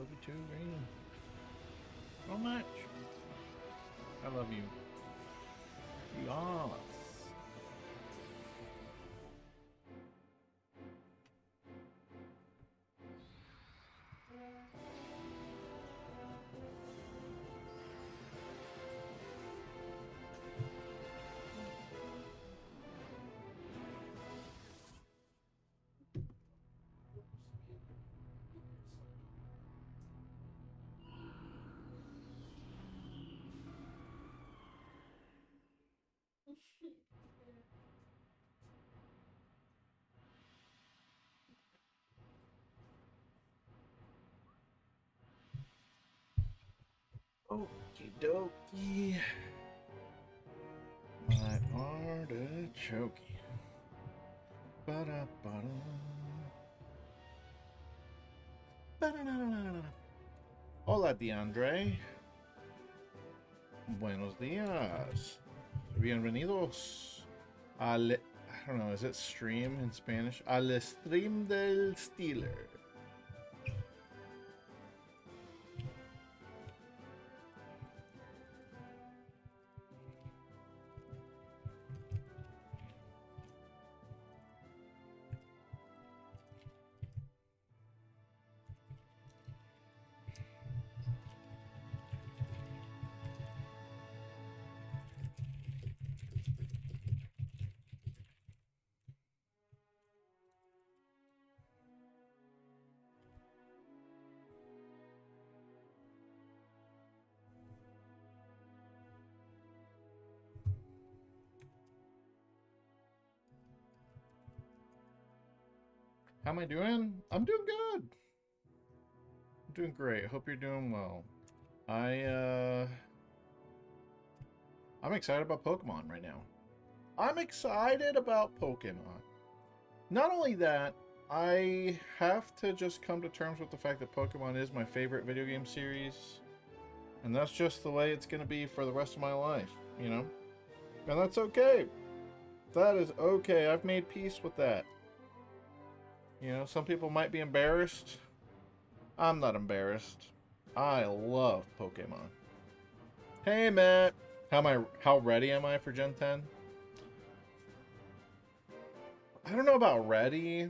Love you too, Green. So much. I love you. Yes. Okie dokie. My artichoke. Ba-da-ba-da. Ba-da-da-da-da-da. Hola, DeAndre. Buenos días. Bienvenidos al, I don't know, is it stream in Spanish? Al stream del Steeler. How am I doing? I'm doing good. I'm doing great. Hope you're doing well. I'm excited about Pokemon right now. I'm excited about Pokemon. Not only that, I have to just come to terms with the fact that Pokemon is my favorite video game series. And that's just the way it's going to be for the rest of my life, you know? And that's okay. That is okay. I've made peace with that. You know, some people might be embarrassed. I'm not embarrassed. I love Pokemon. Hey, Matt. How ready am I for Gen 10? I don't know about ready.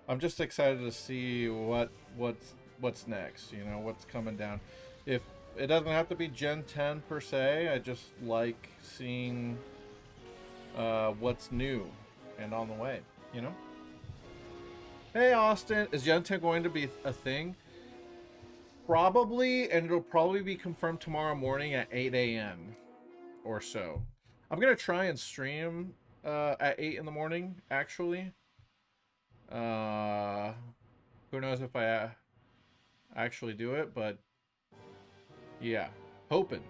I'm just excited to see what's next, you know, what's coming down. If it doesn't have to be Gen 10 per se, I just like seeing what's new and on the way, you know? Hey, Austin, is Gen 10 going to be a thing? Probably, and it'll probably be confirmed tomorrow morning at 8 a.m. or so. I'm going to try and stream at 8 in the morning, actually. Who knows if I actually do it, but yeah, hoping.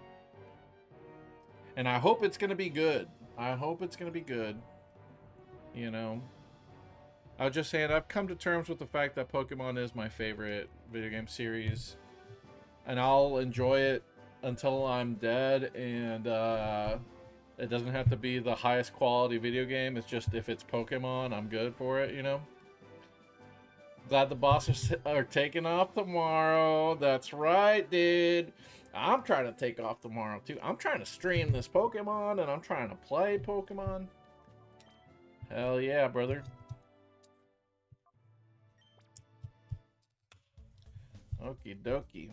And I hope it's going to be good. I hope it's going to be good. You know, I was just saying, I've come to terms with the fact that Pokemon is my favorite video game series. And I'll enjoy it until I'm dead. And it doesn't have to be the highest quality video game. It's just if it's Pokemon, I'm good for it, you know? Glad the bosses are taking off tomorrow. That's right, dude. I'm trying to take off tomorrow, too. I'm trying to stream this Pokemon, and I'm trying to play Pokemon. Hell yeah, brother. Okie dokie.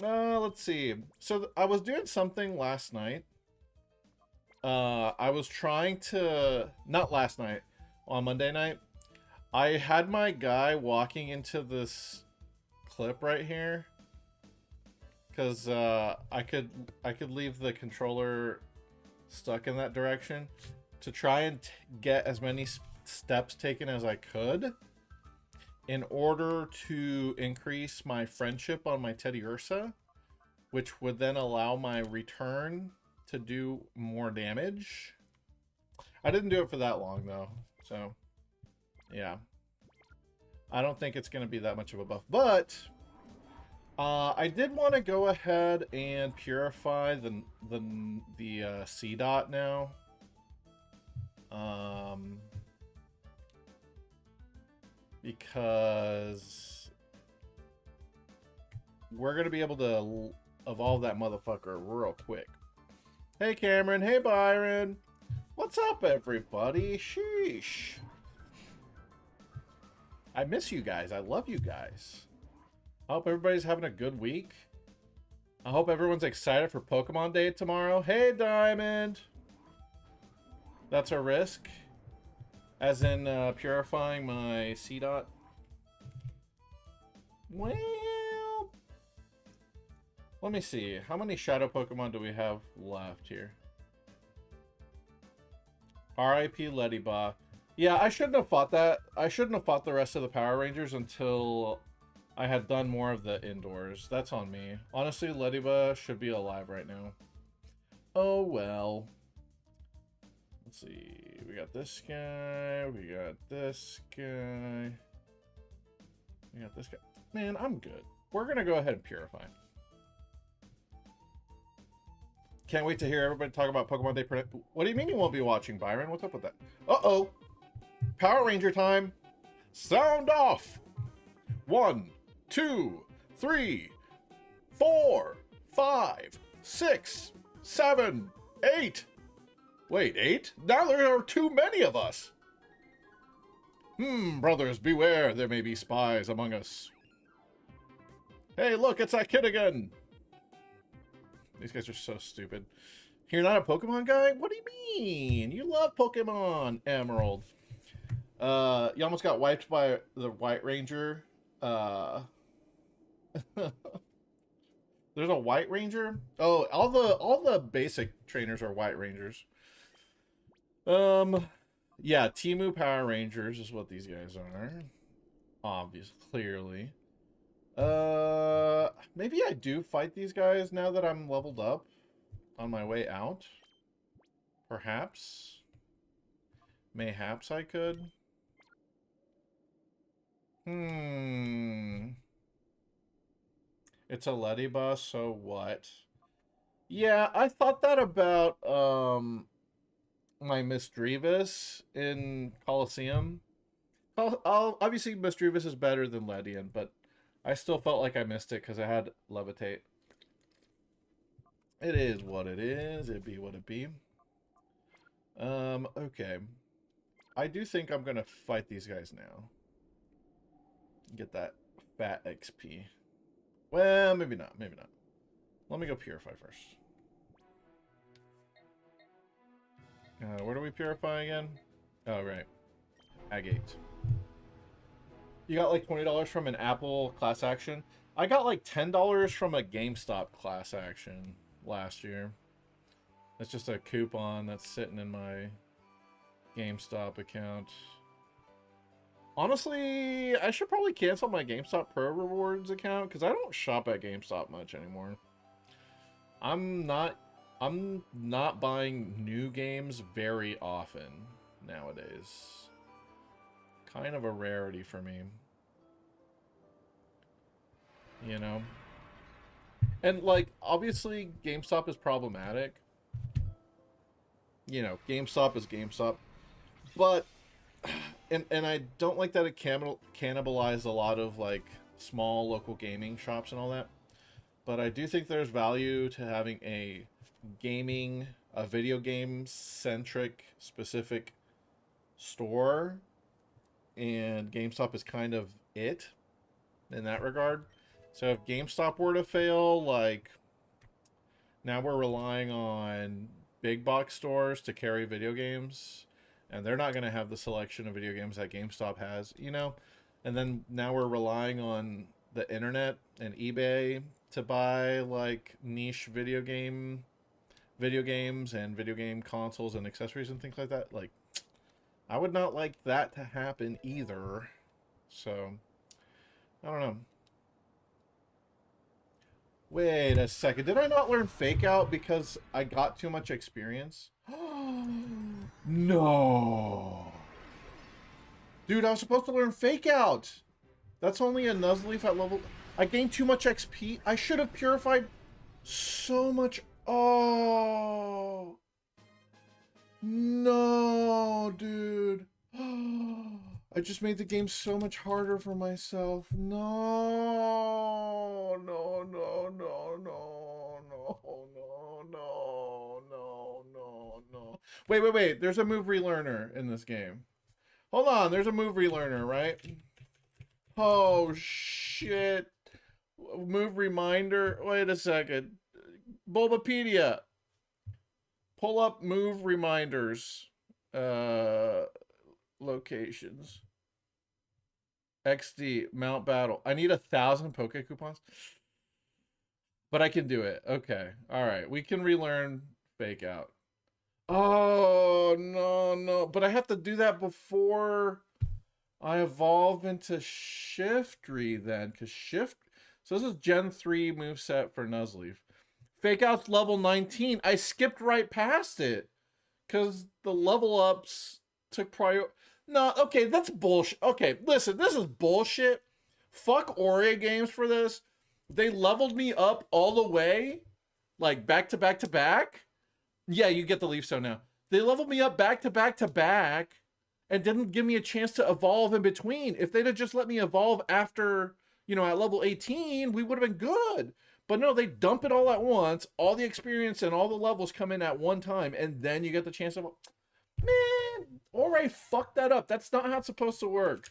Let's see. So I was doing something last night. I was trying to... Not last night. On Monday night. I had my guy walking into this clip right here. Because I could leave the controller stuck in that direction. To try and get as many steps taken as I could. In order to increase my friendship on my Teddy Ursa, which would then allow my return to do more damage. I didn't do it for that long, though, so yeah. I don't think it's going to be that much of a buff, but I did want to go ahead and purify the C dot now. Because we're going to be able to evolve that motherfucker real quick. Hey, Cameron. Hey, Byron. What's up, everybody? Sheesh. I miss you guys. I love you guys. I hope everybody's having a good week. I hope everyone's excited for Pokemon Day tomorrow. Hey, Diamond. That's a risk. As in purifying my C-Dot. Well, let me see. How many Shadow Pokemon do we have left here? R.I.P. Leddyba. Yeah, I shouldn't have fought that. I shouldn't have fought the rest of the Power Rangers until I had done more of the indoors. That's on me. Honestly, Leddyba should be alive right now. Oh, well. Let's see. We got this guy. We got this guy. We got this guy. Man, I'm good. We're going to go ahead and purify. Can't wait to hear everybody talk about Pokemon Day. What do you mean you won't be watching, Byron? What's up with that? Uh-oh. Power Ranger time. Sound off. 1, 2, 3, 4, 5, 6, 7, 8. Wait, 8? Now there are too many of us. Brothers, beware. There may be spies among us. Hey, look, it's that kid again. These guys are so stupid. You're not a Pokemon guy? What do you mean? You love Pokemon, Emerald. You almost got wiped by the White Ranger. There's a White Ranger? Oh, all the basic trainers are White Rangers. Yeah, Timu Power Rangers is what these guys are. Obviously, clearly. Maybe I do fight these guys now that I'm leveled up on my way out. Perhaps. Mayhaps I could. It's a Leddyba, so what? Yeah, I thought that about, my Miss Drevis in Colosseum. Obviously, Miss Drevis is better than Ledian, but I still felt like I missed it because I had Levitate. It is what it is. It be what it be. Okay. I do think I'm going to fight these guys now. Get that fat XP. Well, maybe not. Maybe not. Let me go purify first. Where do we purify again? Oh, right. Agate. You got like $20 from an Apple class action. I got like $10 from a GameStop class action last year. That's just a coupon that's sitting in my GameStop account. Honestly, I should probably cancel my GameStop Pro Rewards account because I don't shop at GameStop much anymore. I'm not buying new games very often nowadays. Kind of a rarity for me. You know? And, like, obviously, GameStop is problematic. You know, GameStop is GameStop. But, and I don't like that it cannibalized a lot of, like, small local gaming shops and all that. But I do think there's value to having a video game-centric, specific store. And GameStop is kind of it in that regard. So if GameStop were to fail, like, now we're relying on big box stores to carry video games, and they're not going to have the selection of video games that GameStop has, you know? And then now we're relying on the internet and eBay to buy, like, niche video games and video game consoles and accessories and things like that. Like, I would not like that to happen either. So, I don't know. Wait a second. Did I not learn Fake Out because I got too much experience? No. Dude, I was supposed to learn Fake Out. That's only a Nuzleaf at level... I gained too much XP. I should have purified so much... Oh... No, dude. I just made the game so much harder for myself. No, no, Wait. There's a move relearner in this game. Hold on. There's a move relearner, right? Oh, shit. Move reminder. Wait a second. Bulbapedia. Pull up move reminders. Locations. XD. Mount Battle. I need 1,000 Poke Coupons. But I can do it. Okay. All right. We can relearn Fake Out. Oh, no. But I have to do that before I evolve into Shiftry then. Because Shift... So this is Gen 3 moveset for Nuzleaf. Fake Out's level 19. I skipped right past it. Because the level ups took prior... No, okay, that's bullshit. Okay, listen, this is bullshit. Fuck Ori games for this. They leveled me up all the way, like back to back to back. Yeah, you get the Leaf Stone now. They leveled me up back to back to back and didn't give me a chance to evolve in between. If they'd have just let me evolve after, you know, at level 18, we would have been good. But no, they dump it all at once. All the experience and all the levels come in at one time, and then you get the chance to... Man, Ori fucked that up. That's not how it's supposed to work.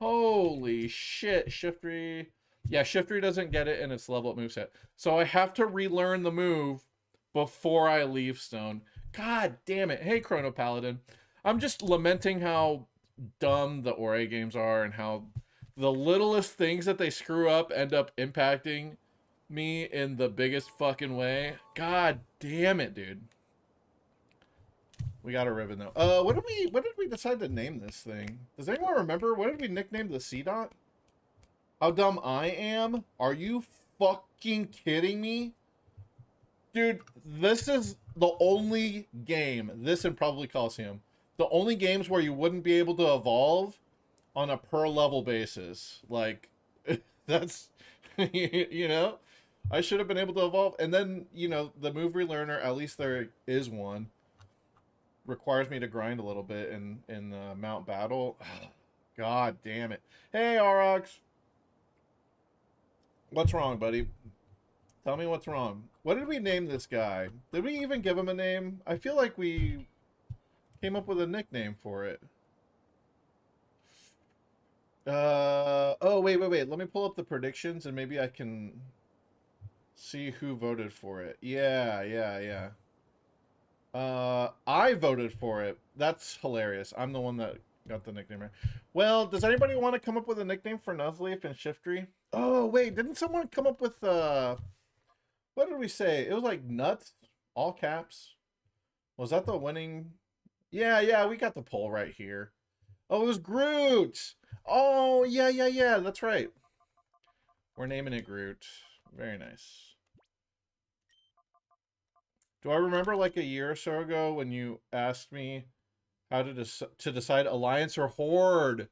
Holy shit, Shiftry. Yeah, Shiftry doesn't get it in its level up moveset. So I have to relearn the move before I leave Stone. God damn it. Hey, Chrono Paladin. I'm just lamenting how dumb the Ori games are and how the littlest things that they screw up end up impacting me in the biggest fucking way. God damn it, dude. We got a ribbon though. What did we decide to name this thing? Does anyone remember? What did we nickname the C dot? How dumb I am? Are you fucking kidding me? Dude, this is the only game, this and probably Colosseum, the only games where you wouldn't be able to evolve on a per level basis. Like, that's, you know? I should have been able to evolve. And then, you know, the move relearner, at least there is one, requires me to grind a little bit in Mount Battle. God damn it. Hey, Aurochs. What's wrong, buddy? Tell me what's wrong. What did we name this guy? Did we even give him a name? I feel like we came up with a nickname for it. Oh, wait. Let me pull up the predictions and maybe I can see who voted for it. Yeah. I voted for it. That's hilarious. I'm the one that got the nickname right. Well, does anybody want to come up with a nickname for Nuzleaf and Shiftry? Oh, wait, didn't someone come up with, what did we say? It was like nuts, all caps. Was that the winning? Yeah, we got the poll right here. Oh, it was Groot. Oh, yeah, that's right. We're naming it Groot. Very nice. Do I remember like a year or so ago when you asked me how to decide Alliance or Horde?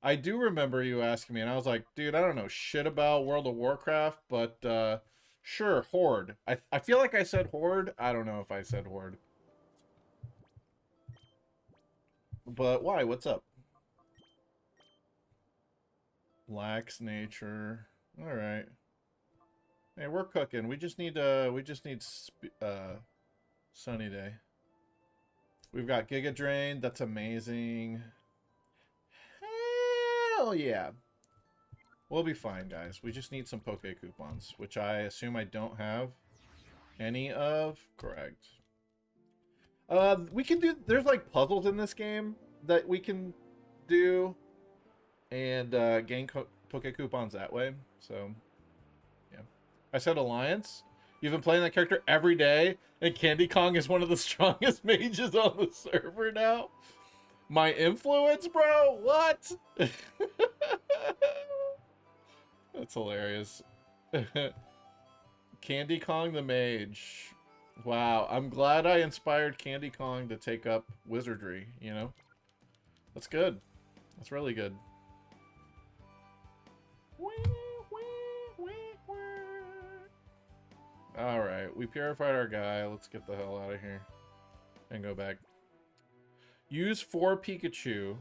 I do remember you asking me, and I was like, dude, I don't know shit about World of Warcraft, but sure, Horde. I feel like I said Horde. I don't know if I said Horde. But why? What's up? Lax nature. All right. Hey, we're cooking. We just need sunny day. We've got Giga Drain. That's amazing. Hell yeah. We'll be fine, guys. We just need some Poke Coupons, which I assume I don't have any of. Correct. We can do... There's, like, puzzles in this game that we can do and gain Poke Coupons that way. So, yeah. I said Alliance. You've been playing that character every day, and Candy Kong is one of the strongest mages on the server now. My influence, bro? What? That's hilarious. Candy Kong the mage. Wow, I'm glad I inspired Candy Kong to take up wizardry, you know? That's good. That's really good. Alright, we purified our guy. Let's get the hell out of here. And go back. Use 4 Pikachu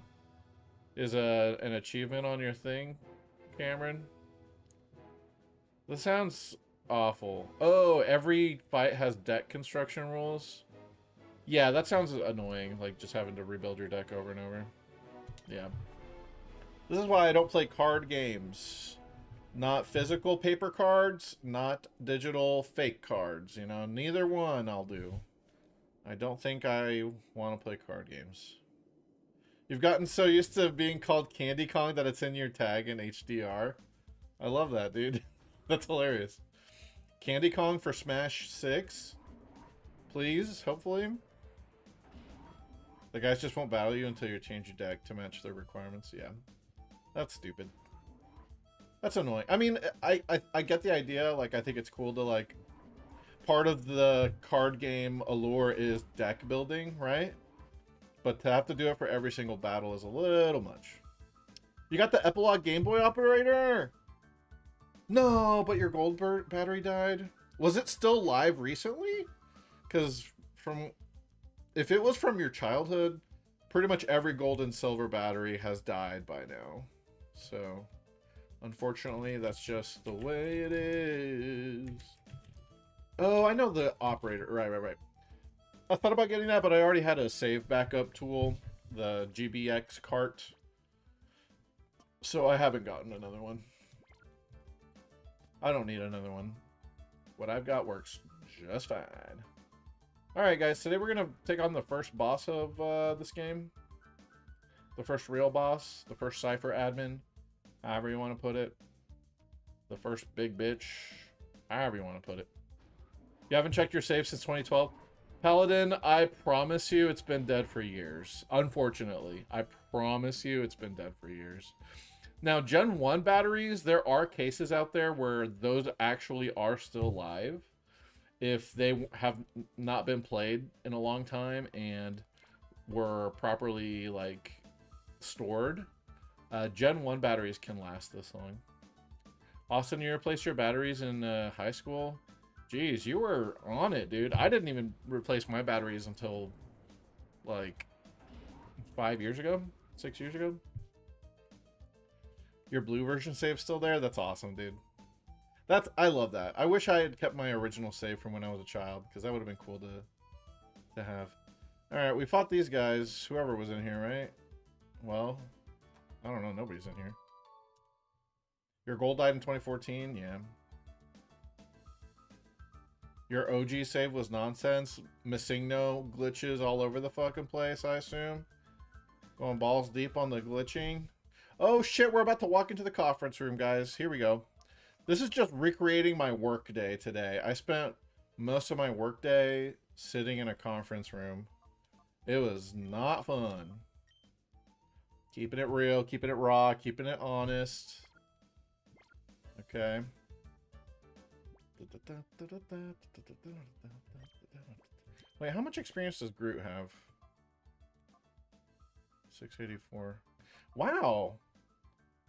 is an achievement on your thing, Cameron. This sounds awful. Oh, every fight has deck construction rules? Yeah, that sounds annoying, like just having to rebuild your deck over and over. Yeah. This is why I don't play card games. Not physical paper cards, not digital fake cards. You know, neither one I'll do. I don't think I want to play card games. You've gotten so used to being called Candy Kong that it's in your tag in HDR. I love that, dude. That's hilarious. Candy Kong for Smash 6? Please, hopefully. The guys just won't battle you until you change your deck to match their requirements. Yeah. That's stupid. That's annoying. I mean, I get the idea. Like, I think it's cool to, like... Part of the card game allure is deck building, right? But to have to do it for every single battle is a little much. You got the Epilogue Game Boy operator? No, but your gold battery died. Was it still live recently? Because from... If it was from your childhood, pretty much every gold and silver battery has died by now. So, unfortunately, that's just the way it is. Oh, I know the operator. Right. I thought about getting that, but I already had a save backup tool, the GBX cart. So I haven't gotten another one. I don't need another one. What I've got works just fine. Alright, guys. Today we're going to take on the first boss of this game. The first real boss. The first Cypher admin. However you want to put it. The first big bitch. However you want to put it. You haven't checked your save since 2012? Paladin, I promise you it's been dead for years. Unfortunately. I promise you it's been dead for years. Now, Gen 1 batteries, there are cases out there where those actually are still live. If they have not been played in a long time and were properly, like, stored. Gen 1 batteries can last this long. Austin, you replaced your batteries in high school? Jeez, you were on it, dude. I didn't even replace my batteries until, like, 5 years ago? 6 years ago? Your blue version save's still there? That's awesome, dude. I love that. I wish I had kept my original save from when I was a child, because that would have been cool to have. Alright, we fought these guys. Whoever was in here, right? Well, I don't know. Nobody's in here. Your gold died in 2014? Yeah. Your OG save was nonsense. Missing no glitches all over the fucking place, I assume. Going balls deep on the glitching. Oh shit, we're about to walk into the conference room, guys. Here we go. This is just recreating my work day today. I spent most of my work day sitting in a conference room. It was not fun. Keeping it real, keeping it raw, keeping it honest. Okay. Wait, how much experience does Groot have? 684. Wow.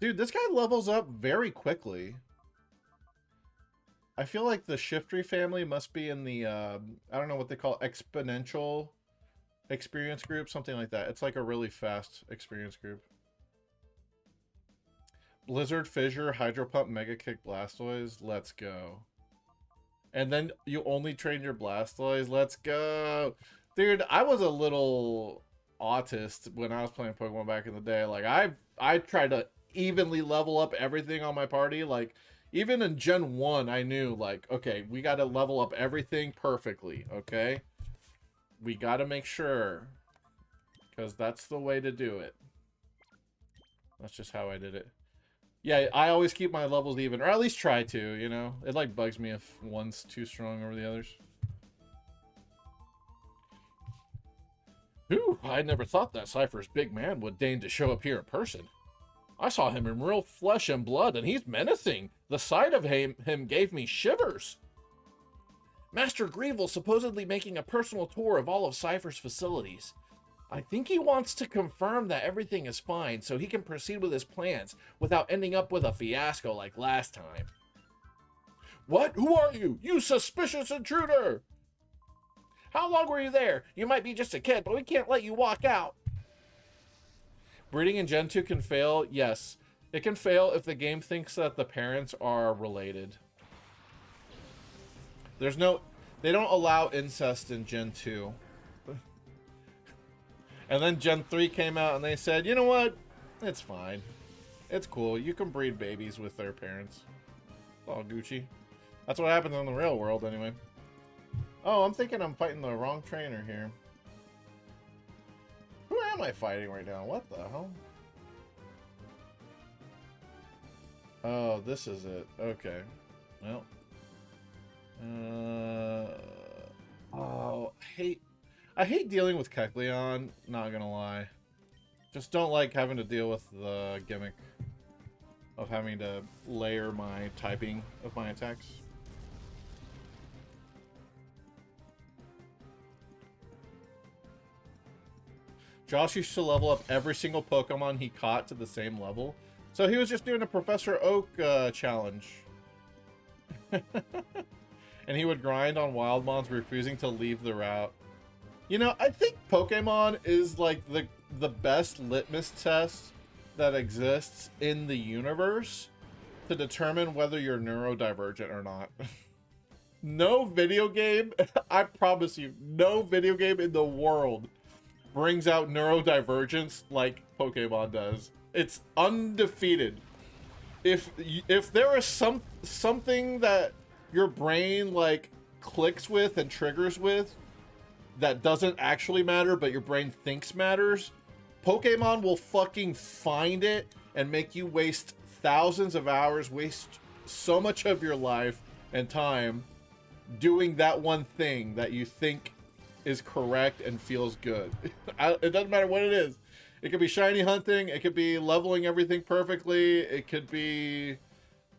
Dude, this guy levels up very quickly. I feel like the Shiftry family must be in the, I don't know what they call exponential experience group, something like that. It's like a really fast experience group. Blizzard, Fissure, Hydro Pump, Mega Kick, Blastoise. Let's go. And then you only train your Blastoise. Let's go. Dude, I was a little autist when I was playing Pokemon back in the day. Like, I tried to evenly level up everything on my party. Like, even in Gen 1, I knew, like, okay, we got to level up everything perfectly, okay? We got to make sure. Because that's the way to do it. That's just how I did it. Yeah, I always keep my levels even, or at least try to, you know? It, like, bugs me if one's too strong over the others. Whew, I never thought that Cypher's big man would deign to show up here in person. I saw him in real flesh and blood, and he's menacing. The sight of him gave me shivers. Master Grievel's supposedly making a personal tour of all of Cypher's facilities. I think he wants to confirm that everything is fine so he can proceed with his plans without ending up with a fiasco like last time. What? Who are you? You suspicious intruder! How long were you there? You might be just a kid, but we can't let you walk out. Breeding in Gen 2 can fail? Yes. It can fail if the game thinks that the parents are related. They don't allow incest in Gen 2. And then Gen 3 came out and they said, you know what? It's fine. It's cool. You can breed babies with their parents. It's all Gucci. That's what happens in the real world anyway. Oh, I'm thinking I'm fighting the wrong trainer here. Who am I fighting right now? What the hell? Oh, this is it. Okay. Well. Oh, I hate dealing with Kecleon, not gonna lie. Just don't like having to deal with the gimmick of having to layer my typing of my attacks. Josh used to level up every single Pokemon he caught to the same level. So he was just doing a Professor Oak challenge. And he would grind on Wildmons, refusing to leave the route. You know, I think Pokemon is like the best litmus test that exists in the universe to determine whether you're neurodivergent or not. No video game, I promise you, no video game in the world brings out neurodivergence like Pokemon does. It's undefeated. If there is something that your brain like clicks with and triggers with that doesn't actually matter but your brain thinks matters, Pokemon will fucking find it and make you waste thousands of hours, waste so much of your life and time doing that one thing that you think is correct and feels good. It doesn't matter what it is. It could be shiny hunting, it could be leveling everything perfectly, it could be,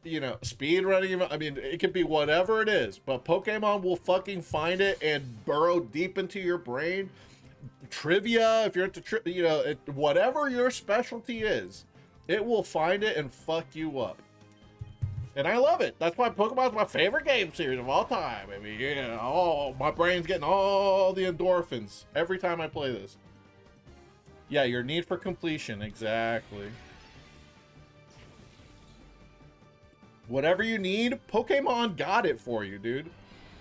you know, speed running. I mean, it could be whatever it is, but Pokemon will fucking find it and burrow deep into your brain. Trivia, if you're into you know, whatever your specialty is, it will find it and fuck you up. And I love it. That's why Pokemon's my favorite game series of all time. I mean, you know, oh, my brain's getting all the endorphins every time I play this. Yeah, your need for completion, exactly. Whatever you need, Pokemon got it for you, dude.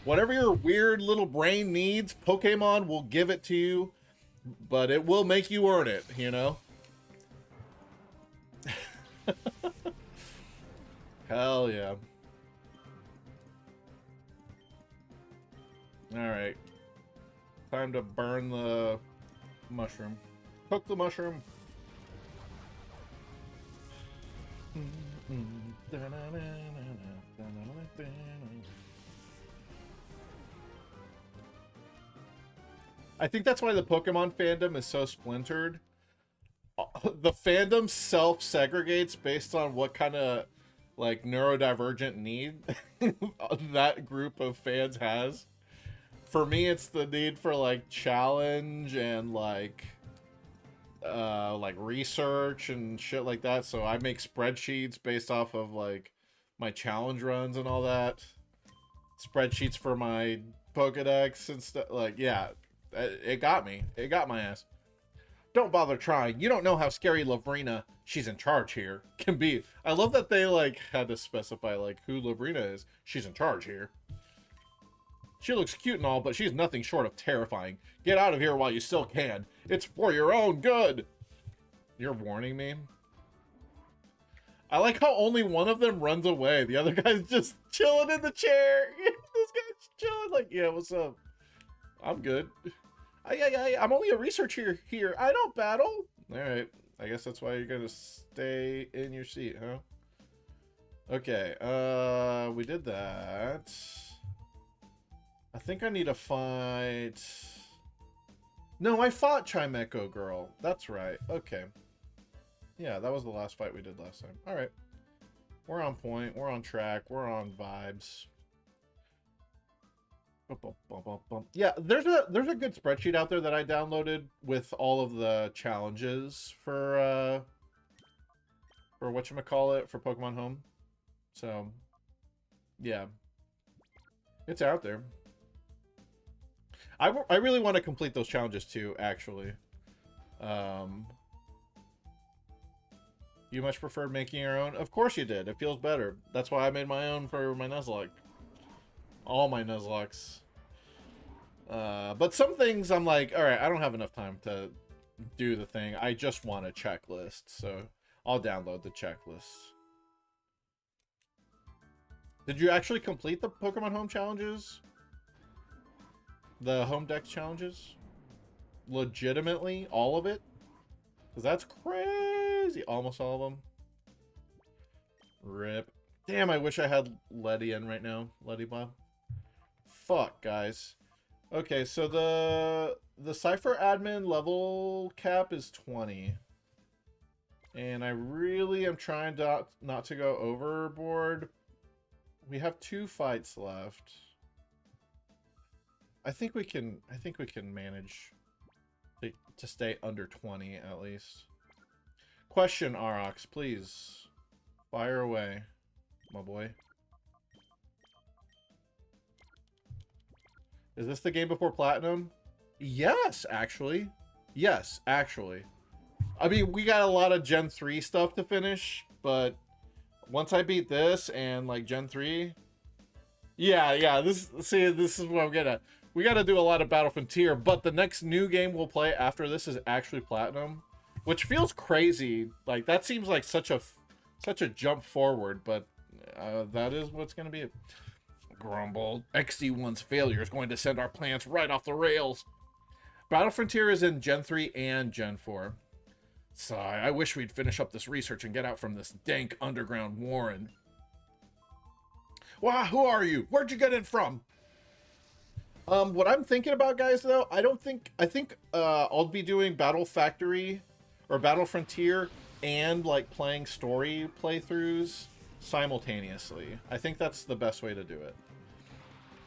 Whatever your weird little brain needs, Pokemon will give it to you, but it will make you earn it, you know? Hell yeah. Alright. Time to burn the mushroom. Cook the mushroom. I think that's why the Pokemon fandom is so splintered. The fandom self-segregates based on what kind of like neurodivergent need that group of fans has. For me, it's the need for like challenge and like research and shit like that. So I make spreadsheets based off of like my challenge runs and all that. Spreadsheets for my Pokedex and stuff. Like, yeah, it got me. It got my ass. Don't bother trying. You don't know how scary Lavrina, she's in charge here, can be. I love that they like had to specify like who Lavrina is. She's in charge here. She looks cute and all, but she's nothing short of terrifying. Get out of here while you still can. It's for your own good. You're warning me? I like how only one of them runs away. The other guy's just chilling in the chair. This guy's chilling like, yeah, what's up? I'm good. I'm only a researcher here. I don't battle. All right. I guess that's why you're going to stay in your seat, huh? Okay. We did that. I think I need to fight... No, I fought Chimecho Girl. That's right. Okay. Yeah, that was the last fight we did last time. All right. We're on point. We're on track. We're on vibes. Yeah, there's a good spreadsheet out there that I downloaded with all of the challenges for whatchamacallit, for Pokemon Home. So, yeah. It's out there. I really want to complete those challenges too, actually. You much preferred making your own? Of course you did. It feels better. That's why I made my own for my Nuzlocke. All my Nuzlockes. But some things I'm like, alright, I don't have enough time to do the thing. I just want a checklist, so I'll download the checklist. Did you actually complete the Pokemon Home challenges? The Home Dex challenges? Legitimately? All of it? Because that's crazy. Almost all of them. Rip. Damn, I wish I had Letty in right now. Letty Bob. Fuck, guys. Okay, so the Cypher admin level cap is 20. And I really am trying not to go overboard. We have 2 fights left. I think we can manage to stay under 20 at least. Question, Aurochs, please. Fire away, my boy. Is this the game before Platinum? Yes, actually. Yes, actually. I mean, we got a lot of Gen 3 stuff to finish, but once I beat this and like Gen 3, yeah, this is what I'm getting at. We got to do a lot of Battle Frontier, but the next new game we'll play after this is actually Platinum, which feels crazy. Like that seems like such a jump forward, but that is what's going to be. Grumbled. XD1's failure is going to send our plans right off the rails. Battle Frontier is in Gen 3 and Gen 4. Sigh, I wish we'd finish up this research and get out from this dank underground warren. Wow, who are you? Where'd you get in from? What I'm thinking about, guys, though, I think I'll be doing Battle Factory or Battle Frontier and like playing story playthroughs simultaneously. I think that's the best way to do it.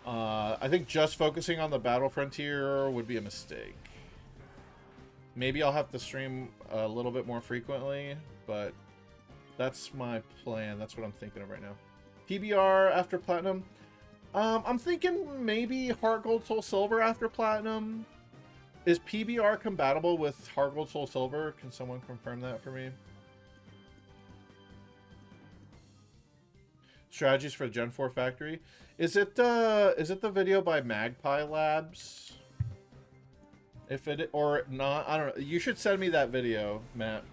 I think just focusing on the Battle Frontier would be a mistake. Maybe I'll have to stream a little bit more frequently, but that's my plan. That's what I'm thinking of right now. PBR after Platinum. I'm thinking maybe Heart Gold Soul Silver after Platinum. Is PBR compatible with Heart Gold Soul Silver? Can someone confirm that for me? Strategies for Gen 4 Factory. Is it the video by Magpie Labs? If it or not, I don't know. You should send me that video, Matt.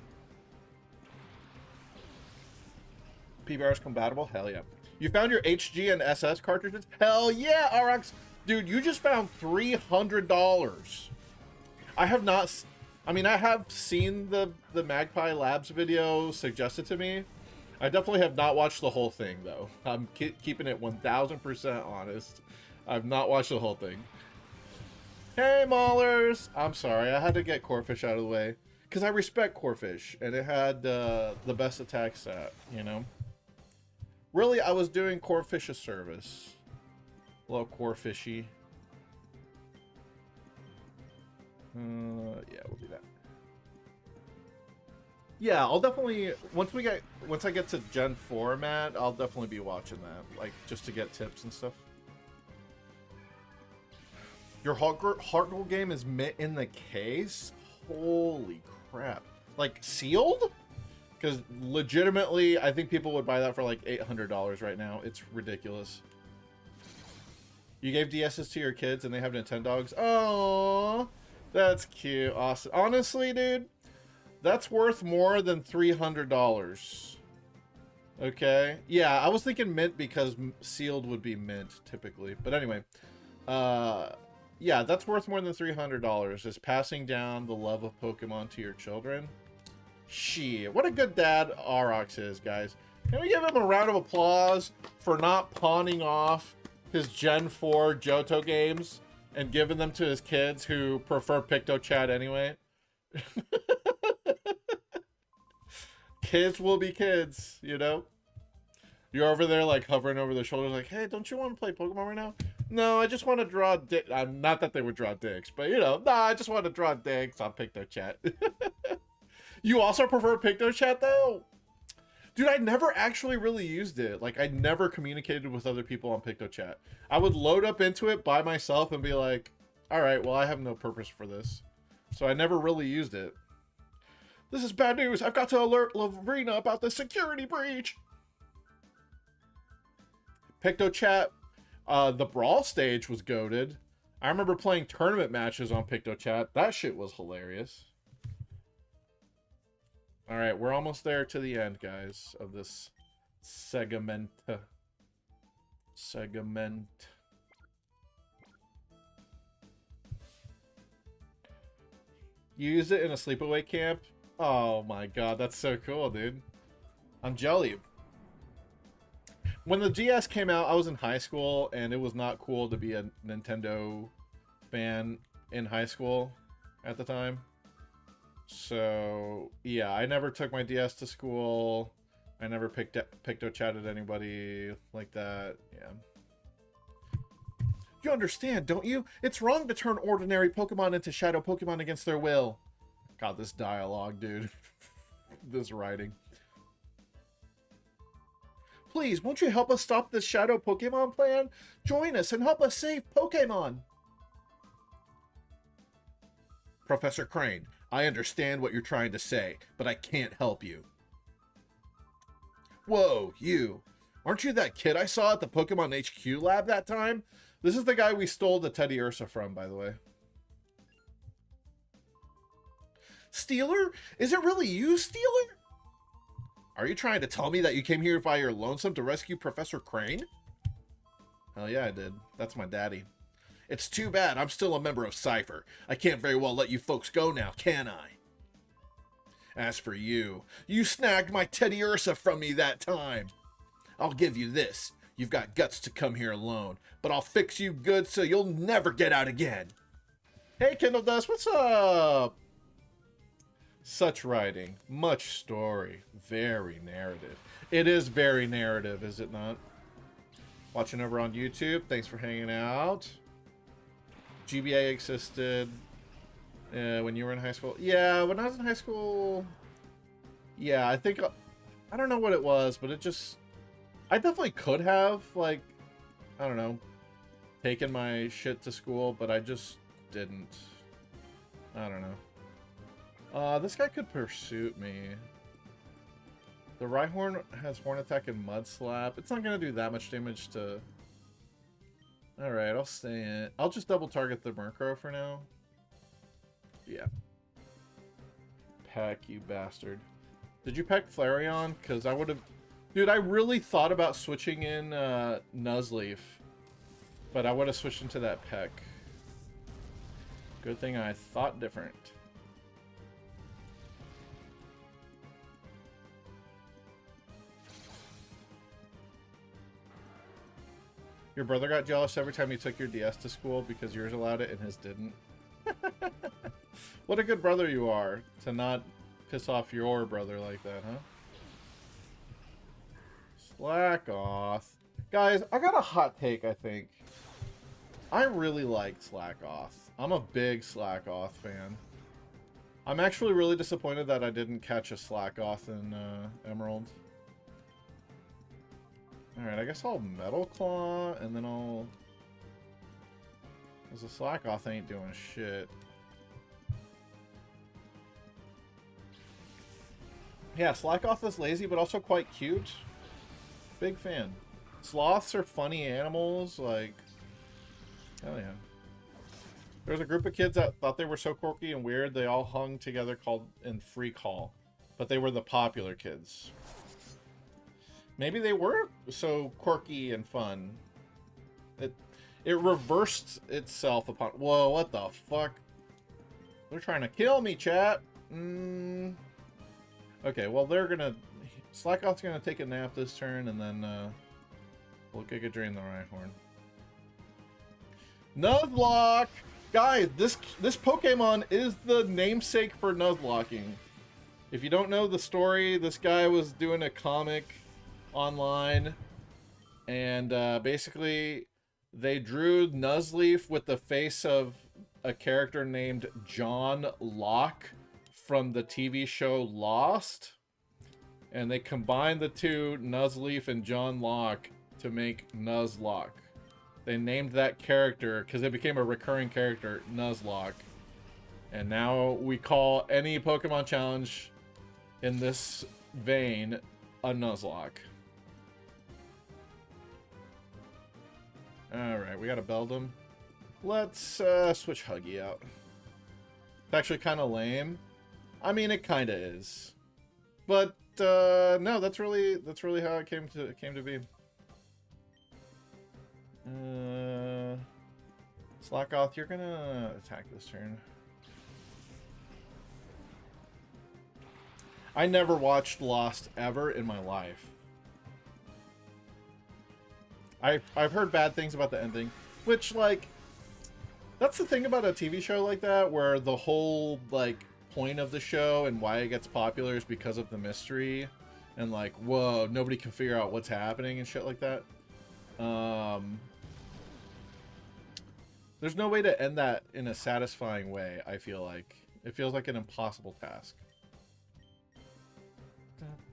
PBR is compatible? Hell yeah. You found your HG and SS cartridges? Hell yeah, RX. Dude, you just found $300. I have not... I mean, I have seen the Magpie Labs video suggested to me. I definitely have not watched the whole thing, though. I'm keeping it 1000% honest. I've not watched the whole thing. Hey, Maulers! I'm sorry, I had to get Corphish out of the way. Because I respect Corphish, and it had the best attack stat, you know? Really, I was doing Corphish a service. Hello, Corphishy. Yeah, we'll do that. Yeah, I'll definitely once I get to Gen 4, Matt, I'll definitely be watching that, like just to get tips and stuff. Your Heart Gold game is in the case? Holy crap! Like sealed? Because legitimately, I think people would buy that for like $800 right now. It's ridiculous. You gave DSs to your kids and they have Nintendogs? Oh, that's cute. Awesome. Honestly, dude, that's worth more than $300. Okay. Yeah, I was thinking mint because sealed would be mint typically. But anyway, yeah, that's worth more than $300. Is passing down the love of Pokemon to your children. Shit, what a good dad Aurochs is, guys. Can we give him a round of applause for not pawning off his Gen 4 Johto games and giving them to his kids who prefer PictoChat anyway? Kids will be kids, you know? You're over there, like, hovering over their shoulders, like, hey, don't you want to play Pokemon right now? No, I just want to draw dicks. Not that they would draw dicks, but, you know, nah, I just want to draw dicks on PictoChat. You also prefer PictoChat, though? Dude, I never actually really used it. Like, I never communicated with other people on PictoChat. I would load up into it by myself and be like, alright, well, I have no purpose for this. So I never really used it. This is bad news. I've got to alert Lavrina about the security breach. PictoChat, the Brawl stage was goated. I remember playing tournament matches on PictoChat. That shit was hilarious. Alright, we're almost there to the end, guys, of this segment. Segment. You use it in a sleepaway camp? Oh my god, that's so cool, dude. I'm jelly. When the DS came out, I was in high school, and it was not cool to be a Nintendo fan in high school at the time. So, yeah, I never took my DS to school. I never picto-chatted anybody like that. Yeah. You understand, don't you? It's wrong to turn ordinary Pokemon into shadow Pokemon against their will. God, this dialogue, dude. This writing. Please, won't you help us stop this shadow Pokemon plan? Join us and help us save Pokemon. Professor Crane, I understand what you're trying to say, but I can't help you. Whoa, you. Aren't you that kid I saw at the Pokemon HQ lab that time? This is the guy we stole the Teddy Ursa from, by the way. Stealer? Is it really you, Stealer? Are you trying to tell me that you came here by your lonesome to rescue Professor Crane? Hell yeah, I did. That's my daddy. It's too bad I'm still a member of Cypher. I can't very well let you folks go now, can I? As for you, you snagged my Teddy Ursa from me that time. I'll give you this. You've got guts to come here alone, but I'll fix you good so you'll never get out again. Hey, Kindle Dust, what's up? Such writing, much story, very narrative. It is very narrative, is it not? Watching over on YouTube, thanks for hanging out. GBA existed when you were in high school. Yeah, when I was in high school, yeah, I think, I don't know what it was, but it just, I definitely could have, like, I don't know, taken my shit to school, but I just didn't. I don't know. This guy could pursue me. The Rhyhorn has Horn Attack and Mud Slap. It's not going to do that much damage to... Alright, I'll stay in. I'll just double target the Murkrow for now. Yeah. Peck, you bastard. Did you peck Flareon? Because I would have... Dude, I really thought about switching in Nuzleaf. But I would have switched into that Peck. Good thing I thought different. Your brother got jealous every time you took your DS to school because yours allowed it and his didn't. What a good brother you are to not piss off your brother like that, huh? Slack off. Guys, I got a hot take, I think. I really liked Slack Off. I'm a big Slack Off fan. I'm actually really disappointed that I didn't catch a Slack Off in Emerald. Alright, I guess I'll Metal Claw, and then I'll... Because the Slack Off ain't doing shit. Yeah, Slack Off is lazy, but also quite cute. Big fan. Sloths are funny animals, like... Hell yeah. There was a group of kids that thought they were so quirky and weird, they all hung together called in Free Call. But they were the popular kids. Maybe they were so quirky and fun. It reversed itself upon... Whoa, what the fuck? They're trying to kill me, chat. Okay, well, they're gonna... Slackoff's gonna take a nap this turn, and then we'll Giga Drain the Rhyhorn. Nuzlocke! Guys, this Pokemon is the namesake for Nuzlocking. If you don't know the story, this guy was doing a comic online, and basically they drew Nuzleaf with the face of a character named Genlocke from the TV show Lost, and they combined the two, Nuzleaf and Genlocke, to make Nuzlocke. They named that character, because it became a recurring character, Nuzlocke. And now we call any Pokemon challenge in this vein a Nuzlocke. Alright, we got a Beldum. Let's switch Huggy out. It's actually kind of lame. I mean, it kind of is. But no, that's really how it came to be. Slackoth, you're gonna attack this turn. I never watched Lost ever in my life. I've heard bad things about the ending, which, like, that's the thing about a TV show like that, where the whole, like, point of the show and why it gets popular is because of the mystery and, like, whoa, nobody can figure out what's happening and shit like that. There's no way to end that in a satisfying way, I feel like. It feels like an impossible task.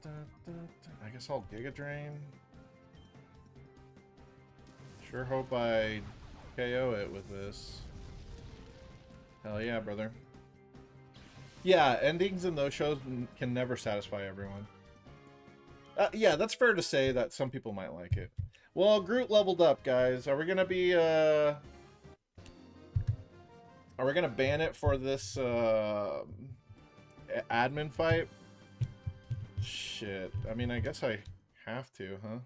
I guess I'll Giga Drain. Sure hope I KO it with this. Hell yeah, brother. Yeah, endings in those shows can never satisfy everyone. Yeah, that's fair to say that some people might like it. Well, Groot leveled up, guys. Are we gonna be, are we gonna ban it for this, admin fight? Shit. I mean, I guess I have to, huh?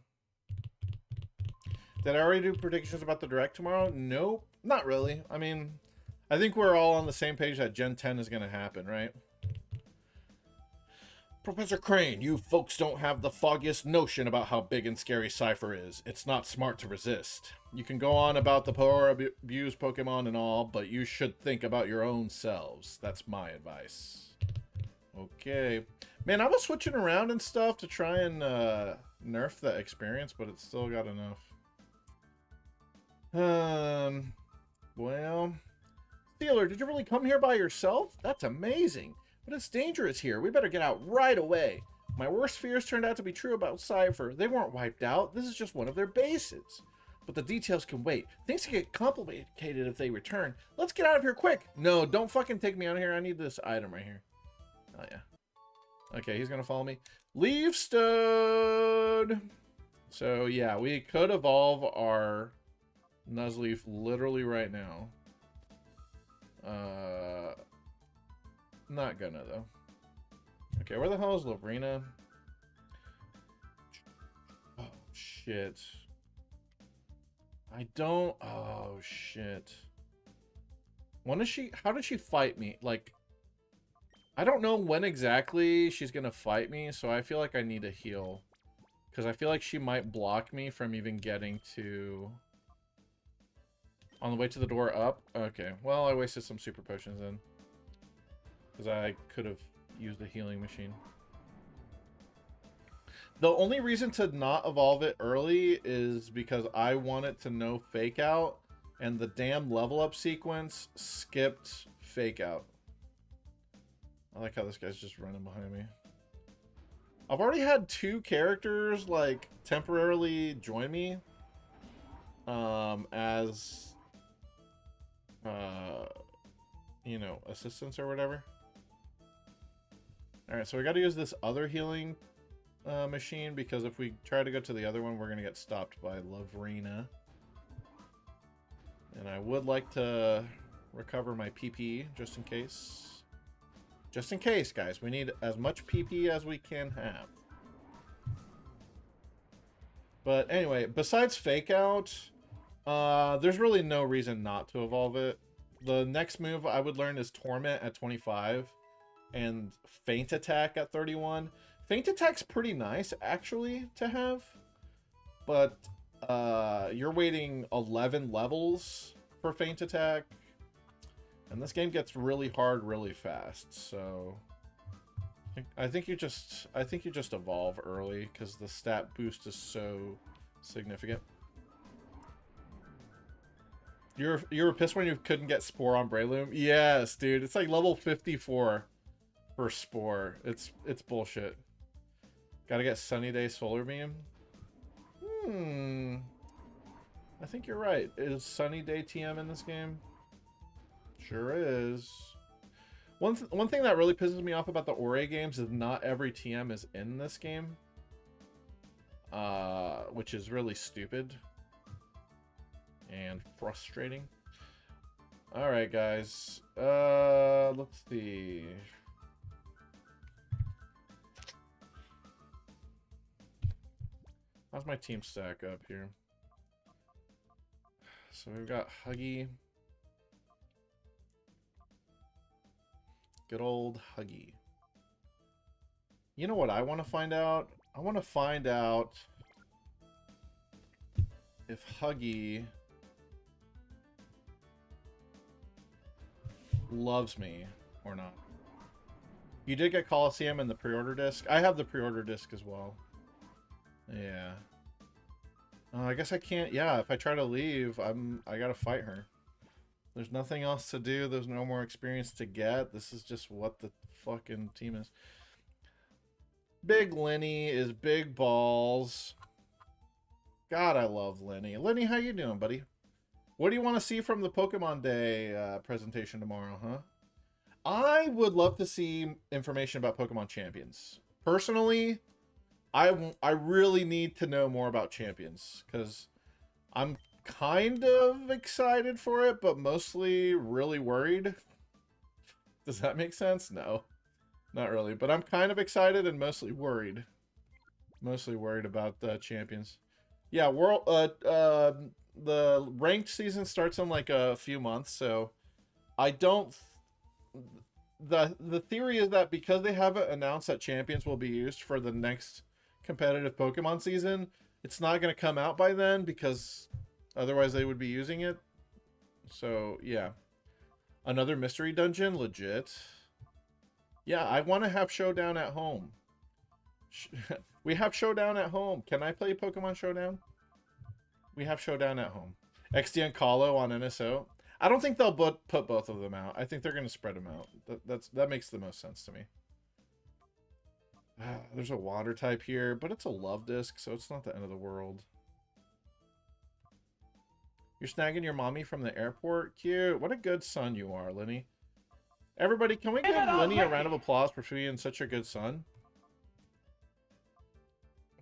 Did I already do predictions about the Direct tomorrow? Nope. Not really. I mean, I think we're all on the same page that Gen 10 is going to happen, right? Professor Crane, you folks don't have the foggiest notion about how big and scary Cypher is. It's not smart to resist. You can go on about the power abused Pokemon and all, but you should think about your own selves. That's my advice. Okay. Man, I was switching around and stuff to try and nerf the experience, but it's still got enough. Well, Steeler, did you really come here by yourself? That's amazing. But it's dangerous here. We better get out right away. My worst fears turned out to be true about Cypher. They weren't wiped out. This is just one of their bases. But the details can wait. Things can get complicated if they return. Let's get out of here quick. No, don't fucking take me out of here. I need this item right here. Oh, yeah. Okay, he's gonna follow me. Leaf Stud! So, yeah, we could evolve our Nuzleaf literally right now. Not gonna, though. Okay, where the hell is Lavrina? Oh, shit. I don't... Oh, shit. When is she... How did she fight me? Like... I don't know when exactly she's gonna fight me, so I feel like I need to heal. Because I feel like she might block me from even getting to... On the way to the door up? Okay, well, I wasted some super potions then. Because I could have used the healing machine. The only reason to not evolve it early is because I wanted to know Fake Out, and the damn level up sequence skipped Fake Out. I like how this guy's just running behind me. I've already had 2 characters, like, temporarily join me. As... you know, assistants or whatever. Alright, so we gotta use this other healing machine, because if we try to go to the other one, we're gonna get stopped by Lavrina. And I would like to recover my PP, just in case. Just in case, guys. We need as much PP as we can have. But anyway, besides Fake Out, there's really no reason not to evolve it. The next move I would learn is Torment at 25 and Feint Attack at 31. Feint Attack's pretty nice, actually, to have. But you're waiting 11 levels for Feint Attack. And this game gets really hard really fast, so I think you just evolve early because the stat boost is so significant. You were pissed when you couldn't get Spore on Breloom? Yes, dude. It's like level 54 for Spore. It's bullshit. Gotta get Sunny Day Solar Beam. I think you're right. Is Sunny Day TM in this game? Sure is. One thing that really pisses me off about the Ore games is not every TM is in this game. Which is really stupid. And frustrating. Alright, guys. Let's see. How's my team stack up here? So we've got Huggy. Good old Huggy. You know what I want to find out? I want to find out if Huggy loves me or not. You did get Colosseum in the pre-order disc. I have the pre-order disc as well. Yeah. I guess I can't. Yeah, if I try to leave, I gotta fight her. There's nothing else to do. There's no more experience to get. This is just what the fucking team is. Big Lenny is big balls. God, I love Lenny. Lenny, how you doing, buddy? What do you want to see from the Pokemon Day presentation tomorrow, huh? I would love to see information about Pokemon Champions. Personally, I really need to know more about Champions, because I'm kind of excited for it, but mostly really worried. Does that make sense? No, not really. But I'm kind of excited and mostly worried. Mostly worried about Champions. Yeah, the ranked season starts in like a few months, so I don't. The theory is that because they haven't announced that Champions will be used for the next competitive Pokemon season, it's not going to come out by then, because otherwise they would be using it. So yeah, another mystery dungeon, legit. Yeah, I want to have Showdown at home. We have Showdown at home. Can I play Pokemon Showdown? We have Showdown at home. XD and Calo on NSO. I don't think they'll put both of them out. I think they're going to spread them out. That makes the most sense to me. There's a water type here, but it's a love disc, so it's not the end of the world. You're snagging your mommy from the airport? Cute. What a good son you are, Lenny. Everybody, can we give Lenny a round of applause for being such a good son?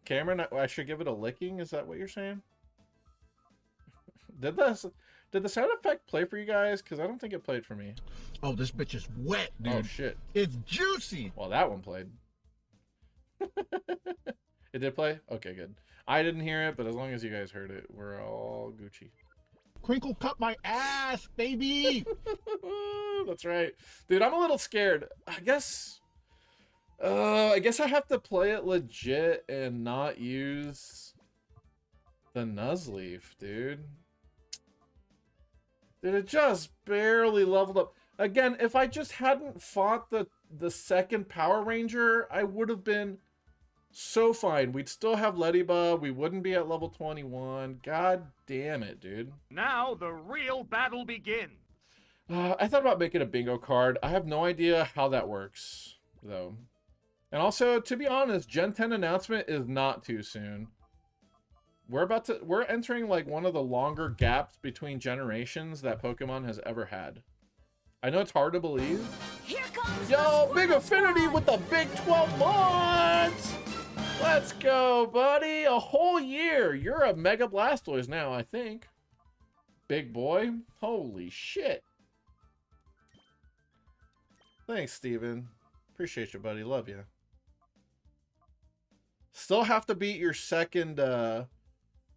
Cameron, I should give it a licking? Is that what you're saying? Did the sound effect play for you guys? Because I don't think it played for me. Oh, this bitch is wet, dude. Oh, shit. It's juicy. Well, that one played. It did play? Okay, good. I didn't hear it, but as long as you guys heard it, we're all Gucci. Crinkle cut my ass, baby. That's right. Dude, I'm a little scared. I guess I have to play it legit and not use the Nuzleaf, dude. Dude, it just barely leveled up. Again, if I just hadn't fought the second Power Ranger, I would have been so fine. We'd still have Ladybug. We wouldn't be at level 21. God damn it, dude. Now the real battle begins. I thought about making a bingo card. I have no idea how that works, though. And also, to be honest, Gen 10 announcement is not too soon. We're entering like one of the longer gaps between generations that Pokemon has ever had. I know it's hard to believe. Here comes Yo, Big Affinity with the big 12 months! Let's go, buddy! A whole year! You're a Mega Blastoise now, I think. Big boy. Holy shit. Thanks, Steven. Appreciate you, buddy. Love you. Still have to beat your second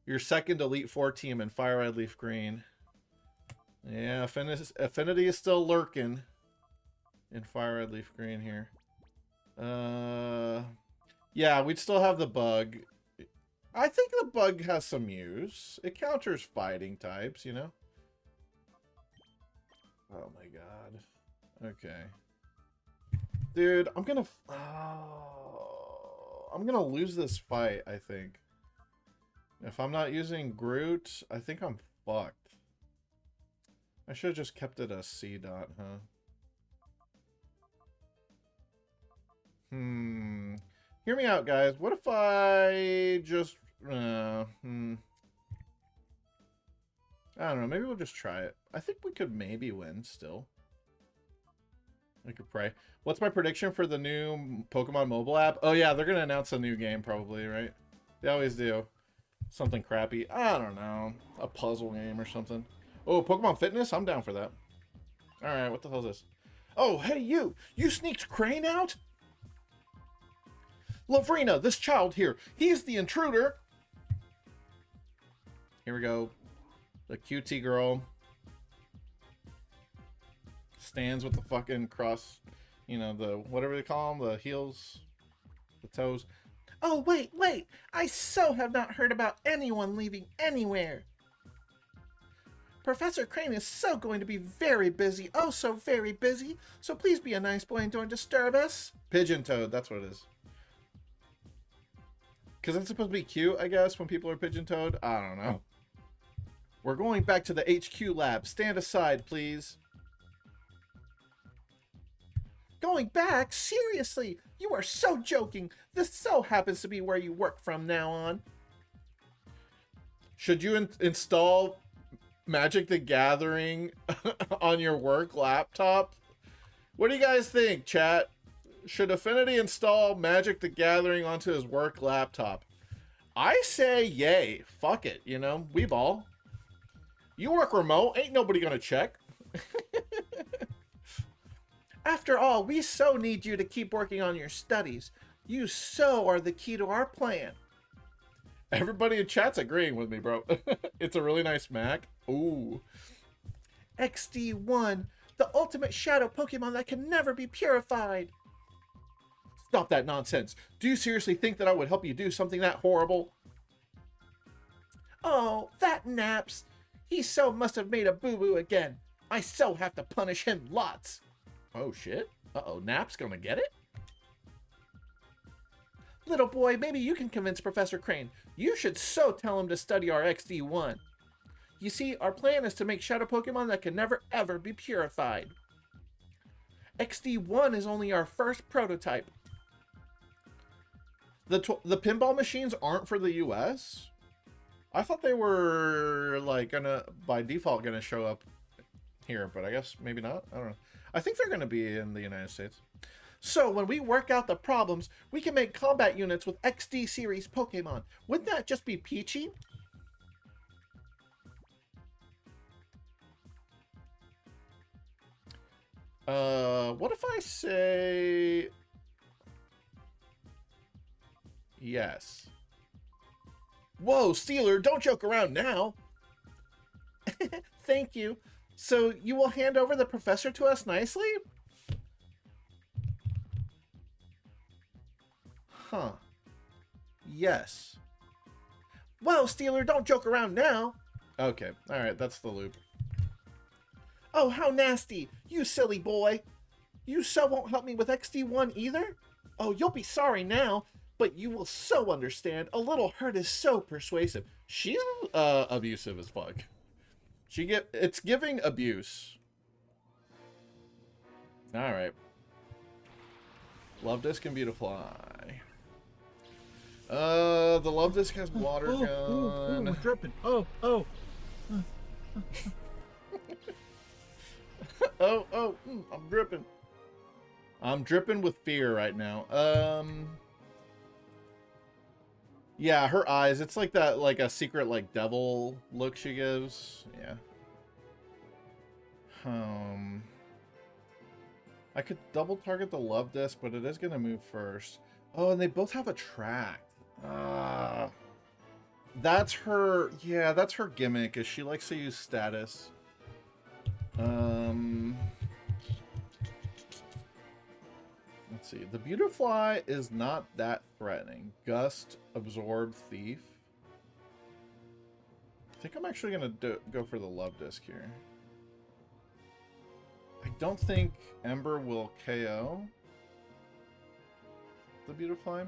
Elite Four team in Fire Red, Leaf Green. Yeah, Affinity is still lurking in Fire Red, Leaf Green here. Yeah, we'd still have the bug. I think the bug has some use. It counters fighting types, you know? Oh my god. Okay. Dude, I'm gonna lose this fight, I think. If I'm not using Groot, I think I'm fucked. I should have just kept it a C dot, huh? Hear me out, guys. What if I just... I don't know. Maybe we'll just try it. I think we could maybe win still. I could pray. What's my prediction for the new Pokemon mobile app? Oh, yeah. They're going to announce a new game, probably, right? They always do. Something crappy. I don't know. A puzzle game or something. Oh, Pokemon Fitness? I'm down for that. Alright, what the hell is this? Oh, hey, you! You sneaked Crane out? Lavrina, this child here, he's the intruder! Here we go. The QT girl. Stands with the fucking cross, you know, the, whatever they call them, the heels, the toes. Oh, wait, wait. I so have not heard about anyone leaving anywhere. Professor Crane is so going to be very busy. Oh, so very busy. So please be a nice boy and don't disturb us. Pigeon toed, that's what it is. Because it's supposed to be cute, I guess, when people are pigeon toed. I don't know. We're going back to the HQ lab. Stand aside, please. Going back? Seriously? You are so joking. This so happens to be where you work from now on. Should you install Magic the Gathering on your work laptop? What do you guys think, chat? Should Affinity install Magic the Gathering onto his work laptop? I say yay. Fuck it, you know? We ball. You work remote. Ain't nobody gonna check. After all, we so need you to keep working on your studies. You so are the key to our plan. Everybody in chat's agreeing with me, bro. It's a really nice Mac. Ooh. XD1, the ultimate shadow Pokemon that can never be purified. Stop that nonsense. Do you seriously think that I would help you do something that horrible? Oh, that Naps. He so must have made a boo-boo again. I so have to punish him lots. Oh, shit. Uh-oh, Nap's gonna get it? Little boy, maybe you can convince Professor Crane. You should so tell him to study our XD1. You see, our plan is to make shadow Pokemon that can never ever be purified. XD1 is only our first prototype. The pinball machines aren't for the US? I thought they were, like, gonna, by default, gonna show up here, but I guess maybe not. I don't know. I think they're gonna be in the United States. So, when we work out the problems, we can make combat units with XD series Pokemon. Wouldn't that just be peachy? What if I say... yes. Whoa, Steeler, don't joke around now. Thank you. So, you will hand over the professor to us nicely? Huh. Yes. Whoa, Steeler, don't joke around now. Okay, alright, that's the loop. Oh, how nasty! You silly boy! You so won't help me with XD1 either? Oh, you'll be sorry now, but you will so understand. A little hurt is so persuasive. She's abusive as fuck. It's giving abuse. Alright. Love Disc and Beautifly. The Love Disc has water gun. Oh, dripping. Oh. I'm dripping. I'm dripping with fear right now. Yeah, her eyes, it's like that, like a secret, like, devil look she gives. Yeah. I could double target the Love Disc, but it is going to move first. Oh, and they both have a track. That's her, yeah, that's her gimmick, is she likes to use status. Let's see. The Beautifly is not that threatening. Gust, Absorb, Thief. I think I'm actually going to go for the Love Disc here. I don't think Ember will KO the Beautifly.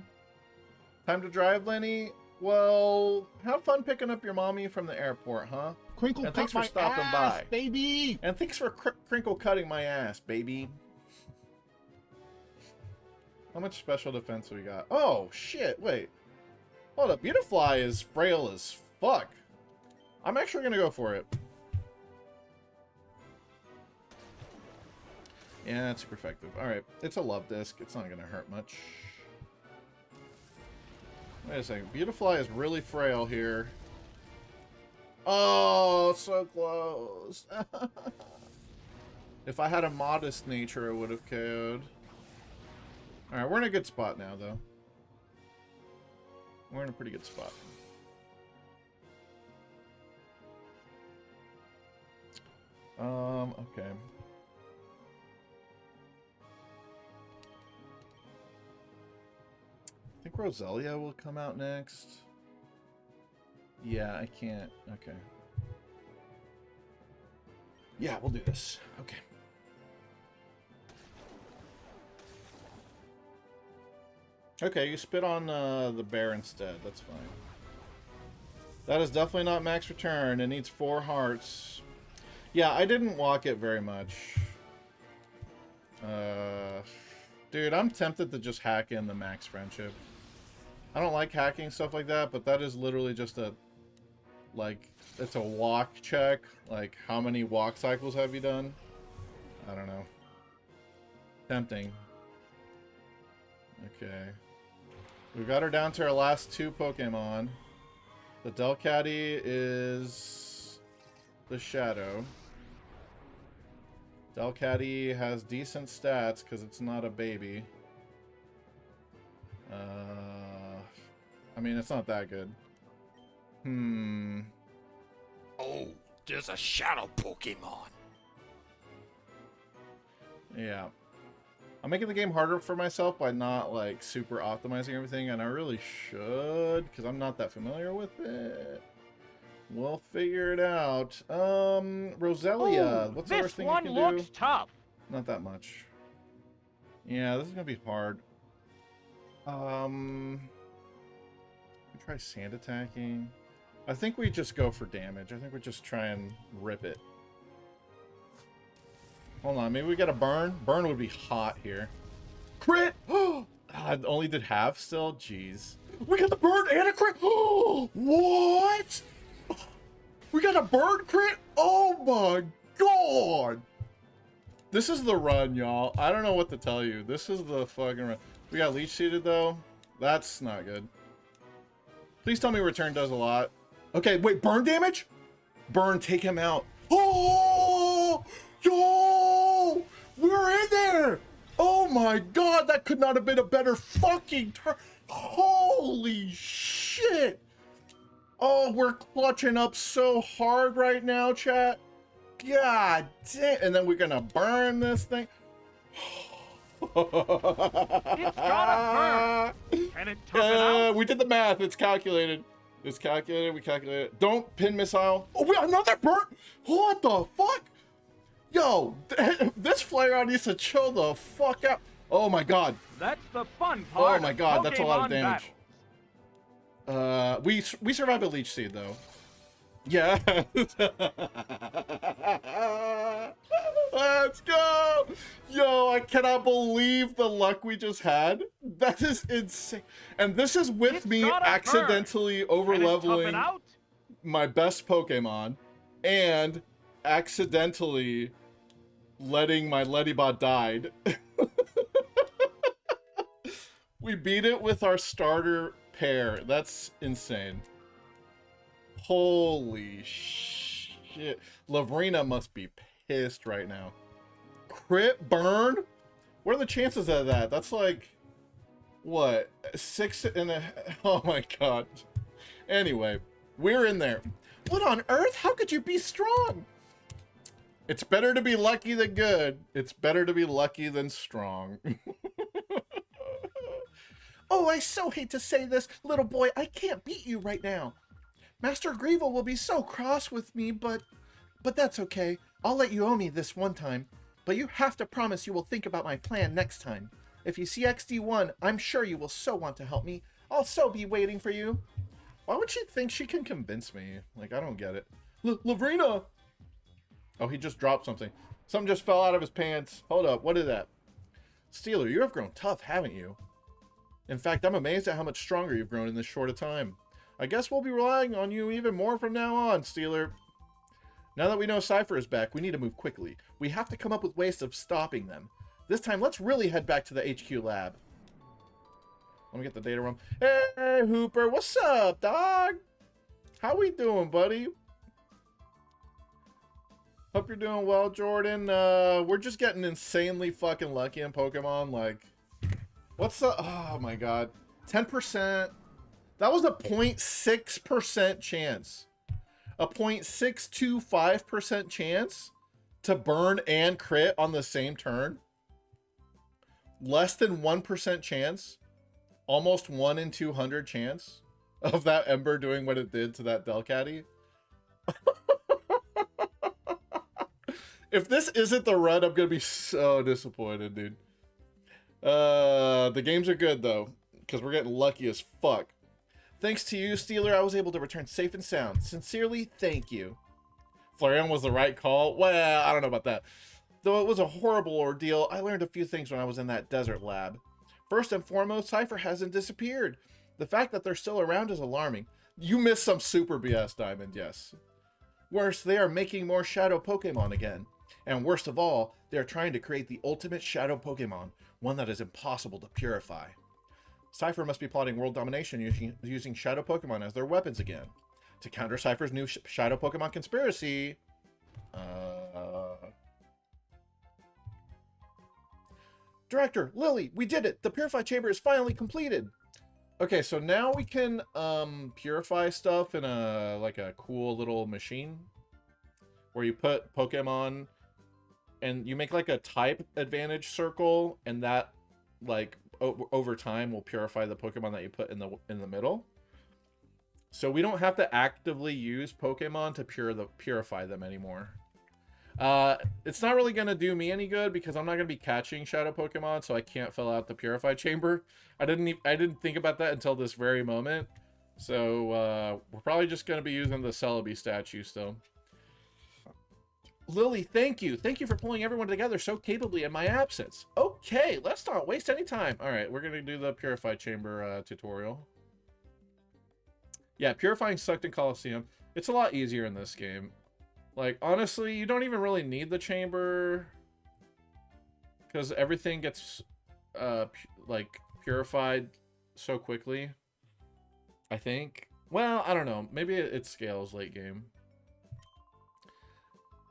Time to drive, Lenny. Well, have fun picking up your mommy from the airport, huh? Crinkle and cut thanks for my stopping ass, by. baby! And thanks for crinkle cutting my ass, baby. How much special defense we got? Oh, shit, wait. Hold up, Beautifly is frail as fuck. I'm actually gonna go for it. Yeah, it's super effective. Alright, it's a Love Disc. It's not gonna hurt much. Wait a second. Beautifly is really frail here. Oh, so close. If I had a modest nature, I would have KO'd. Alright, we're in a good spot now, though. We're in a pretty good spot. Okay. I think Roselia will come out next. Yeah, I can't. Okay. Yeah, we'll do this. Okay. Okay, you spit on the bear instead. That's fine. That is definitely not max return. It needs 4 hearts. Yeah, I didn't walk it very much. Dude, I'm tempted to just hack in the max friendship. I don't like hacking stuff like that, but that is literally just a... Like, it's a walk check. Like, how many walk cycles have you done? I don't know. Tempting. Okay. We've got her down to our last 2 Pokemon. The Delcatty is the Shadow. Delcatty has decent stats because it's not a baby. I mean, it's not that good. Oh, there's a shadow Pokemon. Yeah. I'm making the game harder for myself by not, like, super optimizing everything, and I really should, because I'm not that familiar with it. We'll figure it out. Roselia, what's the worst thing you can do? This one looks tough. Not that much. Yeah, this is gonna be hard. We try sand attacking. I think we just go for damage. I think we just try and rip it. Hold on, maybe we got a burn? Burn would be hot here. Crit! Oh, I only did half still? Jeez. We got the burn and a crit! Oh, what? We got a burn crit? Oh my god! This is the run, y'all. I don't know what to tell you. This is the fucking run. We got leech seeded though. That's not good. Please tell me return does a lot. Okay, wait, burn damage? Burn, take him out. Oh! Yo! We're in there! Oh my god, that could not have been a better fucking turn. Holy shit! Oh, we're clutching up so hard right now, chat. God damn. And then we're gonna burn this thing. It's gotta burn. Can it tough it out? We did the math. It's calculated. It's calculated. We calculated. Don't pin missile. Oh, we got another burn. What the fuck? Yo, this Flareon needs to chill the fuck out. Oh my god. That's the fun part. Oh my god, that's a lot of Pokemon damage. battles. We survived a leech seed though. Yeah. Let's go. Yo, I cannot believe the luck we just had. That is insane. And this is with It's me gotta accidentally Can it tough it over-leveling out? my best Pokemon and accidentally letting my Ledybot died. We beat it with our starter pair. That's insane. Holy shit. Lavrina must be pissed right now. Crit burn? What are the chances of that? That's like, what? 6 and a... Oh my god. Anyway, we're in there. What on earth? How could you be strong? It's better to be lucky than good. It's better to be lucky than strong. Oh, I so hate to say this, little boy. I can't beat you right now. Master Greevil will be so cross with me, but that's okay. I'll let you owe me this one time. But you have to promise you will think about my plan next time. If you see XD1, I'm sure you will so want to help me. I'll so be waiting for you. Why would she think she can convince me? Like, I don't get it. Lavrina! Oh, he just dropped something. Something just fell out of his pants. Hold up, what is that? Steeler, you have grown tough, haven't you? In fact, I'm amazed at how much stronger you've grown in this short a time. I guess we'll be relying on you even more from now on, Steeler. Now that we know Cypher is back, we need to move quickly. We have to come up with ways of stopping them. This time, let's really head back to the HQ lab. Let me get the data room. Hey, Hooper, what's up, dog? How we doing, buddy? Hope you're doing well, Jordan. We're just getting insanely fucking lucky in Pokemon. Like, what's the... Oh, my God. 10%. That was a 0.6% chance. A 0.625% chance to burn and crit on the same turn. Less than 1% chance, almost 1 in 200 chance of that Ember doing what it did to that Delcatty. If this isn't the run, I'm gonna be so disappointed, dude. The games are good though, because we're getting lucky as fuck. Thanks to you, Steeler, I was able to return safe and sound. Sincerely, thank you. Flareon was the right call. Well, I don't know about that. Though it was a horrible ordeal, I learned a few things when I was in that desert lab. First and foremost, Cypher hasn't disappeared. The fact that they're still around is alarming. You missed some super BS, Diamond, yes. Worse, they are making more shadow Pokemon again. And worst of all, they are trying to create the ultimate shadow Pokemon, one that is impossible to purify. Cypher must be plotting world domination using shadow Pokemon as their weapons again. To counter Cypher's new shadow Pokemon conspiracy... Director, Lily, we did it! The Purify Chamber is finally completed! Okay, so now we can purify stuff in a cool little machine where you put Pokemon and you make like a type advantage circle, and that like over time will purify the Pokemon that you put in the middle. So we don't have to actively use Pokemon to purify them anymore. It's not really going to do me any good because I'm not going to be catching shadow Pokemon, so I can't fill out the Purify Chamber. I didn't think about that until this very moment. So, we're probably just going to be using the Celebi statue still. Lily, thank you. Thank you for pulling everyone together so capably in my absence. Okay, let's not waste any time. All right, we're going to do the Purify Chamber tutorial. Yeah, purifying sucked in Colosseum. It's a lot easier in this game. Like, honestly, you don't even really need the chamber because everything gets, like, purified so quickly, I think. Well, I don't know. Maybe it scales late game.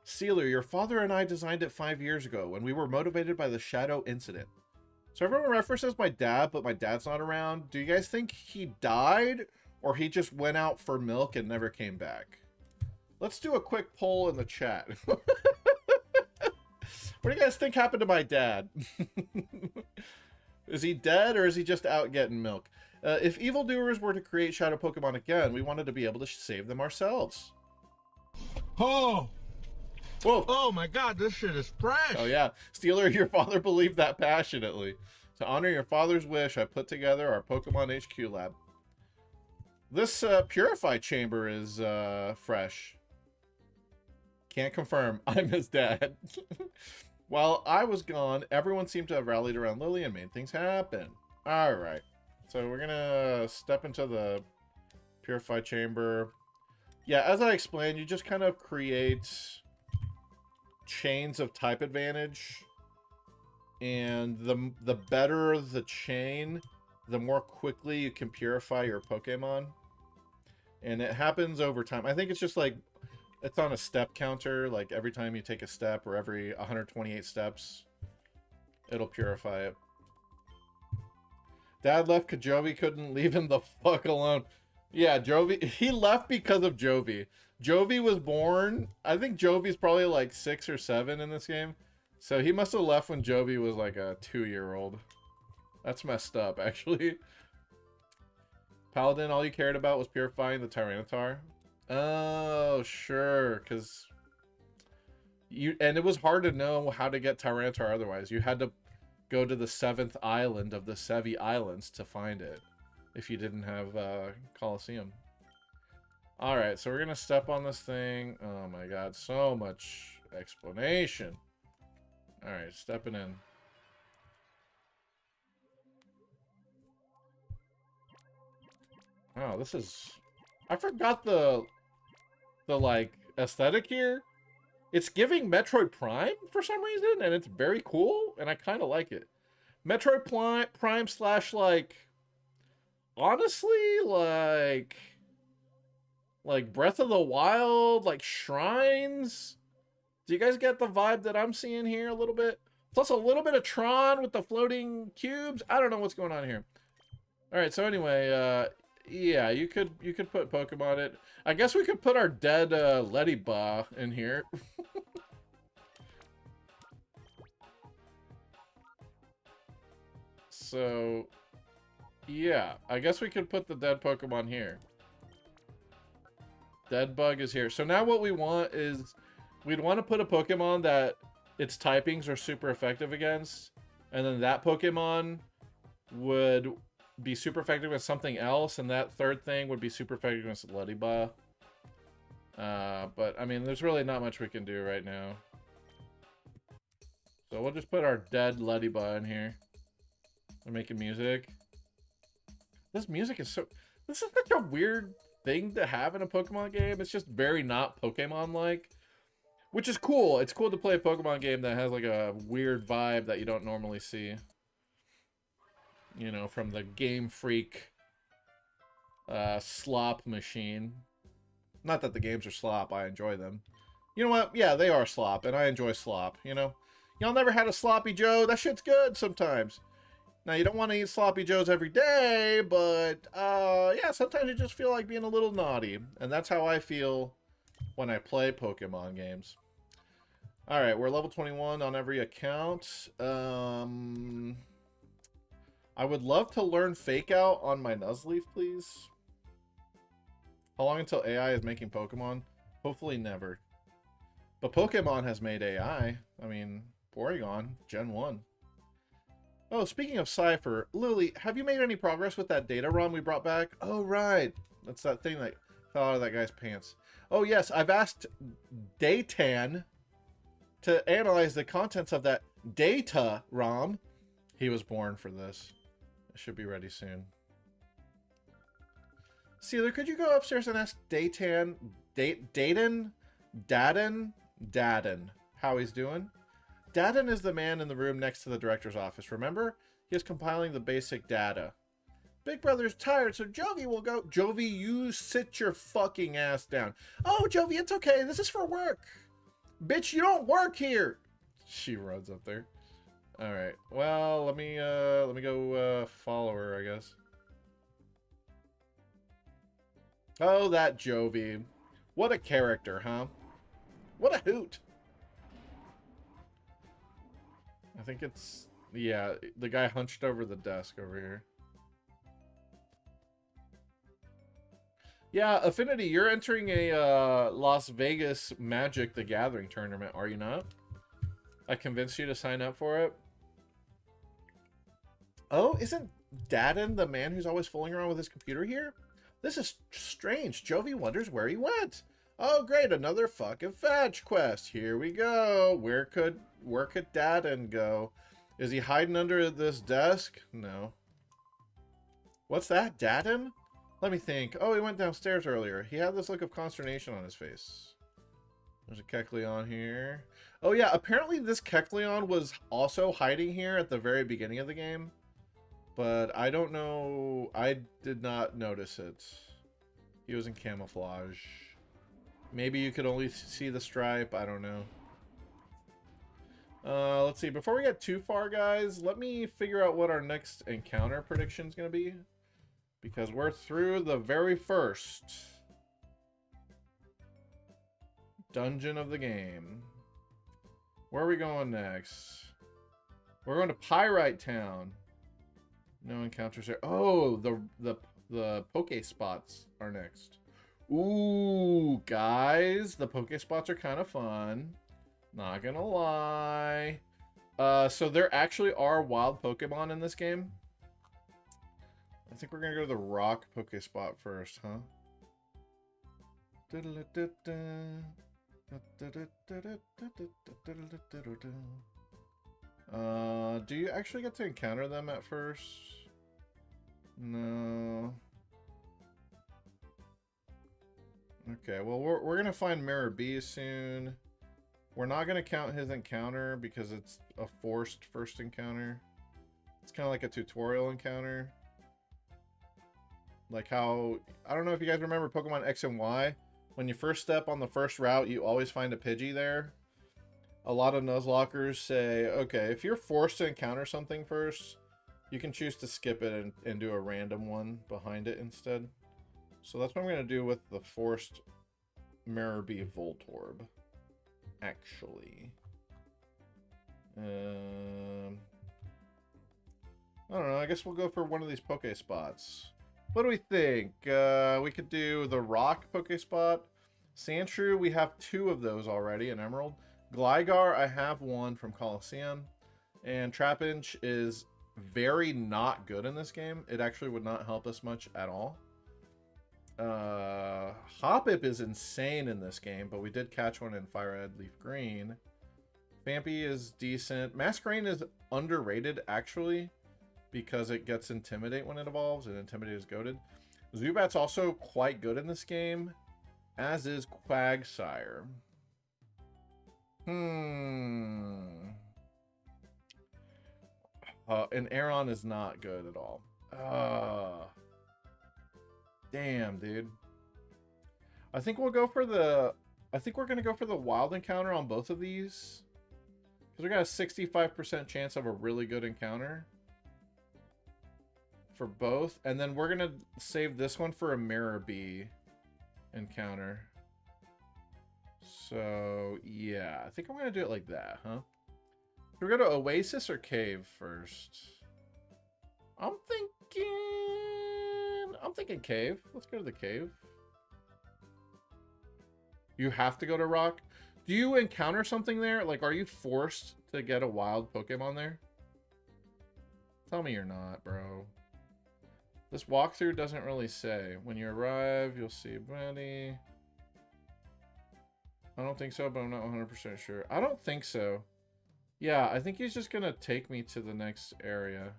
Sealer, your father and I designed it 5 years ago when we were motivated by the Shadow incident. So everyone references my dad, but my dad's not around. Do you guys think he died or he just went out for milk and never came back? Let's do a quick poll in the chat. What do you guys think happened to my dad? Is he dead or is he just out getting milk? If evildoers were to create shadow Pokemon again, we wanted to be able to save them ourselves. Oh! Whoa. Oh my god, this shit is fresh! Oh yeah. Steeler, your father believed that passionately. To honor your father's wish, I put together our Pokemon HQ lab. This Purify Chamber is fresh. Can't confirm. I'm his dad. While I was gone, everyone seemed to have rallied around Lily and made things happen. Alright. So we're gonna step into the Purify Chamber. Yeah, as I explained, you just kind of create chains of type advantage. And the better the chain, the more quickly you can purify your Pokemon. And it happens over time. I think it's just like, it's on a step counter. Like every time you take a step or every 128 steps, it'll purify it. Dad left because Jovi couldn't leave him the fuck alone. Yeah, Jovi, he left because of Jovi. Jovi was born, I think Jovi's probably like 6 or 7 in this game. So he must have left when Jovi was like a 2-year-old. That's messed up, actually. Paladin, all you cared about was purifying the Tyranitar. Oh, sure, because and it was hard to know how to get Tyranitar otherwise. You had to go to the 7th island of the Sevi Islands to find it if you didn't have Colosseum. Alright, so we're going to step on this thing. Oh my god, so much explanation. Alright, stepping in. Oh, this is... I forgot the like aesthetic here. It's giving Metroid Prime for some reason, and it's very cool, and I kind of like it. Metroid Prime slash like, honestly, like Breath of the Wild, like shrines. Do you guys get the vibe that I'm seeing here a little bit? Plus a little bit of Tron with the floating cubes. I don't know what's going on here. All right, so anyway, yeah, you could put Pokemon in. I guess we could put our dead Letty Ba in here. So, yeah. I guess we could put the dead Pokemon here. Dead bug is here. So now what we want is... We'd want to put a Pokemon that its typings are super effective against. And then that Pokemon would be super effective with something else. And that third thing would be super effective against Ladybug. But, I mean, there's really not much we can do right now. So we'll just put our dead Ladybug in here. We're making music. This music is so... This is such a weird thing to have in a Pokemon game. It's just very not Pokemon-like. Which is cool. It's cool to play a Pokemon game that has like a weird vibe that you don't normally see. You know, from the Game Freak slop machine. Not that the games are slop. I enjoy them. You know what? Yeah, they are slop, and I enjoy slop, you know? Y'all never had a Sloppy Joe? That shit's good sometimes. Now, you don't want to eat Sloppy Joes every day, but, yeah, sometimes you just feel like being a little naughty. And that's how I feel when I play Pokemon games. Alright, we're level 21 on every account. I would love to learn Fake Out on my Nuzleaf, please. How long until AI is making Pokemon? Hopefully never. But Pokemon has made AI. I mean, Porygon, Gen 1. Oh, speaking of Cypher, Lily, have you made any progress with that data ROM we brought back? Oh, right. That's that thing that fell out of that guy's pants. Oh, yes. I've asked Daytan to analyze the contents of that data ROM. He was born for this. It should be ready soon. Sealer, could you go upstairs and ask Daytan, Daden, how he's doing? Daden is the man in the room next to the director's office, remember? He is compiling the basic data. Big Brother's tired, so Jovi will go. Jovi, you sit your fucking ass down. Oh, Jovi, it's okay. This is for work. Bitch, you don't work here. She runs up there. All right. Well, let me go follow her, I guess. Oh, that Jovi. What a character, huh? What a hoot. I think it's... Yeah, the guy hunched over the desk over here. Yeah, Affinity, you're entering a Las Vegas Magic the Gathering tournament, are you not? I convinced you to sign up for it. Oh, isn't Daden the man who's always fooling around with his computer here? This is strange. Jovi wonders where he went. Oh, great, another fucking fetch quest. Here we go. Where could Daden go? Is he hiding under this desk? No. What's that, Daden? Let me think. Oh, he went downstairs earlier. He had this look of consternation on his face. There's a Kecleon here. Oh yeah, apparently this Kecleon was also hiding here at the very beginning of the game. But I don't know. I did not notice it. He was in camouflage. Maybe you could only see the stripe. I don't know. Let's see. Before we get too far, guys, let me figure out what our next encounter prediction is going to be. Because we're through the very first dungeon of the game. Where are we going next? We're going to Pyrite Town. No encounters there. Oh, the Poke Spots are next. Ooh, guys, the Poke Spots are kind of fun. Not gonna lie. So there actually are wild Pokemon in this game. I think we're gonna go to the rock Poke Spot first, huh? Do you actually get to encounter them at first? No. Okay, well, we're gonna find Mirror B soon. We're not gonna count his encounter because it's a forced first encounter. It's kind of like a tutorial encounter. Like how, I don't know if you guys remember Pokemon X and Y. When you first step on the first route, you always find a Pidgey there. A lot of Nuzlockers say, okay, if you're forced to encounter something first, you can choose to skip it and do a random one behind it instead. So that's what I'm going to do with the forced Mirror B Voltorb, actually. I don't know. I guess we'll go for one of these Poke spots. What do we think? We could do the Rock Poke spot. Sandshrew, we have 2 of those already in Emerald. Gligar, I have 1 from Colosseum. And Trapinch is very not good in this game. It actually would not help us much at all. Hoppip is insane in this game, but we did catch one in Fire Red Leaf Green. Vampy is decent. Masquerain is underrated, actually, because it gets Intimidate when it evolves, and Intimidate is goated. Zubat's also quite good in this game, as is Quagsire. And Aeron is not good at all. Damn, dude. I think we'll go for the... I think we're going to go for the wild encounter on both of these. Because we got a 65% chance of a really good encounter. For both. And then we're going to save this one for a Mirror Bee encounter. So, yeah. I think I'm going to do it like that, huh? Should we go to Oasis or Cave first? I'm thinking Cave. Let's go to the Cave. You have to go to Rock. Do you encounter something there? Like, are you forced to get a wild Pokemon there? Tell me you're not, bro. This walkthrough doesn't really say. When you arrive, you'll see Buddy. I don't think so, but I'm not 100% sure. I don't think so. Yeah, I think he's just gonna take me to the next area.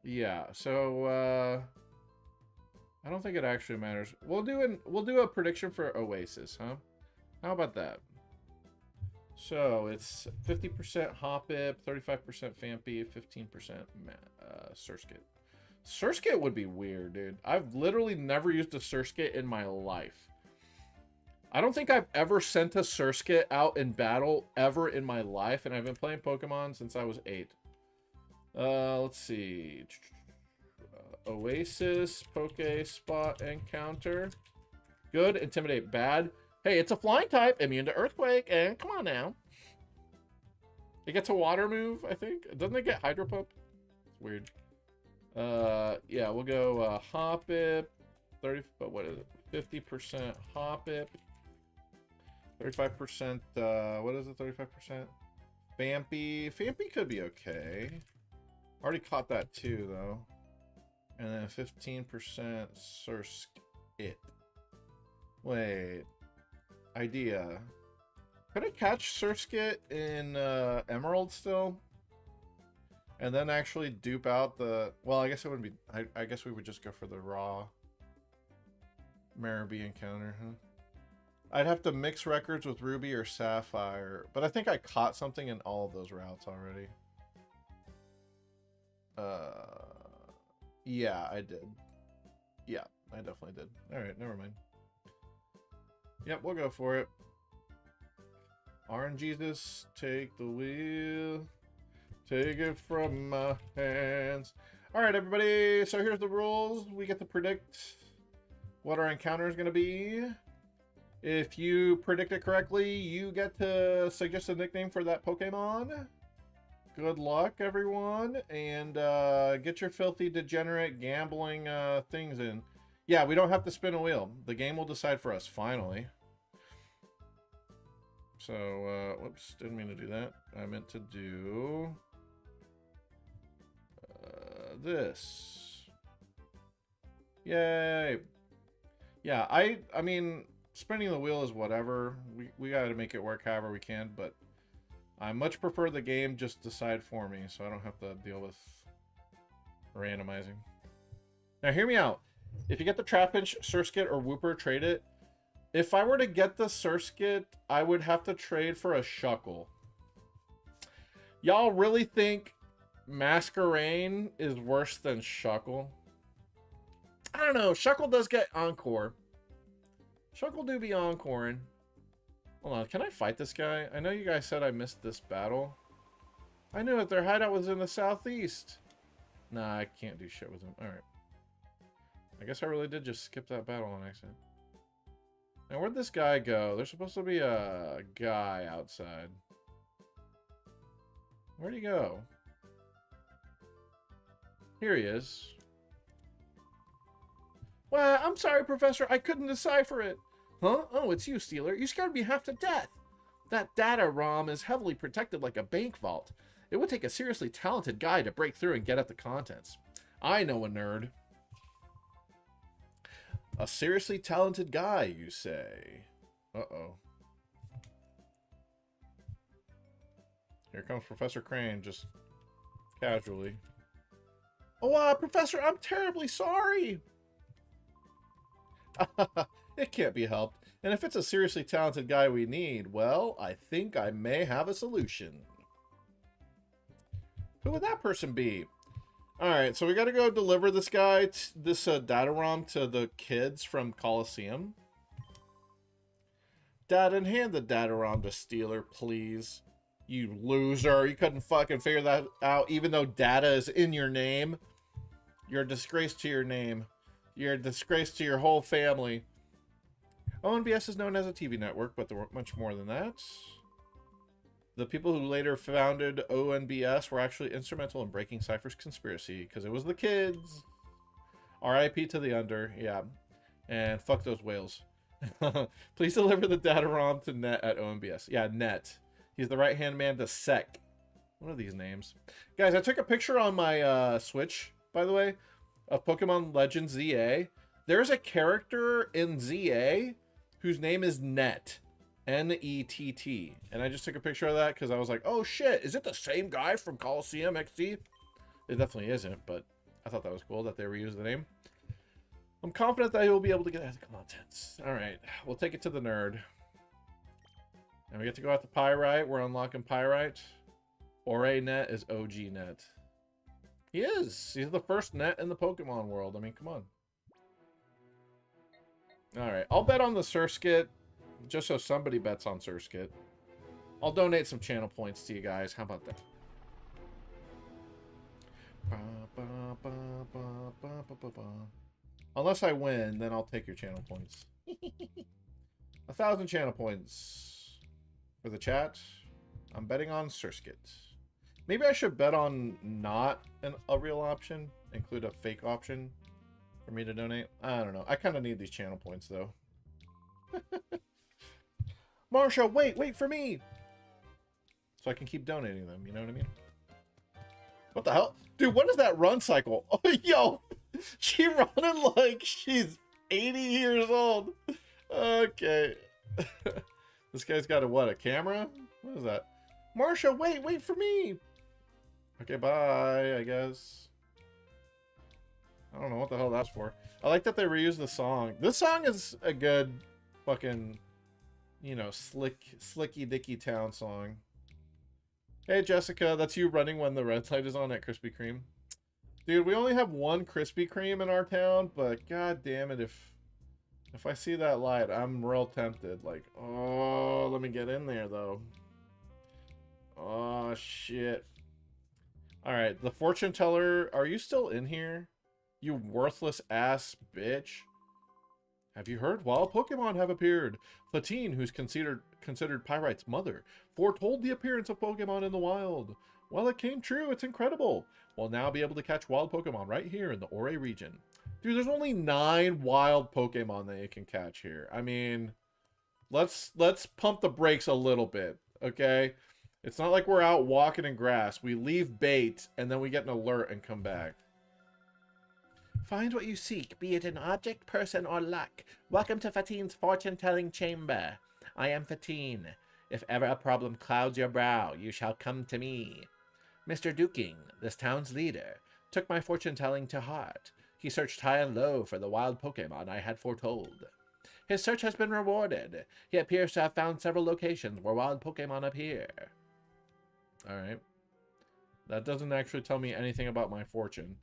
Yeah, so I don't think it actually matters. We'll do a prediction for Oasis, huh? How about that? So it's 50% Hoppip, 35% Fampy, 15% Surskit. Surskit would be weird, dude. I've literally never used a Surskit in my life. I don't think I've ever sent a Surskit out in battle ever in my life, and I've been playing Pokemon since I was 8. Let's see. Oasis, Poke Spot Encounter. Good. Intimidate, bad. Hey, it's a flying type, immune to Earthquake, and come on now. It gets a water move, I think. Doesn't it get Hydro Pump? It's weird. Yeah, we'll go Hoppip. 30, but what is it? 50% Hoppip. 35%, what is it? 35%? Fampy. Fampy could be okay. Already caught that too, though. And then 15% Surskit. Wait. Idea. Could I catch Surskit in Emerald still? And then actually dupe out the... Well, I guess it wouldn't be... I guess we would just go for the raw Maribee encounter, huh? I'd have to mix records with Ruby or Sapphire. But I think I caught something in all of those routes already. Yeah, I did. Yeah, I definitely did. Alright, never mind. Yep, we'll go for it. RNGesus, take the wheel. Take it from my hands. Alright, everybody. So here's the rules. We get to predict what our encounter is going to be. If you predict it correctly, you get to suggest a nickname for that Pokemon. Good luck, everyone. And get your filthy, degenerate, gambling things in. Yeah, we don't have to spin a wheel. The game will decide for us, finally. So, whoops, didn't mean to do that. I meant to do this. Yay. Yeah, I mean, spinning the wheel is whatever. We got to make it work however we can, but I much prefer the game just decide for me, so I don't have to deal with randomizing. Now, hear me out. If you get the Trapinch, Surskit, or Wooper, trade it. If I were to get the Surskit, I would have to trade for a Shuckle. Y'all really think Masquerain is worse than Shuckle? I don't know. Shuckle does get Encore. Shuckle do be Encoring. Hold on. Can I fight this guy? I know you guys said I missed this battle. I knew it. Their hideout was in the southeast. Nah, I can't do shit with him. Alright. I guess I really did just skip that battle on accident. Now, where'd this guy go? There's supposed to be a guy outside. Where'd he go? Here he is. Well, I'm sorry, Professor. I couldn't decipher it. Huh? Oh, it's you, Stealer. You scared me half to death. That data ROM is heavily protected like a bank vault. It would take a seriously talented guy to break through and get at the contents. I know a nerd. A seriously talented guy, you say? Uh-oh. Here comes Professor Crane, just casually. Oh, Professor, I'm terribly sorry. It can't be helped. And if it's a seriously talented guy we need, well, I think I may have a solution. Who would that person be? Alright, so we gotta go deliver this guy, this data ROM to the kids from Colosseum. Dad, and hand the data ROM to Stealer, please. You loser. You couldn't fucking figure that out, even though data is in your name. You're a disgrace to your name. You're a disgrace to your whole family. ONBS is known as a TV network, but there were much more than that. The people who later founded ONBS were actually instrumental in breaking Cypher's conspiracy, because it was the kids. RIP to the under, yeah. And fuck those whales. Please deliver the data ROM to Net at ONBS. Yeah, Net. He's the right-hand man to Sec. What are these names? Guys, I took a picture on my Switch, by the way, of Pokemon Legends ZA. There's a character in ZA whose name is Net. N-E-T-T. And I just took a picture of that because I was like, oh shit, is it the same guy from Colosseum XD? It definitely isn't, but I thought that was cool that they reused the name. I'm confident that he'll be able to get at the contents. Alright, we'll take it to the nerd. And we get to go out to Pyrite. We're unlocking Pyrite. Ore Net is OG Net. He is. He's the first Net in the Pokemon world. I mean, come on. Alright, I'll bet on the Surskit. Just so somebody bets on Surskit. I'll donate some channel points to you guys. How about that? Unless I win, then I'll take your channel points. 1,000 channel points for the chat. I'm betting on Surskit. Maybe I should bet on not a real option. Include a fake option for me to donate. I don't know. I kind of need these channel points, though. Marsha, wait for me! So I can keep donating them, you know what I mean? What the hell? Dude, what is that run cycle? Oh, yo! She running like she's 80 years old. Okay. This guy's got a camera? What is that? Marsha, wait for me! Okay, bye, I guess. I don't know what the hell that's for. I like that they reused the song. This song is a good fucking, you know, slicky dicky town song. Hey Jessica, that's you running when the red light is on at Krispy Kreme. Dude, we only have one Krispy Kreme in our town, but god damn it, if I see that light, I'm real tempted. Like, oh, let me get in there though. Oh shit. Alright, the fortune teller, are you still in here? You worthless ass bitch. Have you heard? Wild Pokemon have appeared. Fatine, who's considered Pyrite's mother, foretold the appearance of Pokemon in the wild. Well, it came true. It's incredible. We'll now be able to catch wild Pokemon right here in the Ore region. Dude, there's only 9 wild Pokemon that you can catch here. I mean, let's pump the brakes a little bit, okay? It's not like we're out walking in grass. We leave bait, and then we get an alert and come back. Find what you seek, be it an object, person, or luck. Welcome to Fatine's fortune-telling chamber. I am Fatine. If ever a problem clouds your brow, you shall come to me. Mr. Duking, this town's leader, took my fortune-telling to heart. He searched high and low for the wild Pokemon I had foretold. His search has been rewarded. He appears to have found several locations where wild Pokemon appear. Alright. That doesn't actually tell me anything about my fortune.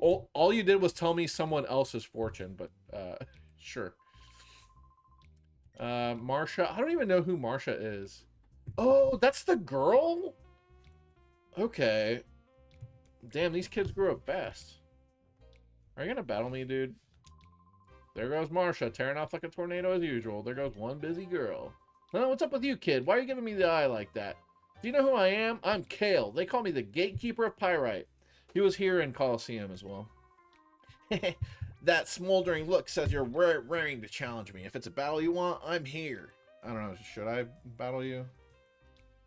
All you did was tell me someone else's fortune, but sure. Marsha, I don't even know who Marsha is. Oh, that's the girl? Okay. Damn, these kids grew up fast. Are you gonna battle me, dude? There goes Marsha, tearing off like a tornado as usual. There goes one busy girl. Huh, what's up with you, kid? Why are you giving me the eye like that? Do you know who I am? I'm Kale. They call me the Gatekeeper of Pyrite. He was here in Colosseum as well. That smoldering look says you're raring to challenge me. If it's a battle you want, I'm here. I don't know. Should I battle you?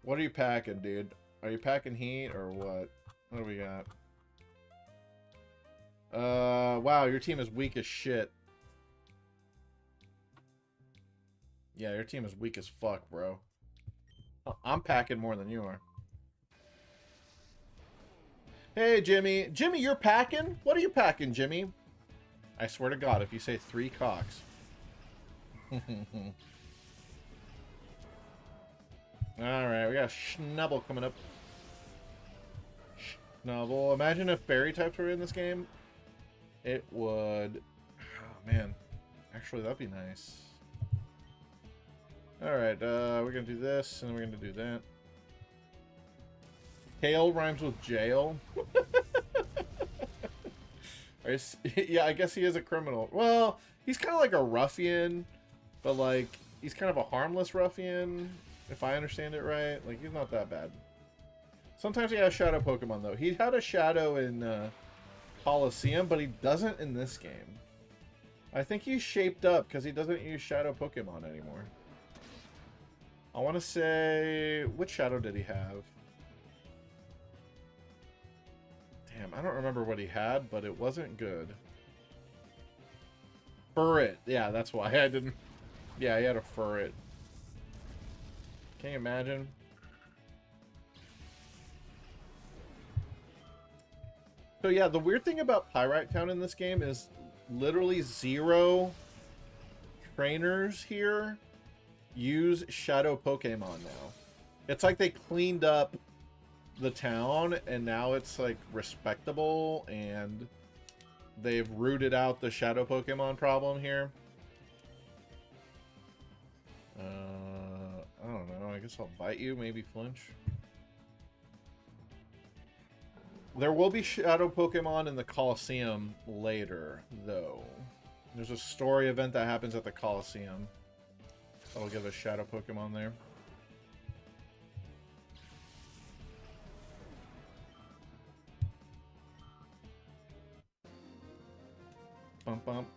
What are you packing, dude? Are you packing heat or what? What do we got? Wow, your team is weak as shit. Yeah, your team is weak as fuck, bro. I'm packing more than you are. Hey, Jimmy. Jimmy, you're packing? What are you packing, Jimmy? I swear to God, if you say 3 cocks. Alright, we got Schnubble coming up. Schnubble. Imagine if berry types were in this game. It would... Oh, man. Actually, that'd be nice. Alright, we're gonna do this, and we're gonna do that. Kale rhymes with jail. Yeah, I guess he is a criminal. Well, he's kind of like a ruffian, but like, he's kind of a harmless ruffian, if I understand it right. Like, he's not that bad. Sometimes he has shadow Pokemon, though. He had a shadow in Colosseum, but he doesn't in this game. I think he's shaped up because he doesn't use shadow Pokemon anymore. I want to say... Which shadow did he have? Damn, I don't remember what he had, but it wasn't good. Furret. Yeah, that's why I didn't... Yeah, he had a Furret. Can you imagine? So yeah, the weird thing about Pyrite Town in this game is literally 0 trainers here use shadow Pokemon now. It's like they cleaned up the town and now it's like respectable and they've rooted out the shadow Pokemon problem here. I don't know. I guess I'll bite you, maybe flinch. There will be shadow Pokemon in the Colosseum later, though. There's a story event that happens at the Colosseum. That'll give us shadow Pokemon there. Bump bump.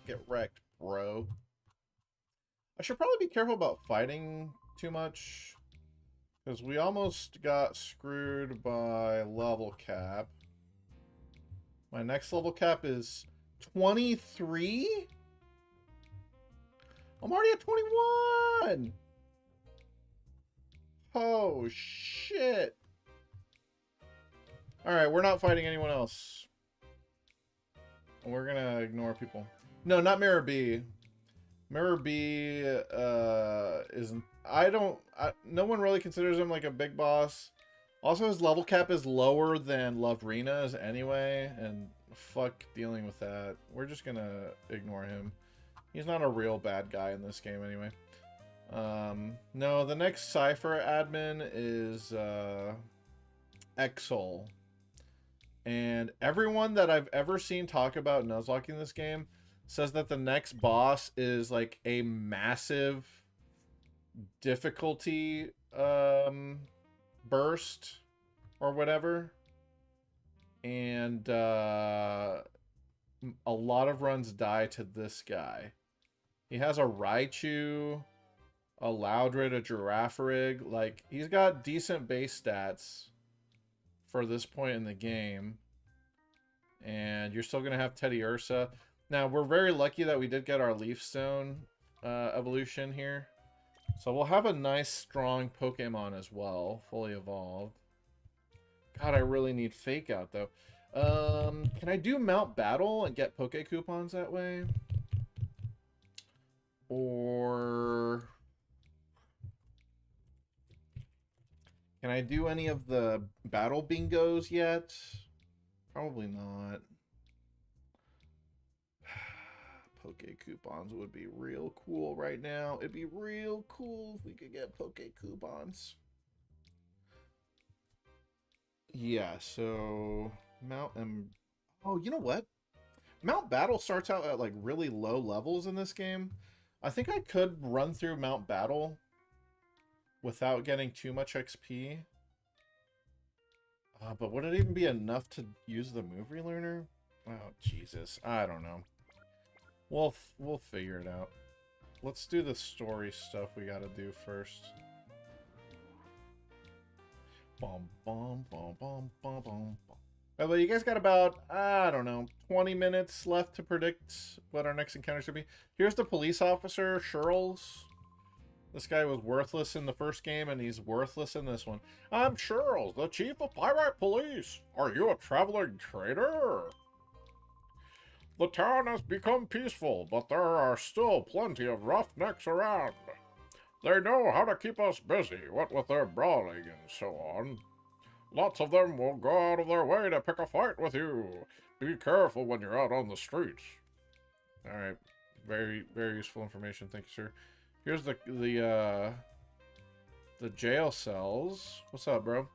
Get wrecked, bro. I should probably be careful about fighting too much, because we almost got screwed by level cap. My next level cap is 23? I'm already at 21! Oh, shit. Alright, we're not fighting anyone else. We're gonna ignore people. No, not Mirror B. Mirror B isn't... no one really considers him like a big boss. Also, his level cap is lower than Lovrina's anyway, and fuck dealing with that. We're just gonna ignore him. He's not a real bad guy in this game anyway. No, the next Cypher admin is Exol. And everyone that I've ever seen talk about Nuzlocking this game says that the next boss is like a massive difficulty burst or whatever. And a lot of runs die to this guy. He has a Raichu, a Loudred, a Girafarig. Like, he's got decent base stats for this point in the game. And you're still going to have Teddy Ursa. Now, we're very lucky that we did get our Leaf Stone evolution here. So we'll have a nice, strong Pokemon as well, fully evolved. God, I really need Fake Out, though. Can I do Mount Battle and get Poke Coupons that way? Or... can I do any of the battle bingos yet? Probably not. Poke Coupons would be real cool right now. It'd be real cool if we could get Poke Coupons. Yeah, so... oh, you know what? Mount Battle starts out at like really low levels in this game. I think I could run through Mount Battle without getting too much XP. But would it even be enough to use the move relearner? Oh, Jesus. I don't know. We'll figure it out. Let's do the story stuff we gotta do first. Bum, bum, bum, bum, bum, bum. By the way, you guys got about, I don't know, 20 minutes left to predict what our next encounter should be. Here's the police officer, Charles. This guy was worthless in the first game, and he's worthless in this one. I'm Charles, the chief of Pirate Police. Are you a traveling traitor? The town has become peaceful, but there are still plenty of roughnecks around. They know how to keep us busy, what with their brawling and so on. Lots of them will go out of their way to pick a fight with you. Be careful when you're out on the streets. Alright, very, very useful information, thank you, sir. Here's the jail cells. What's up, bro?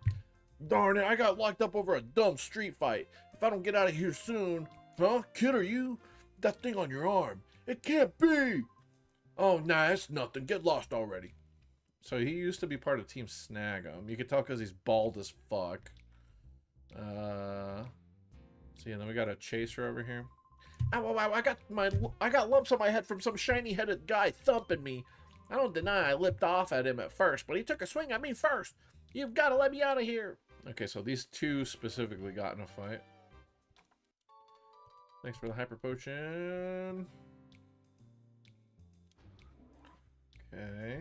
Darn it, I got locked up over a dumb street fight. If I don't get out of here soon... Huh? Kid, are you? That thing on your arm. It can't be! Oh, nah, it's nothing. Get lost already. So he used to be part of Team Snag'em. You can tell because he's bald as fuck. See, and then we got a chaser over here. Ow, ow, ow, I got lumps on my head from some shiny-headed guy thumping me. I don't deny I lipped off at him at first, but he took a swing at me first. You've got to let me out of here. Okay, so these two specifically got in a fight. Thanks for the hyper potion. Okay.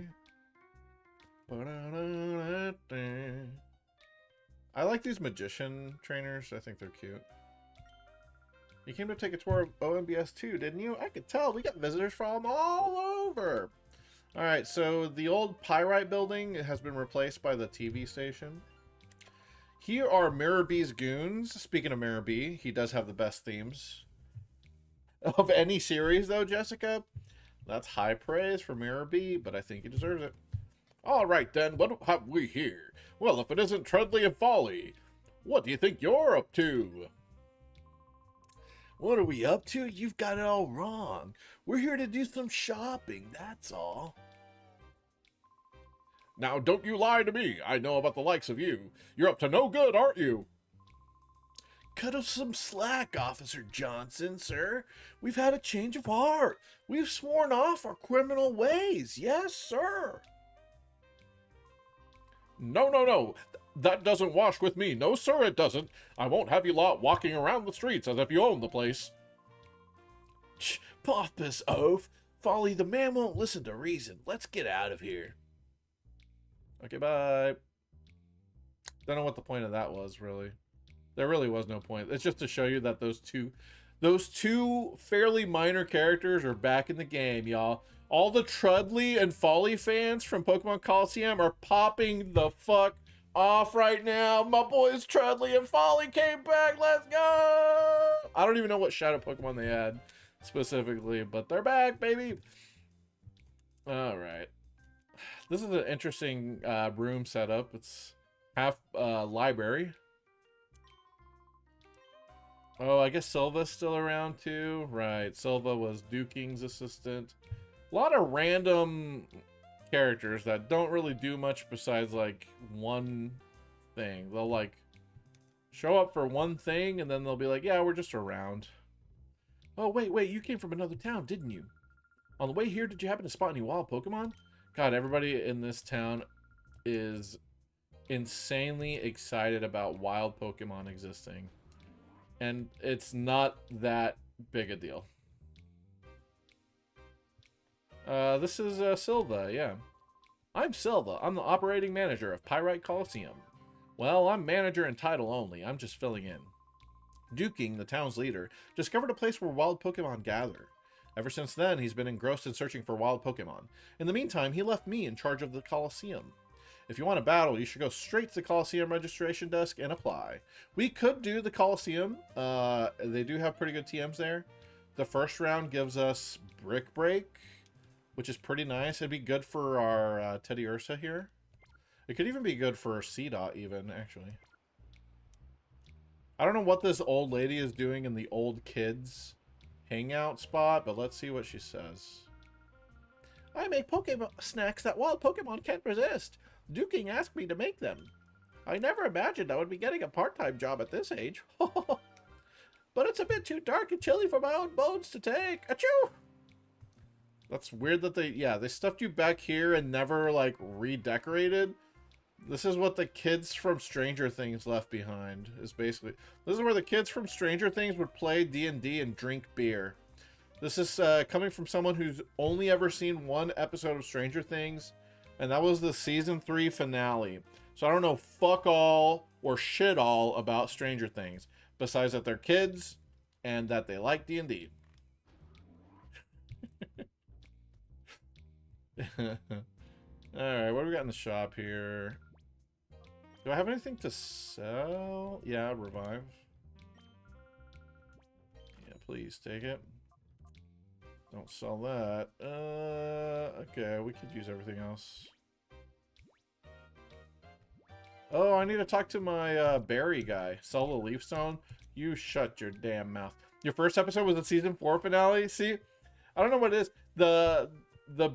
I like these magician trainers. I think they're cute. You came to take a tour of OMBS 2, didn't you? I could tell. We got visitors from all over. Alright, so the old Pyrite building has been replaced by the TV station. Here are Mirror B's goons. Speaking of Mirror B, he does have the best themes of any series, though, Jessica. That's high praise for Mirror B, but I think he deserves it. All right, then, what have we here? Well, if it isn't Treadley and Folly, what do you think you're up to? What are we up to? You've got it all wrong. We're here to do some shopping, that's all. Now, don't you lie to me. I know about the likes of you. You're up to no good, aren't you? Cut us some slack, Officer Johnson, sir. We've had a change of heart. We've sworn off our criminal ways. Yes, sir. No, no, no. That doesn't wash with me. No, sir, it doesn't. I won't have you lot walking around the streets as if you own the place. Shh, Pothbus oaf. Folly, the man won't listen to reason. Let's get out of here. Okay, bye. Don't know what the point of that was, really. There really was no point. It's just to show you that those two fairly minor characters are back in the game, y'all. All the Treadley and Folly fans from Pokemon Colosseum are popping the fuck off right now. My boys Treadley and Folly came back. Let's go! I don't even know what shadow Pokemon they had specifically, but they're back, baby. All right. This is an interesting room setup. It's half library. Oh, I guess Silva's still around too. Right, Silva was Duking's assistant. A lot of random characters that don't really do much besides like one thing. They'll like show up for one thing and then they'll be like, yeah, we're just around. Oh, wait, you came from another town, didn't you? On the way here, did you happen to spot any wild Pokemon? God, everybody in this town is insanely excited about wild Pokemon existing. And it's not that big a deal. This is Silva, yeah. I'm Silva. I'm the operating manager of Pyrite Colosseum. Well, I'm manager in title only. I'm just filling in. Duking, the town's leader, discovered a place where wild Pokemon gather. Ever since then, he's been engrossed in searching for wild Pokemon. In the meantime, he left me in charge of the Colosseum. If you want a battle, you should go straight to the Colosseum registration desk and apply. We could do the Colosseum. They do have pretty good TMs there. The first round gives us Brick Break, which is pretty nice. It'd be good for our Teddy Ursa here. It could even be good for C-Dot even, actually. I don't know what this old lady is doing in the old kids hangout spot, but let's see what she says. I make Pokemon snacks that wild Pokemon can't resist. Duking asked me to make them. I never imagined I would be getting a part-time job at this age. But it's a bit too dark and chilly for my own bones to take. Achoo! That's weird that they stuffed you back here and never, like, redecorated. This is what the kids from Stranger Things left behind, is basically. This is where the kids from Stranger Things would play D&D and drink beer. This is coming from someone who's only ever seen one episode of Stranger Things, and that was the season 3 finale. So I don't know fuck all or shit all about Stranger Things, besides that they're kids and that they like D&D. Alright, what do we got in the shop here? Do I have anything to sell? Yeah, revive. Yeah, please take it. Don't sell that. Okay, we could use everything else. Oh, I need to talk to my berry guy. Sell the leaf stone. You shut your damn mouth. Your first episode was the season 4 finale. See, I don't know what it is. The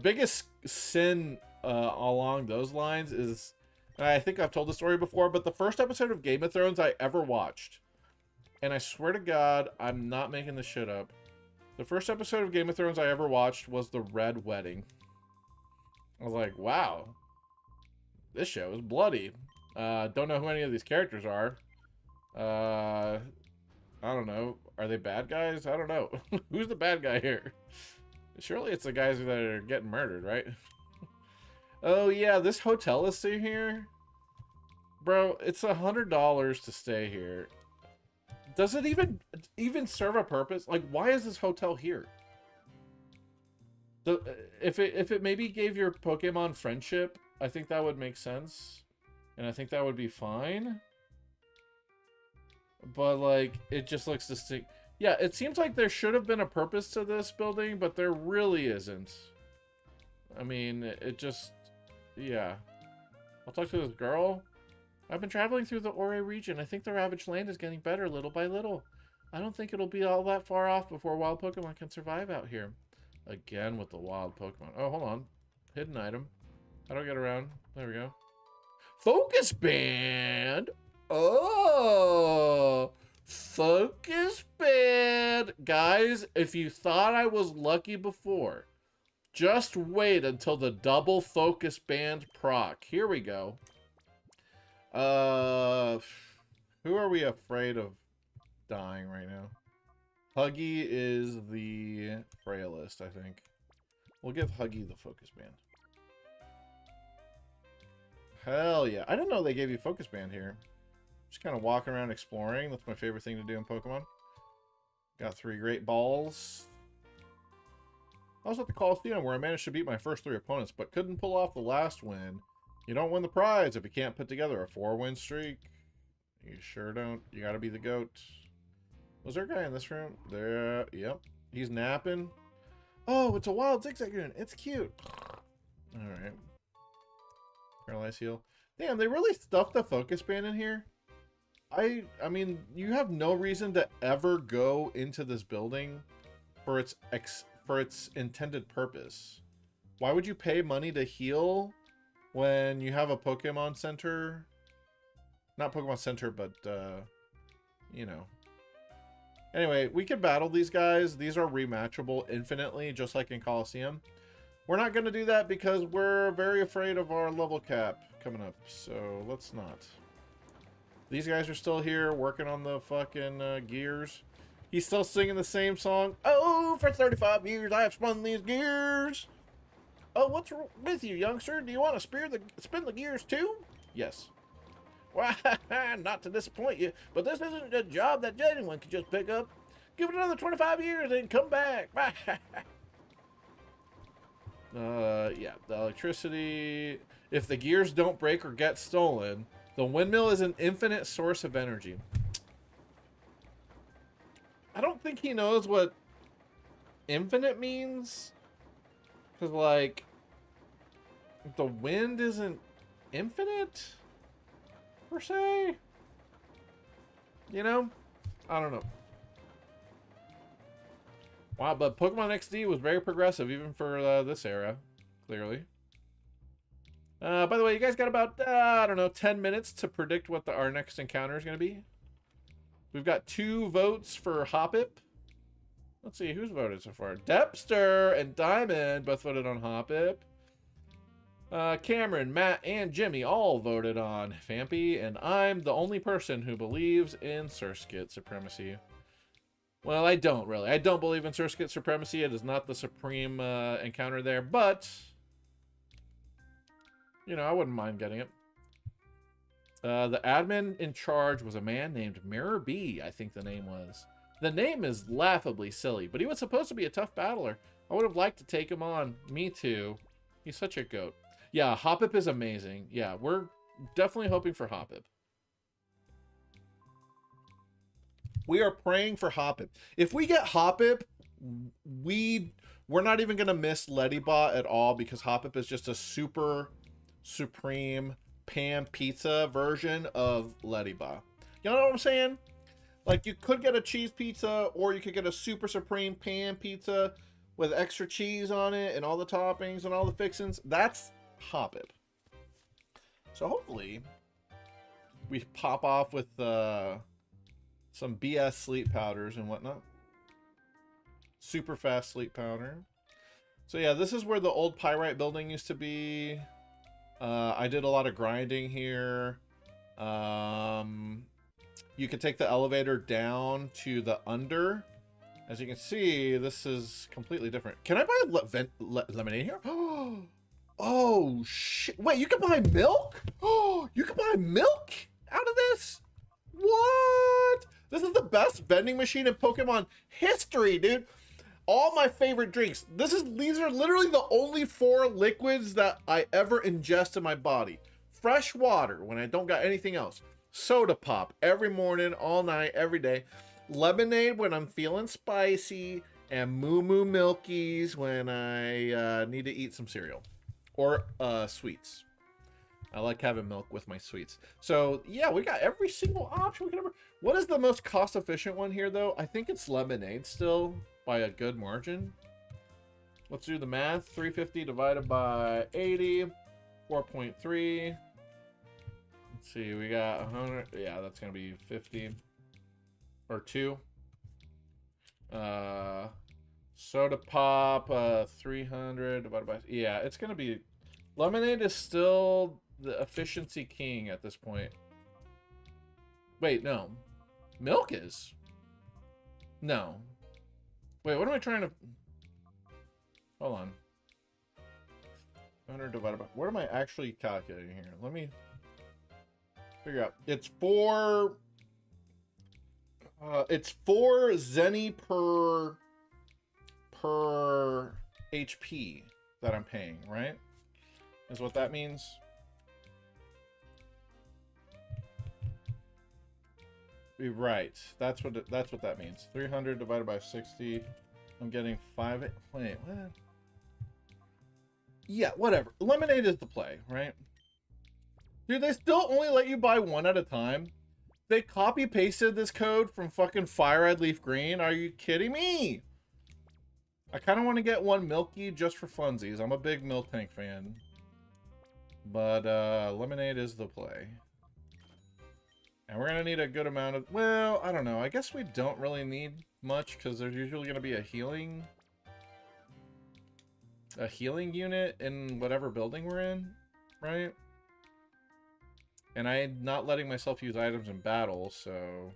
biggest sin along those lines is, and I think I've told the story before, but the first episode of Game of Thrones I ever watched, and I swear to God, I'm not making this shit up. The first episode of Game of Thrones I ever watched was the Red Wedding. I was like, wow, this show is bloody. Don't know who any of these characters are. I don't know. Are they bad guys? I don't know. Who's the bad guy here? Surely it's the guys that are getting murdered, right? Oh yeah, this hotel is still here? Bro, it's $100 to stay here. Does it even serve a purpose? Like, why is this hotel here? If it maybe gave your Pokemon friendship, I think that would make sense. And I think that would be fine. But, like, it just looks distinct. Yeah, it seems like there should have been a purpose to this building, but there really isn't. I mean, it just... Yeah. I'll talk to this girl. I've been traveling through the Ore region. I think the ravaged land is getting better little by little. I don't think it'll be all that far off before wild Pokemon can survive out here. Again with the wild Pokemon. Oh, hold on. Hidden item. How do I get around? There we go. Focus Band! Oh! Focus Band! Guys, if you thought I was lucky before, just wait until the double Focus Band proc. Here we go. Who are we afraid of dying right now? Huggy is the frailest, I think. We'll give Huggy the Focus Band. Hell yeah. I didn't know they gave you Focus Band here. Just kind of walking around exploring. That's my favorite thing to do in Pokemon. Got 3 great balls. I was at the Colosseum where I managed to beat my first 3 opponents, but couldn't pull off the last win. You don't win the prize if you can't put together a 4-win streak. You sure don't. You gotta be the GOAT. Was there a guy in this room? There, yep. He's napping. Oh, it's a wild Zigzagoon. It's cute. Alright. Paralyze heal. Damn, they really stuffed the Focus Band in here. I mean, you have no reason to ever go into this building for its intended purpose. Why would you pay money to heal when you have a Pokemon Center? Not Pokemon Center, but, you know. Anyway, we can battle these guys. These are rematchable infinitely, just like in Colosseum. We're not going to do that because we're very afraid of our level cap coming up, so let's not. These guys are still here working on the fucking gears. He's still singing the same song. Oh, for 35 years I have spun these gears. Oh, what's with you, youngster? Do you want to spin the gears too? Yes. Why, not to disappoint you, but this isn't a job that anyone can just pick up. Give it another 25 years and come back. Yeah, the electricity. If the gears don't break or get stolen, the windmill is an infinite source of energy. I don't think he knows what infinite means. Because, like, the wind isn't infinite, per se. You know? I don't know. Wow, but Pokemon XD was very progressive, even for this era, clearly. By the way, you guys got about, I don't know, 10 minutes to predict what our next encounter is going to be. We've got 2 votes for Hoppip. Let's see, who's voted so far? Depster and Diamond both voted on Hoppip. Cameron, Matt, and Jimmy all voted on Fampy, and I'm the only person who believes in Surskit supremacy. Well, I don't really. I don't believe in Surskit supremacy. It is not the supreme encounter there, but, you know, I wouldn't mind getting it. The admin in charge was a man named Mirror B, I think the name was. The name is laughably silly, but he was supposed to be a tough battler. I would have liked to take him on. Me too. He's such a goat. Yeah, Hoppip is amazing. Yeah, we're definitely hoping for Hoppip. We are praying for Hoppip. If we get Hoppip, we're not even going to miss Lettybot at all, because Hoppip is just a super supreme pan pizza version of Lettybot. You know what I'm saying? Like, you could get a cheese pizza, or you could get a super supreme pan pizza with extra cheese on it and all the toppings and all the fixings. That's Hoppip. So hopefully we pop off with some BS sleep powders and whatnot. Super fast sleep powder. So yeah, this is where the old pyrite building used to be. I did a lot of grinding here. You can take the elevator down to the under. As you can see, this is completely different. Can I buy lemonade here? Oh, shit. Wait, you can buy milk? Oh, you can buy milk out of this? What? This is the best vending machine in Pokemon history, dude. All my favorite drinks. These are literally the only 4 liquids that I ever ingest in my body. Fresh water when I don't got anything else. Soda pop every morning, all night, every day. Lemonade when I'm feeling spicy. And Moo Moo Milkies when I need to eat some cereal. Or sweets. I like having milk with my sweets. So, yeah, we got every single option we can ever... What is the most cost-efficient one here, though? I think it's lemonade still, by a good margin. Let's do the math. 350 divided by 80. 4.3. Let's see, we got 100. Yeah, that's going to be 50. Or 2. Soda pop, 300 divided by... Yeah, it's going to be... Lemonade is still the efficiency king at this point. Wait, no. Milk is. No. Wait, what am I trying to... Hold on. 100 divided by... What am I actually calculating here? Let me figure out. It's 4... it's 4 zenny per HP that I'm paying, right? Is what that means. Right. That's what that means. 300 divided by 60. I'm getting 5. Wait, what? Yeah, whatever. Lemonade is the play, right? Dude, they still only let you buy 1 at a time. They copy pasted this code from fucking Fire Red Leaf Green. Are you kidding me? I kind of want to get 1 Milky just for funsies. I'm a big Milk Tank fan. But lemonade is the play. And we're going to need a good amount of... Well, I don't know. I guess we don't really need much because there's usually going to be a healing unit in whatever building we're in, right? And I'm not letting myself use items in battle, so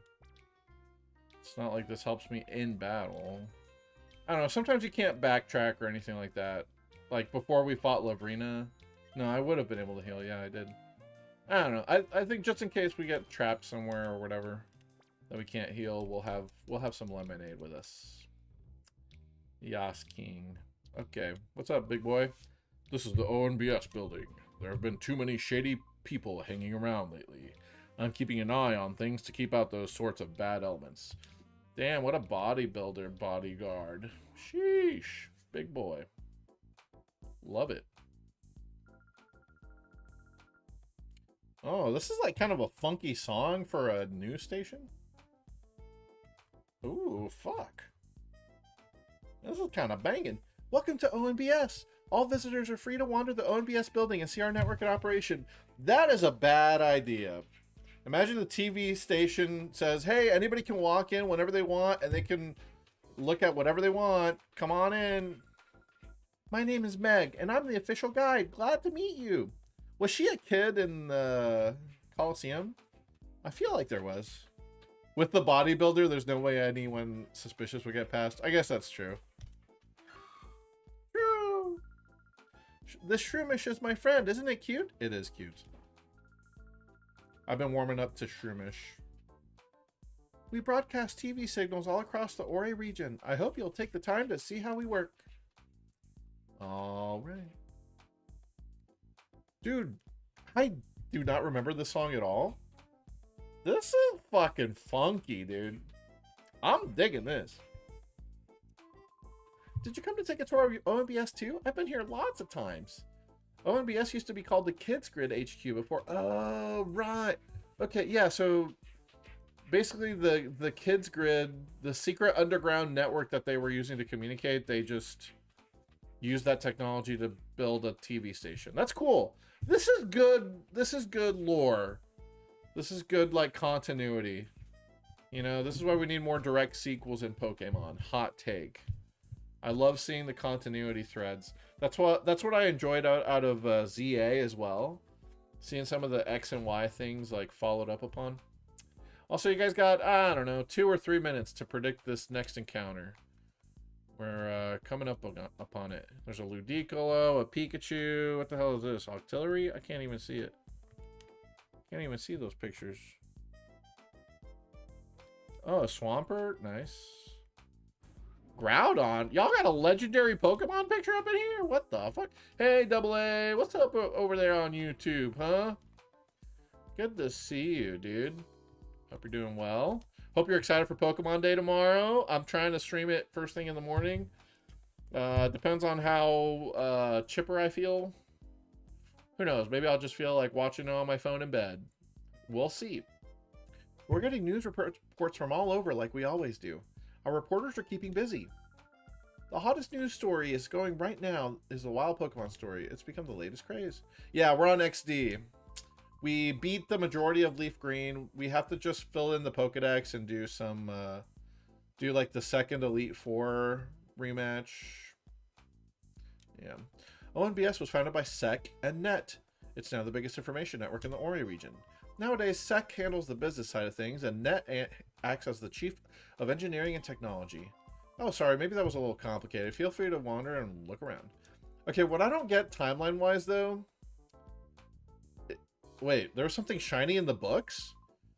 it's not like this helps me in battle. I don't know. Sometimes you can't backtrack or anything like that. Like before we fought Lavrina. No, I would have been able to heal. Yeah, I did. I don't know. I think just in case we get trapped somewhere or whatever that we can't heal, we'll have some lemonade with us. Yas King. Okay, what's up, big boy? This is the ONBS building. There have been too many shady people hanging around lately. I'm keeping an eye on things to keep out those sorts of bad elements. Damn, what a bodybuilder bodyguard. Sheesh, big boy. Love it. Oh, this is like kind of a funky song for a news station. Ooh, fuck. This is kind of banging. Welcome to ONBS. All visitors are free to wander the ONBS building and see our network in operation. That is a bad idea. Imagine the TV station says, hey, anybody can walk in whenever they want and they can look at whatever they want. Come on in. My name is Meg, and I'm the official guide. Glad to meet you. Was she a kid in the Colosseum? I feel like there was. With the bodybuilder, there's no way anyone suspicious would get past. I guess that's true. True. This Shroomish is my friend. Isn't it cute? It is cute. I've been warming up to Shroomish. We broadcast TV signals all across the Ore region. I hope you'll take the time to see how we work. All right. Dude, I do not remember this song at all. This is fucking funky, dude. I'm digging this. Did you come to take a tour of ONBS too? I've been here lots of times. ONBS used to be called the Kids Grid HQ before. Oh, right. Okay, yeah, so basically the Kids Grid, the secret underground network that they were using to communicate, they just used that technology to build a TV station. That's cool. This is good. This is good lore. This is good, like, continuity. You know, this is why we need more direct sequels in Pokemon. Hot take. I love seeing the continuity threads. That's what I enjoyed out of ZA as well. Seeing some of the X and Y things, like, followed up upon. Also, you guys got, I don't know, 2 or 3 minutes to predict this next encounter. We're coming up upon it. There's a Ludicolo, a Pikachu. What the hell is this? Octillery? I can't even see it. Can't even see those pictures. Oh, a Swampert. Nice. Groudon. Y'all got a legendary Pokemon picture up in here? What the fuck? Hey, Double A. What's up over there on YouTube, huh? Good to see you, dude. Hope you're doing well. Hope you're excited for Pokemon Day tomorrow. I'm trying to stream it first thing in the morning. Depends on how chipper I feel. Who knows? Maybe I'll just feel like watching it on my phone in bed. We'll see. We're getting news reports from all over like we always do. Our reporters are keeping busy. The hottest news story is going right now is the wild Pokemon story. It's become the latest craze. Yeah, we're on XD. We beat the majority of LeafGreen. We have to just fill in the Pokedex and do some, do like the second Elite Four rematch. Yeah. ONBS was founded by SEC and NET. It's now the biggest information network in the Ori region. Nowadays, SEC handles the business side of things, and NET acts as the chief of engineering and technology. Oh, sorry, maybe that was a little complicated. Feel free to wander and look around. Okay, what I don't get timeline-wise, though... Wait, there was something shiny in the books?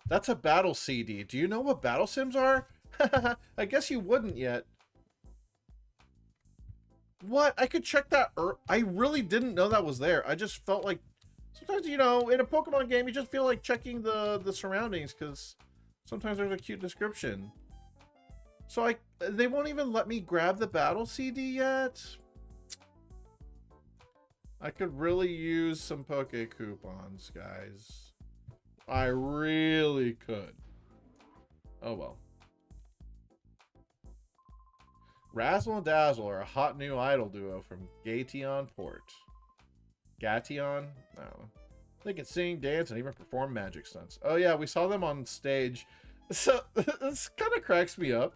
That's a battle CD. Do you know what battle sims are? I guess you wouldn't yet. What? I could check that. I really didn't know that was there. I just felt like sometimes, you know, in a Pokemon game, you just feel like checking the surroundings because sometimes there's a cute description. So they won't even let me grab the battle CD yet. I could really use some Poke coupons, guys. I really could. Oh well. Razzle and Dazzle are a hot new idol duo from Gation Port. Gation? I don't know. They can sing, dance, and even perform magic stunts. Oh yeah, we saw them on stage. So this kind of cracks me up.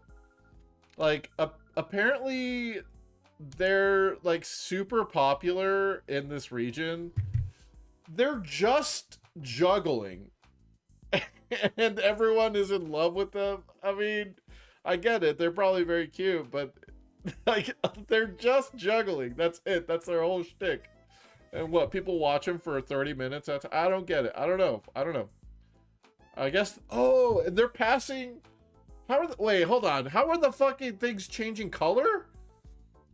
Like, apparently they're like super popular in this region. They're just juggling. And everyone is in love with them. I mean, I get it. They're probably very cute, but like they're just juggling. That's it. That's their whole shtick. And what, people watch them for 30 minutes? I don't get it. I don't know. I guess. Oh, and they're passing. Wait, hold on. How are the fucking things changing color?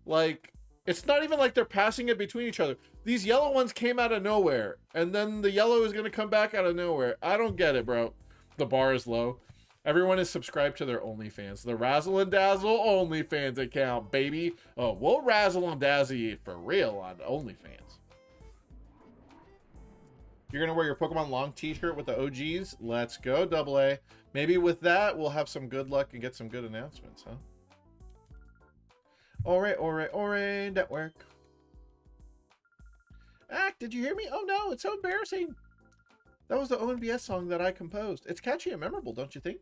Like, it's not even like they're passing it between each other. These yellow ones came out of nowhere, and then the yellow is going to come back out of nowhere. I don't get it, bro. The bar is low. Everyone is subscribed to their OnlyFans. The Razzle and Dazzle OnlyFans account, baby. Oh, we'll razzle and dazzle you for real on OnlyFans. You're going to wear your Pokemon Long t-shirt with the OGs? Let's go, Double A. Maybe with that, we'll have some good luck and get some good announcements, huh? Ore network. Ack, did you hear me? Oh no, it's so embarrassing. That was the ONBS song that I composed. It's catchy and memorable, don't you think?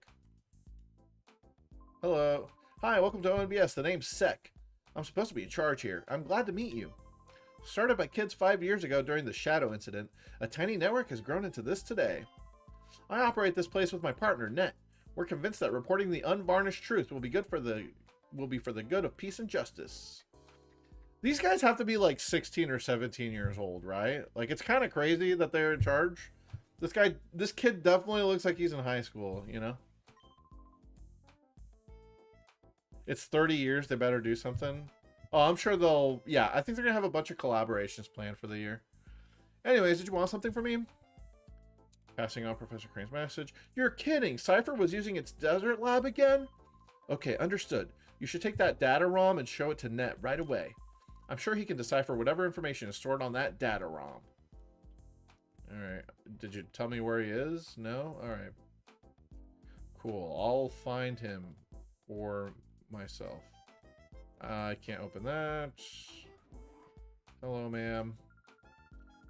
Hello. Hi, welcome to ONBS. The name's Sek. I'm supposed to be in charge here. I'm glad to meet you. Started by kids 5 years ago during the Shadow incident, a tiny network has grown into this today. I operate this place with my partner, Net. We're convinced that reporting the unvarnished truth will be for the good of peace and justice. These guys have to be like 16 or 17 years old, right? Like, it's kind of crazy that they're in charge. This kid definitely looks like he's in high school, you know? It's 30 years, they better do something. Oh, I'm sure they'll... Yeah, I think they're going to have a bunch of collaborations planned for the year. Anyways, did you want something from me? Passing on Professor Crane's message. You're kidding! Cypher was using its desert lab again? Okay, understood. You should take that data ROM and show it to Net right away. I'm sure he can decipher whatever information is stored on that data ROM. Alright. Did you tell me where he is? No? Alright. Cool. I'll find him for myself. I can't open that. Hello, ma'am.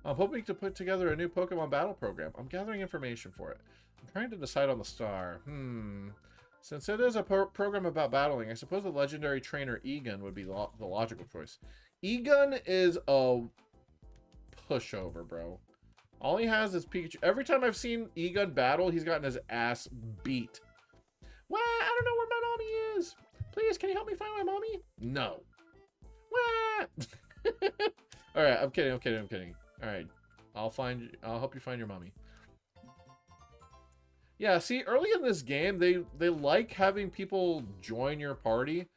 I'm hoping to put together a new Pokemon battle program. I'm gathering information for it. I'm trying to decide on the star. Since it is a program about battling, I suppose the legendary trainer Egon would be the logical choice. Egon is a pushover, bro. All he has is Pikachu. Every time I've seen Egon battle, he's gotten his ass beat. Well, I don't know where my mommy is. Please, can you help me find my mommy? No. What? All right, I'm kidding. All right, I'll help you find your mommy. Yeah, see, early in this game, they like having people join your party.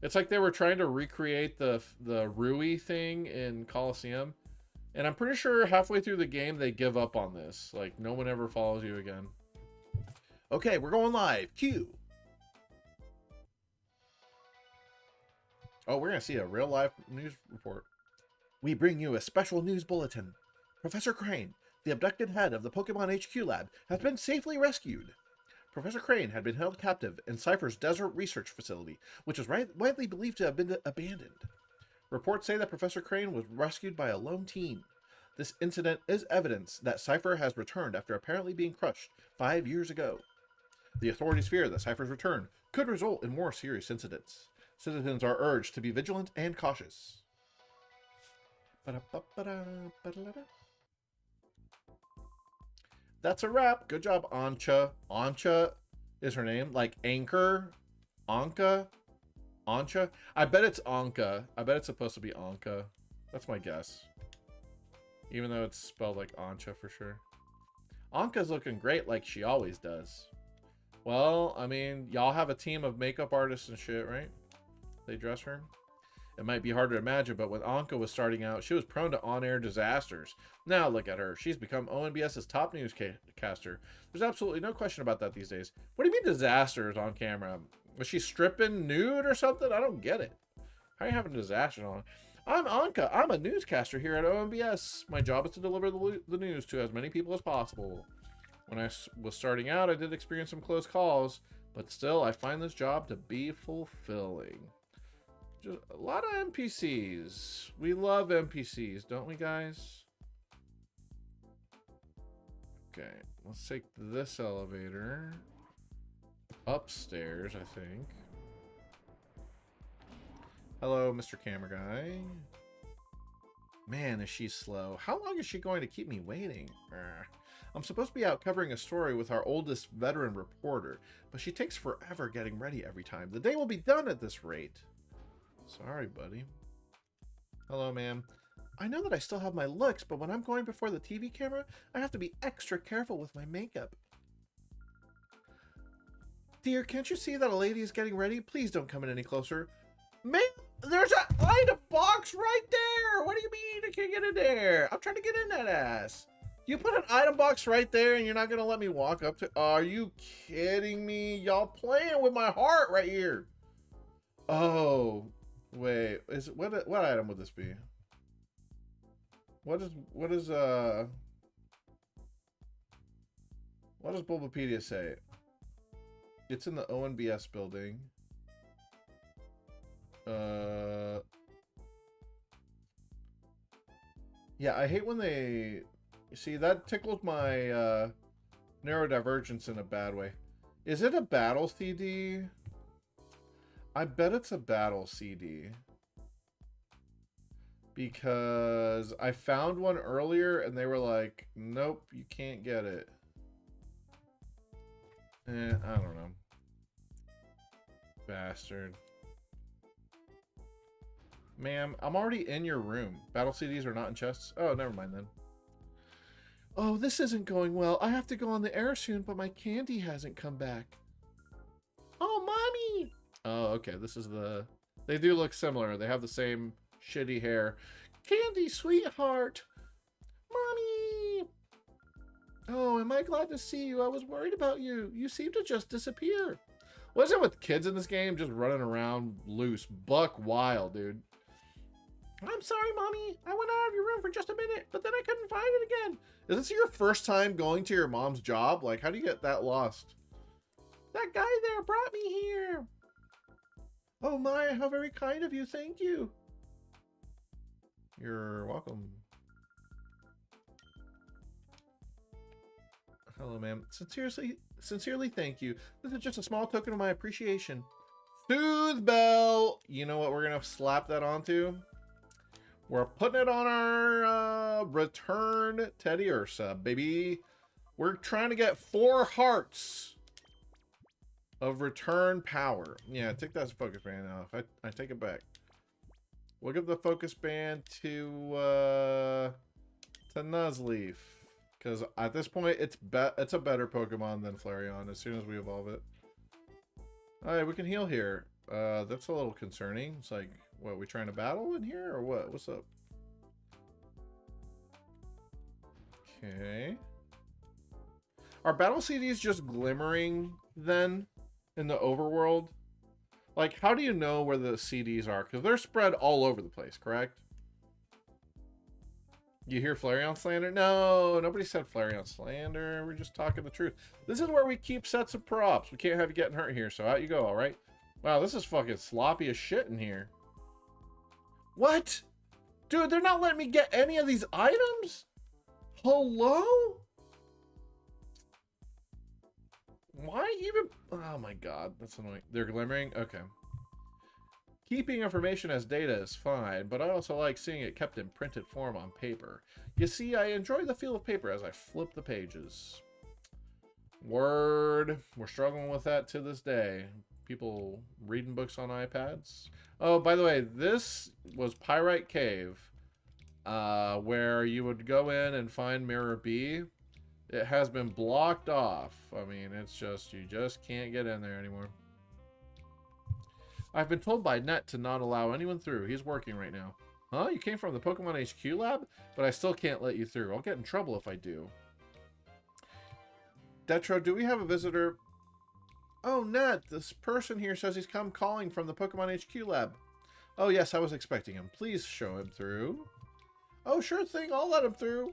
It's like they were trying to recreate the Rui thing in Colosseum. And I'm pretty sure halfway through the game, they give up on this. Like, no one ever follows you again. Okay, we're going live. Cue. Oh, we're going to see a real live news report. We bring you a special news bulletin. Professor Crane, the abducted head of the Pokemon HQ lab, has been safely rescued. Professor Crane had been held captive in Cypher's desert research facility, which was widely believed to have been abandoned. Reports say that Professor Crane was rescued by a lone teen. This incident is evidence that Cypher has returned after apparently being crushed 5 years ago. The authorities fear that Cypher's return could result in more serious incidents. Citizens are urged to be vigilant and cautious. That's a wrap. Good job, Ancha. Ancha is her name. Like Anchor. Anka. Ancha. I bet it's Anka. I bet it's supposed to be Anka. That's my guess. Even though it's spelled like Ancha for sure. Anka's looking great like she always does. Well, I mean, y'all have a team of makeup artists and shit, right? They dress her. It might be hard to imagine, but when Anka was starting out, she was prone to on-air disasters. Now look at her. She's become ONBS's top newscaster. There's absolutely no question about that these days. What do you mean disasters on camera? Was she stripping nude or something? I don't get it. How are you having disasters on? I'm Anka. I'm a newscaster here at ONBS. My job is to deliver the news to as many people as possible. When I was starting out, I did experience some close calls, but still, I find this job to be fulfilling. Just a lot of NPCs. We love NPCs, don't we, guys? Okay, let's take this elevator upstairs, I think. Hello, Mr. Camera Guy. Man, is she slow. How long is she going to keep me waiting? I'm supposed to be out covering a story with our oldest veteran reporter, but she takes forever getting ready every time. The day will be done at this rate. Sorry, buddy. Hello, ma'am. I know that I still have my looks, but when I'm going before the TV camera, I have to be extra careful with my makeup. Dear, can't you see that a lady is getting ready? Please don't come in any closer. Ma'am, there's an item box right there. What do you mean I can't get in there? I'm trying to get in that ass. You put an item box right there and you're not going to let me walk up to... Are you kidding me? Y'all playing with my heart right here. Oh... Wait, what item would this be? What does Bulbapedia say? It's in the ONBS building. Yeah, I hate when they... You see, that tickles my neurodivergence in a bad way. Is it a battle CD? I bet it's a battle CD. Because I found one earlier and they were like, nope, you can't get it. I don't know. Bastard. Ma'am, I'm already in your room. Battle CDs are not in chests? Oh, never mind then. Oh, this isn't going well. I have to go on the air soon, but my candy hasn't come back. Oh, mommy! Oh, okay. This is the... They do look similar. They have the same shitty hair. Candy, sweetheart! Mommy! Oh, am I glad to see you? I was worried about you. You seem to just disappear. What is it with kids in this game just running around loose? Buck wild, dude. I'm sorry, Mommy. I went out of your room for just a minute, but then I couldn't find it again. Is this your first time going to your mom's job? Like, how do you get that lost? That guy there brought me here. Oh my, how very kind of you. Thank you. You're welcome. Hello, ma'am. Sincerely, thank you. This is just a small token of my appreciation. Soothe bell. You know what we're going to slap that onto? We're putting it on our return Teddy Ursa, baby. We're trying to get 4 hearts of return power. Yeah, take that focus band off. I take it back. We'll give the focus band to Nuzleaf. Because at this point, it's a better Pokemon than Flareon as soon as we evolve it. Alright, we can heal here. That's a little concerning. It's like, what, we trying to battle in here or what? What's up? Okay. Are battle CDs just glimmering then in the overworld? Like, how do you know where the CDs are? Because they're spread all over the place, correct? You hear Flareon slander? No, nobody said Flareon slander. We're just talking the truth. This is where we keep sets of props. We can't have you getting hurt here, so out you go, all right? Wow, this is fucking sloppy as shit in here. What? Dude, they're not letting me get any of these items? Hello? Why even... Oh my god, that's annoying. They're glimmering? Okay. Keeping information as data is fine, but I also like seeing it kept in printed form on paper. You see, I enjoy the feel of paper as I flip the pages. Word. We're struggling with that to this day. People reading books on iPads. Oh, by the way, this was Pyrite Cave, where you would go in and find Mirror B. It has been blocked off. I mean, it's just, you just can't get in there anymore. I've been told by Net to not allow anyone through. He's working right now. Huh? You came from the Pokemon HQ lab? But I still can't let you through. I'll get in trouble if I do. Detro, do we have a visitor? Oh, Net, this person here says he's come calling from the Pokemon HQ lab. Oh, yes, I was expecting him. Please show him through. Oh, sure thing. I'll let him through.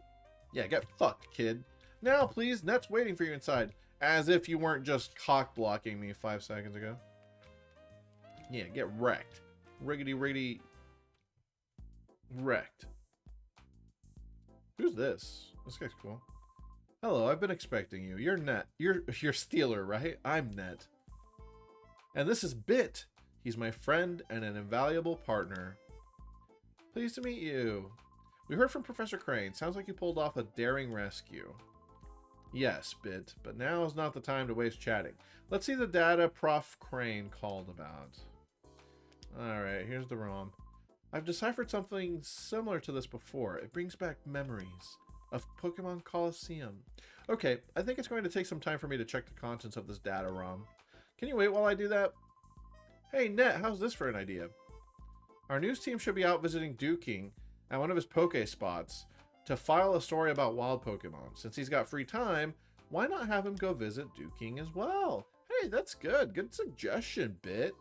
Yeah, get fucked, kid. Now, please. Net's waiting for you inside. As if you weren't just cock-blocking me 5 seconds ago. Yeah, get wrecked. Riggedy-riggedy. Wrecked. Who's this? This guy's cool. Hello, I've been expecting you. You're Net. You're Stealer, right? I'm Net. And this is Bit. He's my friend and an invaluable partner. Pleased to meet you. We heard from Professor Crane. Sounds like you pulled off a daring rescue. Yes, Bit, but now is not the time to waste chatting. Let's see the data Prof. Crane called about. Alright, here's the ROM. I've deciphered something similar to this before. It brings back memories of Pokemon Colosseum. Okay, I think it's going to take some time for me to check the contents of this data ROM. Can you wait while I do that? Hey, Net, how's this for an idea? Our news team should be out visiting Duking at one of his Poke spots to file a story about wild Pokemon. Since he's got free time, why not have him go visit Duking as well? Hey, that's good. Good suggestion, Bit.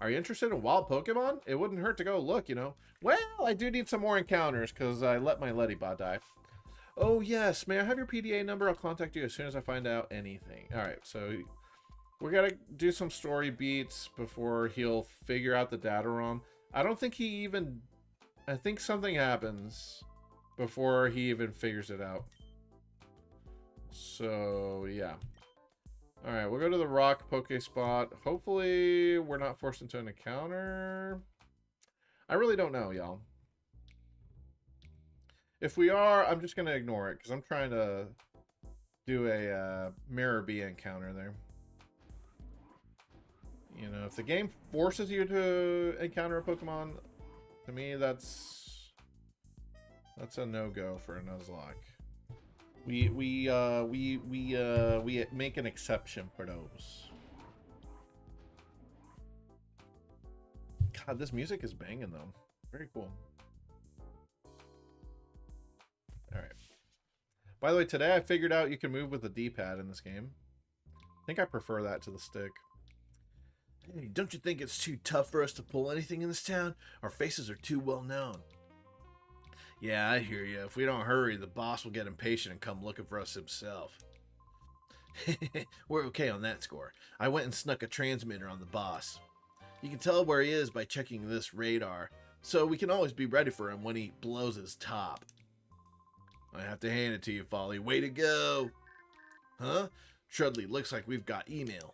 Are you interested in wild Pokemon? It wouldn't hurt to go look, you know. Well, I do need some more encounters because I let my Lettybot die. Oh, yes. May I have your PDA number? I'll contact you as soon as I find out anything. All right, so we got to do some story beats before he'll figure out the data ROM. I don't think he even... I think something happens before he even figures it out. So, yeah. Alright, we'll go to the rock poke spot. Hopefully, we're not forced into an encounter. I really don't know, y'all. If we are, I'm just going to ignore it, because I'm trying to do a Mirror Bee encounter there. You know, if the game forces you to encounter a Pokemon, to me, that's a no-go for a Nuzlocke. We make an exception for those. God, this music is banging though. Very cool. All right. By the way, today I figured out you can move with the D-pad in this game. I think I prefer that to the stick. Hey, don't you think it's too tough for us to pull anything in this town? Our faces are too well known. Yeah, I hear you. If we don't hurry, the boss will get impatient and come looking for us himself. We're okay on that score. I went and snuck a transmitter on the boss. You can tell where he is by checking this radar, so we can always be ready for him when he blows his top. I have to hand it to you, Folly. Way to go! Huh? Trudley, looks like we've got email.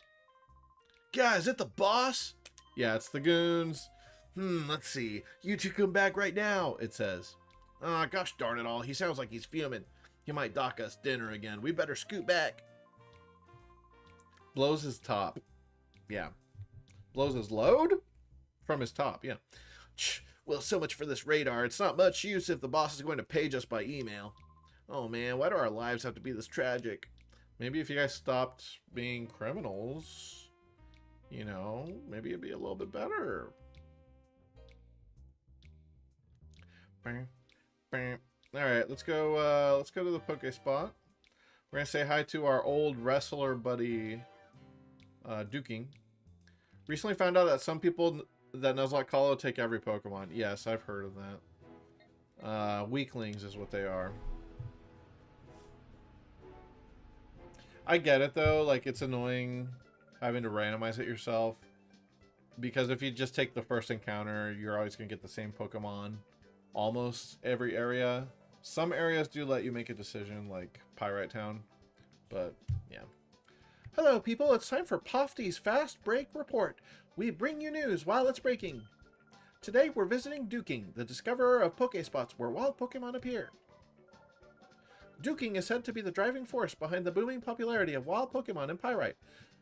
Guys, is it the boss? Yeah, it's the goons. Let's see. You two come back right now, it says. Ah, gosh darn it all. He sounds like he's fuming. He might dock us dinner again. We better scoot back. Blows his top. Yeah. Blows his load? From his top, yeah. Well, so much for this radar. It's not much use if the boss is going to page us by email. Oh man, why do our lives have to be this tragic? Maybe if you guys stopped being criminals, you know, maybe it'd be a little bit better. Alright, let's go to the Poke spot. We're gonna say hi to our old wrestler buddy Duking. Recently found out that some people that Nuzlocke Hollow take every Pokemon. Yes, I've heard of that. Weaklings is what they are. I get it though, like it's annoying having to randomize it yourself. Because if you just take the first encounter, you're always gonna get the same Pokemon. Almost every area. Some areas do let you make a decision, like Pyrite Town. But, yeah. Hello, people. It's time for Pofty's Fast Break Report. We bring you news while it's breaking. Today, we're visiting Duking, the discoverer of Pokespots where wild Pokemon appear. Duking is said to be the driving force behind the booming popularity of wild Pokemon in Pyrite.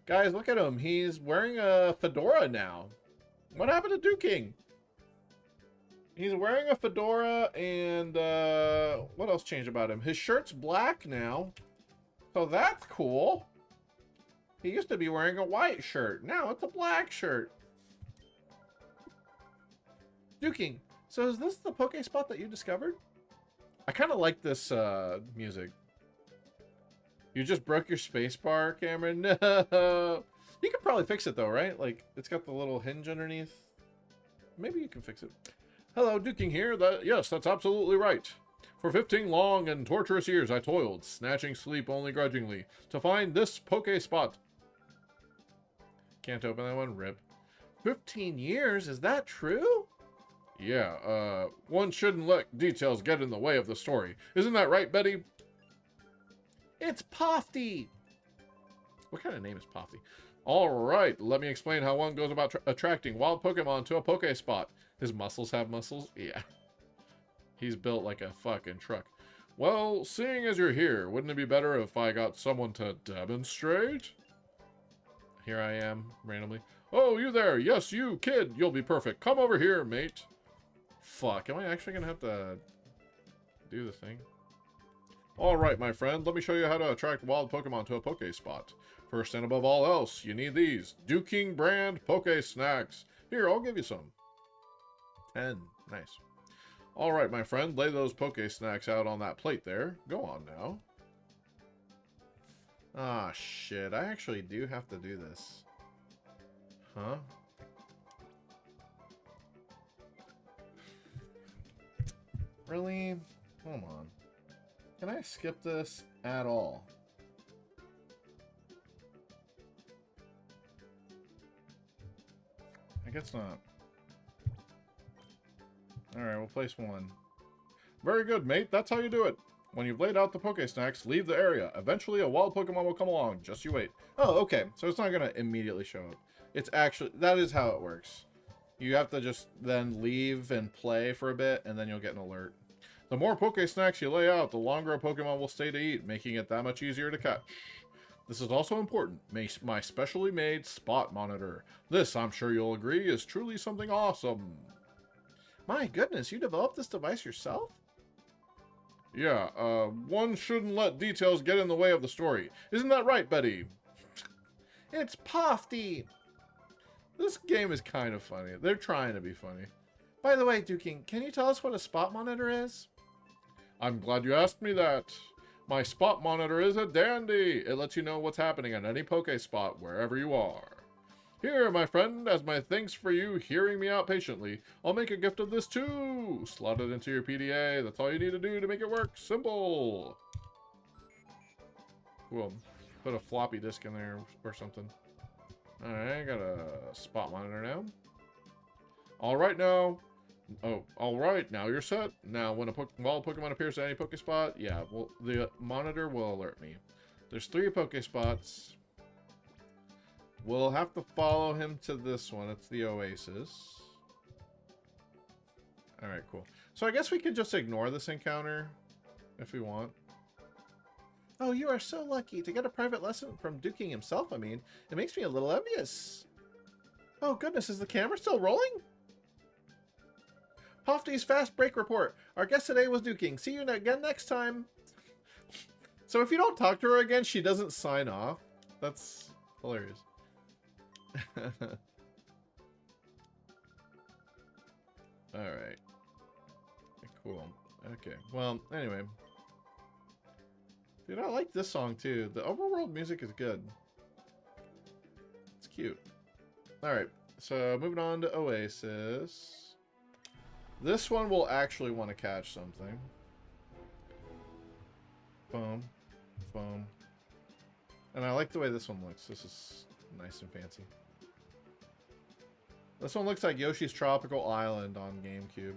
Guys, look at him. He's wearing a fedora now. What happened to Duking? He's wearing a fedora, and what else changed about him? His shirt's black now, so that's cool. He used to be wearing a white shirt. Now it's a black shirt. Duking, so is this the Poke spot that you discovered? I kind of like this music. You just broke your spacebar, Cameron? No. You could probably fix it though, right? Like, it's got the little hinge underneath. Maybe you can fix it. Hello, Duking here. Yes, that's absolutely right. For 15 long and torturous years, I toiled, snatching sleep only grudgingly, to find this Poke spot. Can't open that one, rip. 15 years? Is that true? Yeah, one shouldn't let details get in the way of the story. Isn't that right, Betty? It's Pofty! What kind of name is Pofty? Alright, let me explain how one goes about attracting wild Pokemon to a Poke spot. His muscles have muscles? Yeah. He's built like a fucking truck. Well, seeing as you're here, wouldn't it be better if I got someone to demonstrate? Here I am, randomly. Oh, you there. Yes, you, kid. You'll be perfect. Come over here, mate. Fuck, am I actually gonna have to do the thing? Alright, my friend. Let me show you how to attract wild Pokemon to a Poke spot. First and above all else, you need these Duking brand Poke Snacks. Here, I'll give you some. 10. Nice. Alright, my friend. Lay those Poke Snacks out on that plate there. Go on now. Ah, shit. I actually do have to do this. Huh? Really? Hold on. Can I skip this at all? I guess not. Alright, we'll place one. Very good, mate. That's how you do it. When you've laid out the Poké Snacks, leave the area. Eventually, a wild Pokemon will come along. Just you wait. Oh, okay. So it's not going to immediately show up. It's actually... That is how it works. You have to just then leave and play for a bit, and then you'll get an alert. The more Poké Snacks you lay out, the longer a Pokemon will stay to eat, making it that much easier to catch. This is also important. My specially made spot monitor. This, I'm sure you'll agree, is truly something awesome. My goodness, you developed this device yourself? Yeah, one shouldn't let details get in the way of the story. Isn't that right, Betty? It's Pofty! This game is kind of funny. They're trying to be funny. By the way, Duking, can you tell us what a spot monitor is? I'm glad you asked me that. My spot monitor is a dandy. It lets you know what's happening at any Poké spot, wherever you are. Here, my friend, as my thanks for you hearing me out patiently, I'll make a gift of this too. Slot it into your PDA. That's all you need to do to make it work. Simple. Cool. Put a floppy disk in there or something. Alright, I got a spot monitor now. Alright now. Oh, alright, now you're set. Now, when a wild Pokemon appears at any Pokespot, yeah, well, the monitor will alert me. There's 3 Pokespots. We'll have to follow him to this one. It's the Oasis. Alright, cool. So I guess we could just ignore this encounter if we want. Oh, you are so lucky to get a private lesson from Duking himself, I mean. It makes me a little envious. Oh, goodness, is the camera still rolling? Pofty's Fast Break Report. Our guest today was Duking. See you again next time. So if you don't talk to her again, she doesn't sign off. That's hilarious. Alright. Cool. Okay. Well, anyway. Dude, I like this song too. The overworld music is good. It's cute. Alright. So, moving on to Oasis. This one will actually want to catch something. Boom. Boom. And I like the way this one looks. This is nice and fancy. This one looks like Yoshi's Tropical Island on GameCube.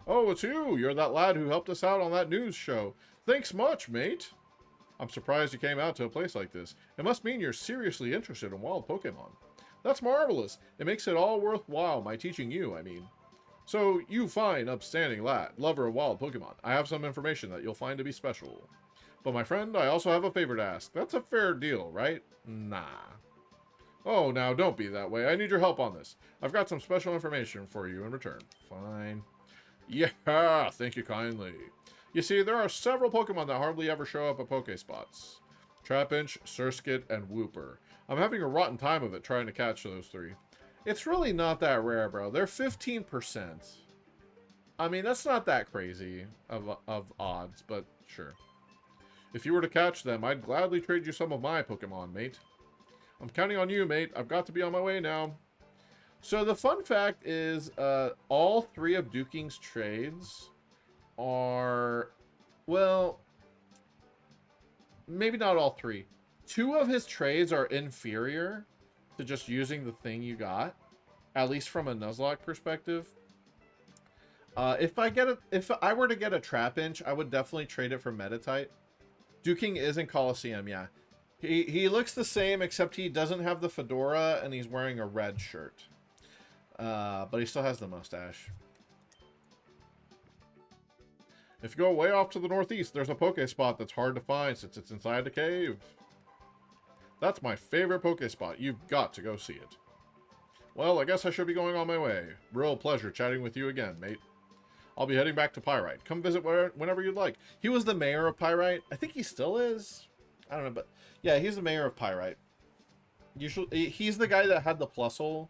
Oh, it's you! You're that lad who helped us out on that news show. Thanks much, mate! I'm surprised you came out to a place like this. It must mean you're seriously interested in wild Pokemon. That's marvelous. It makes it all worthwhile, my teaching you, I mean. So, you fine, upstanding lad, lover of wild Pokemon. I have some information that you'll find to be special. But my friend, I also have a favor to ask. That's a fair deal, right? Nah. Oh, now don't be that way. I need your help on this. I've got some special information for you in return. Fine. Yeah, thank you kindly. You see, there are several Pokemon that hardly ever show up at Pokespots. Trapinch, Surskit, and Wooper. I'm having a rotten time of it trying to catch those 3. It's really not that rare, bro. They're 15%. I mean, that's not that crazy of odds, but sure. If you were to catch them, I'd gladly trade you some of my Pokemon, mate. I'm counting on you, mate. I've got to be on my way now. So the fun fact is, all 3 of Duking's trades are, well, maybe not all 3. 2 of his trades are inferior to just using the thing you got, at least from a Nuzlocke perspective. If I were to get a Trapinch, I would definitely trade it for Meditite. Duking is in Colosseum, yeah. He looks the same, except he doesn't have the fedora, and he's wearing a red shirt. But he still has the mustache. If you go way off to the northeast, there's a Pokespot that's hard to find since it's inside a cave. That's my favorite Pokespot. You've got to go see it. Well, I guess I should be going on my way. Real pleasure chatting with you again, mate. I'll be heading back to Pyrite. Come visit whenever you'd like. He was the mayor of Pyrite. I think he still is. I don't know, but yeah, he's the mayor of Pyrite. Usually, he's the guy that had the Plusle.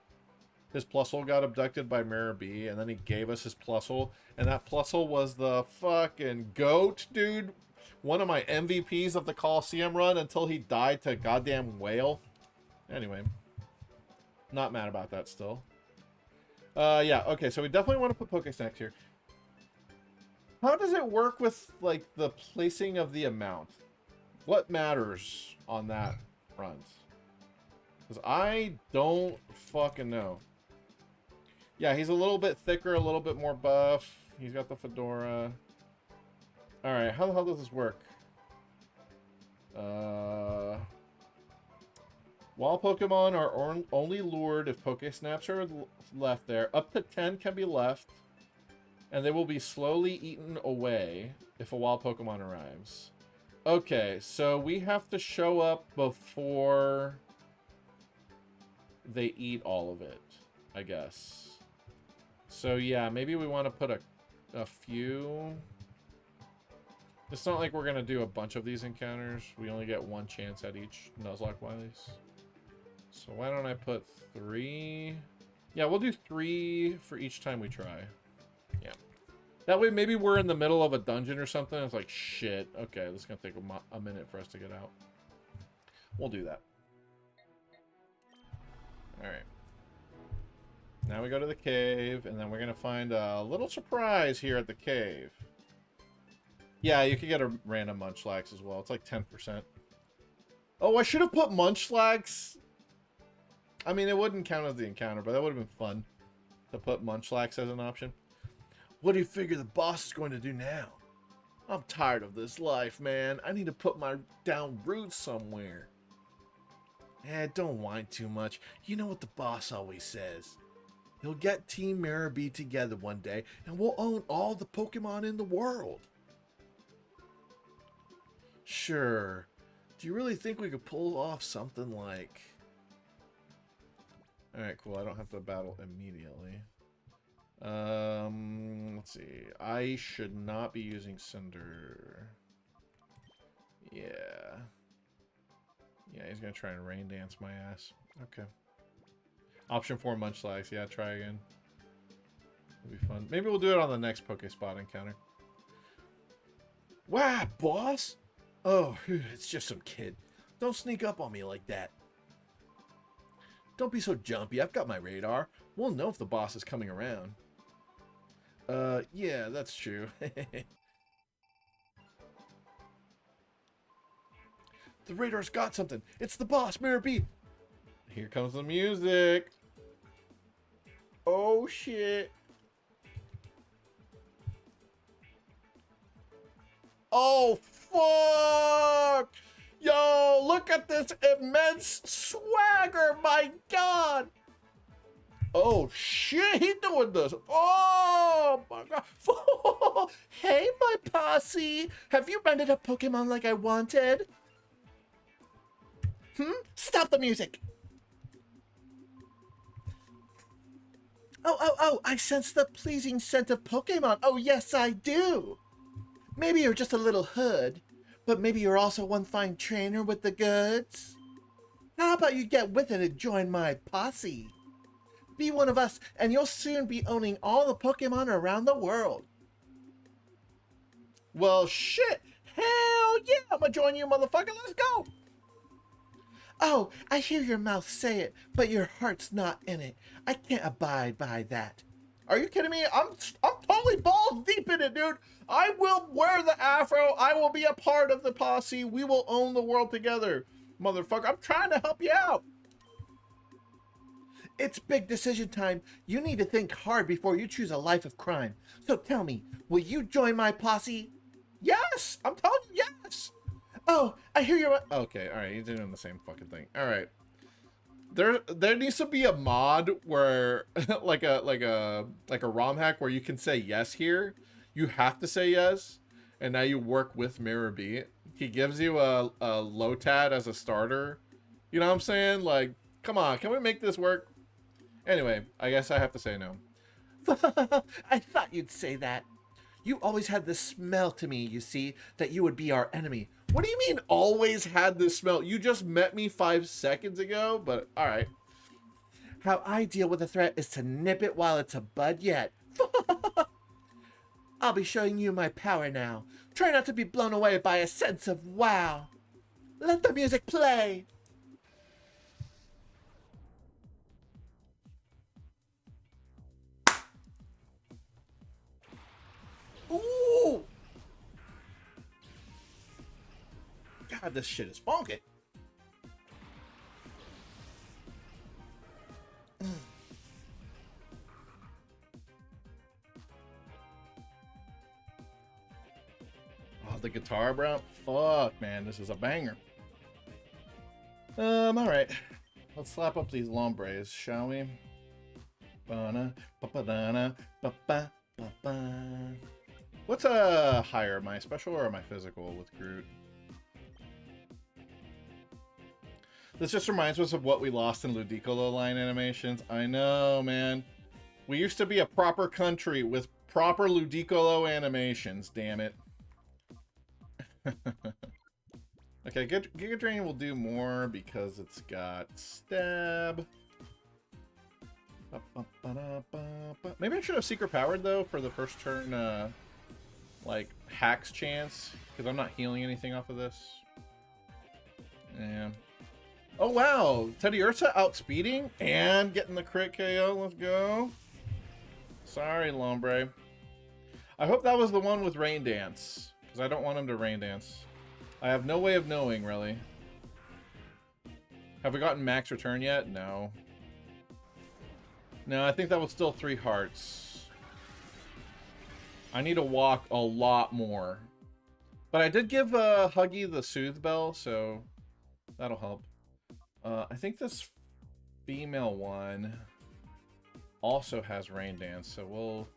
His Plusle got abducted by Mayor B, and then he gave us his Plusle. And that Plusle was the fucking GOAT, dude. One of my MVPs of the Colosseum run until he died to a goddamn whale. Anyway. Not mad about that still. Yeah, okay, so we definitely want to put Pokesnacks here. How does it work with, like, the placing of the amount? What matters on that front? Because I don't fucking know. Yeah, he's a little bit thicker, a little bit more buff. He's got the fedora. Alright, how the hell does this work? While Pokemon are only lured if Pokesnaps are left there, up to 10 can be left, and they will be slowly eaten away if a wild Pokemon arrives. Okay, so we have to show up before they eat all of it, I guess. So yeah, maybe we want to put a few. It's not like we're going to do a bunch of these encounters. We only get one chance at each Nuzlocke Wileys. So why don't I put 3? Yeah, we'll do 3 for each time we try. Yeah. That way maybe we're in the middle of a dungeon or something. It's like, shit. Okay, this is going to take a minute for us to get out. We'll do that. Alright. Now we go to the cave, and then we're going to find a little surprise here at the cave. Yeah, you could get a random Munchlax as well. It's like 10%. Oh, I should have put Munchlax. I mean, it wouldn't count as the encounter, but that would have been fun to put Munchlax as an option. What do you figure the boss is going to do now? I'm tired of this life, man. I need to put my down roots somewhere. Don't whine too much. You know what the boss always says. He'll get Team Maribel together one day, and we'll own all the Pokemon in the world. Sure. Do you really think we could pull off something like... Alright, cool. I don't have to battle immediately. Let's see. I should not be using Cinder. Yeah. Yeah, he's gonna try and rain dance my ass. Okay. Option 4 Munchlax. Yeah, try again. It'll be fun. Maybe we'll do it on the next Pokespot encounter. Wow, boss! Oh, it's just some kid. Don't sneak up on me like that. Don't be so jumpy. I've got my radar. We'll know if the boss is coming around. Yeah, that's true. The radar's got something. It's the boss, Maribel. Here comes the music. Oh, shit. Oh, fuck! Yo, look at this immense swagger, my god! Oh, shit, he doing this. Oh, my god. Hey, my posse. Have you rented a Pokemon like I wanted? Stop the music. Oh, I sense the pleasing scent of Pokemon. Oh, yes, I do. Maybe you're just a little hood, but maybe you're also one fine trainer with the goods. How about you get with it and join my posse? Be one of us, and you'll soon be owning all the Pokemon around the world. Well, shit. Hell yeah, I'm gonna join you, motherfucker. Let's go. Oh, I hear your mouth say it, but your heart's not in it. I can't abide by that. Are you kidding me? I'm totally balls deep in it, dude. I will wear the afro. I will be a part of the posse. We will own the world together, motherfucker. I'm trying to help you out. It's big decision time. You need to think hard before you choose a life of crime. So tell me, will you join my posse? Yes, I'm telling you, yes. Oh, I hear you're... Okay, all right, he's doing the same fucking thing. All right. There needs to be a mod where like a ROM hack where you can say yes here. You have to say yes, and now you work with Maribel. He gives you a Lotad as a starter. You know what I'm saying? Like, come on, can we make this work? Anyway, I guess I have to say no. I thought you'd say that. You always had this smell to me, you see, that you would be our enemy. What do you mean always had this smell? You just met me 5 seconds ago, but all right. How I deal with a threat is to nip it while it's a bud yet. I'll be showing you my power now. Try not to be blown away by a sense of wow. Let the music play. Ooh! God, this shit is funky. the guitar, bro. Fuck, man, this is a banger. Alright. Let's slap up these Lombres, shall we? What's higher, my special or my physical with Groot? This just reminds us of what we lost in Ludicolo line animations. I know, man. We used to be a proper country with proper Ludicolo animations, damn it. Okay, Giga Drain will do more because it's got stab. Maybe I should have secret powered though for the first turn, like hacks chance, because I'm not healing anything off of this. Yeah. Oh wow, Teddy Ursa outspeeding and getting the crit KO. Let's go. Sorry, Lombre. I hope that was the one with Rain Dance, because I don't want him to Rain Dance. I have no way of knowing, really. Have we gotten max return yet? No. No, I think that was still 3 hearts. I need to walk a lot more. But I did give Huggy the Soothe Bell, so that'll help. I think this female one also has Rain Dance, so we'll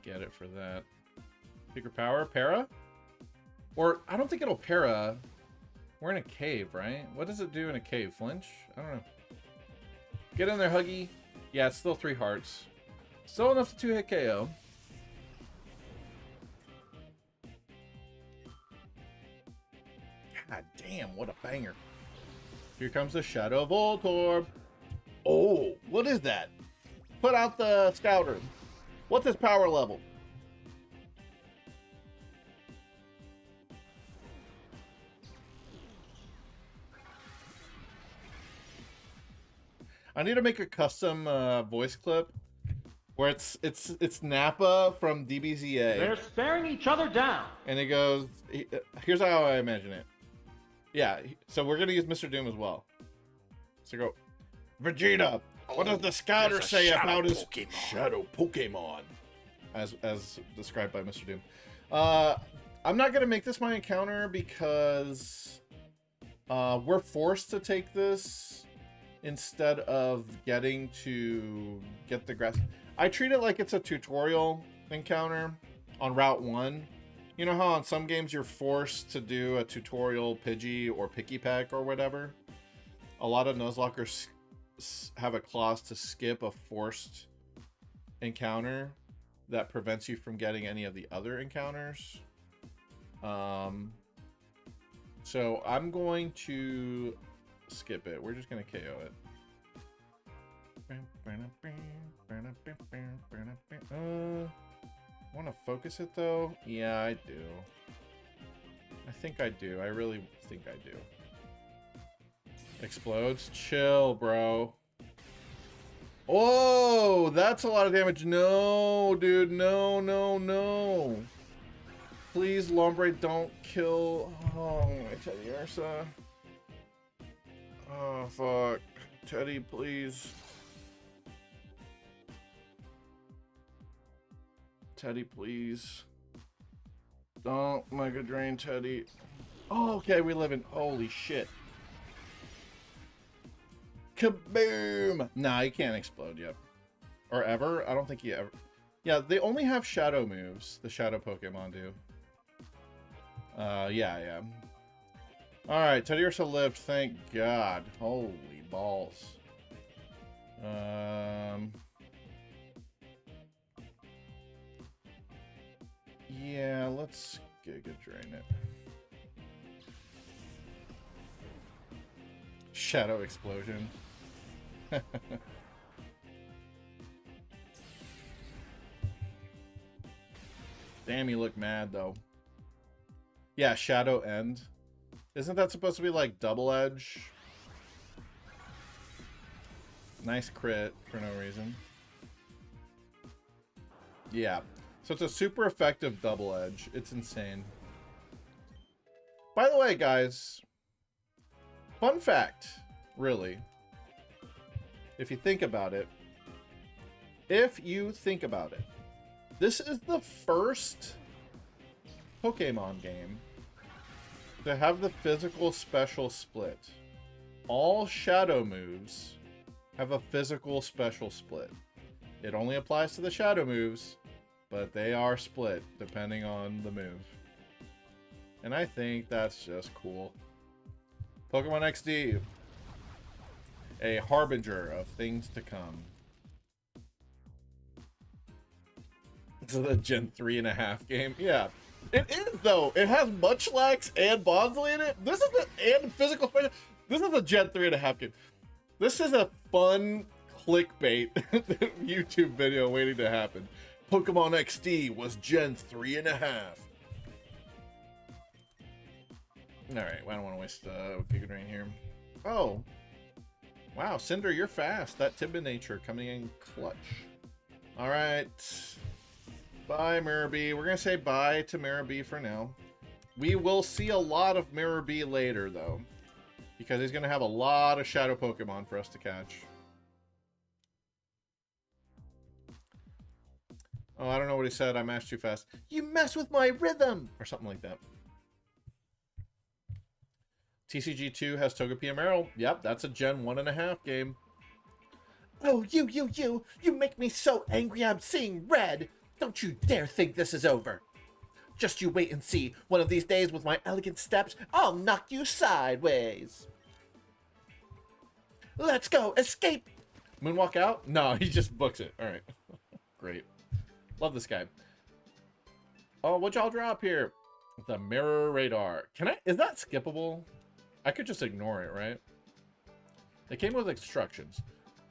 get it for that. Secret Power, Para? Or, I don't think it'll Para. We're in a cave, right? What does it do in a cave? Flinch? I don't know. Get in there, Huggy. Yeah, it's still 3 hearts. Still enough to 2-hit KO. God damn, what a banger. Here comes the Shadow Voltorb. Oh, what is that? Put out the Scouter. What's his power level? I need to make a custom voice clip where it's Nappa from DBZA. They're staring each other down. And it goes, here's how I imagine it. Yeah, so we're gonna use Mr. Doom as well. So go, Vegeta, what does the Scouter say about his shadow Pokemon? As described by Mr. Doom. I'm not gonna make this my encounter because we're forced to take this instead of getting to get the grass. I treat it like it's a tutorial encounter on Route 1. You know how on some games you're forced to do a tutorial Pidgey or Picky Peck or whatever? A lot of Nuzlockers have a clause to skip a forced encounter that prevents you from getting any of the other encounters. So I'm going to skip it. We're just going to KO it. Want to focus it though? Yeah, I do. I think I do. I really think I do. Explodes? Chill, bro. Oh, that's a lot of damage. No, dude. No, no, no. Please, Lombre, don't kill. Oh, my Teddy Ursa. Oh, fuck. Teddy, please. Teddy, please. Don't Mega Drain Teddy. Oh, okay, we live in... Holy shit. Kaboom! Nah, he can't explode yet. Or ever? I don't think he ever... Yeah, they only have shadow moves. The shadow Pokemon do. Yeah. Alright, Teddy Ursa lived, thank God. Holy balls. Yeah, let's Giga Drain it. Shadow Explosion. Damn, you look mad, though. Yeah, Shadow End. Isn't that supposed to be like double edge? Nice crit for no reason. Yeah. So it's a super effective double edge. It's insane. By the way, guys, fun fact, really. If you think about it. This is the first Pokemon game to have the physical special split. All shadow moves have a physical special split. It only applies to the shadow moves, but they are split depending on the move. And I think that's just cool. Pokemon XD, a harbinger of things to come. So the Gen 3.5 game, yeah. It is though. It has Munchlax and Bonsly in it. This is and physical special. This is a Gen 3.5 game. This is a fun clickbait YouTube video waiting to happen. Pokemon XD was Gen 3.5. Alright, I don't want to waste Giga Drain here. Oh. Wow, Cinder, you're fast. That Timid Nature coming in clutch. Alright. Bye, Mirror B. We're going to say bye to Mirror B for now. We will see a lot of Mirror B later, though. Because he's going to have a lot of Shadow Pokemon for us to catch. Oh, I don't know what he said. I mashed too fast. You mess with my rhythm! Or something like that. TCG2 has Togepi and Meryl. Yep, that's a Gen 1.5 game. Oh, you make me so angry I'm seeing red. Don't you dare think this is over. Just you wait and see. One of these days with my elegant steps, I'll knock you sideways. Let's go, escape. Moonwalk out? No, he just books it. All right. Great. Love this guy. Oh, what y'all drop here? The Mirror Radar. Is that skippable? I could just ignore it, right? It came with instructions.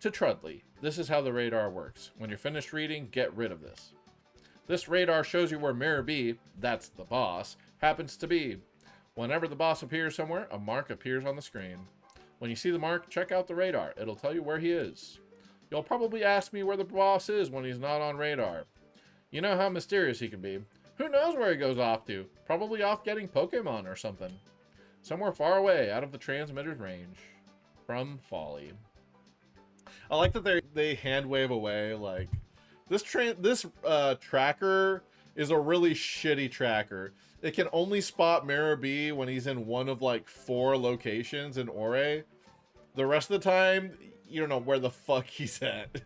To Trudley, this is how the radar works. When you're finished reading, get rid of this. This radar shows you where Mirror B, that's the boss, happens to be. Whenever the boss appears somewhere, a mark appears on the screen. When you see the mark, check out the radar. It'll tell you where he is. You'll probably ask me where the boss is when he's not on radar. You know how mysterious he can be. Who knows where he goes off to? Probably off getting Pokemon or something. Somewhere far away, out of the transmitter's range. From Folly. I like that they hand wave away, like... This tracker is a really shitty tracker. It can only spot Mirror B when he's in one of like 4 locations in Ore. The rest of the time, you don't know where the fuck he's at.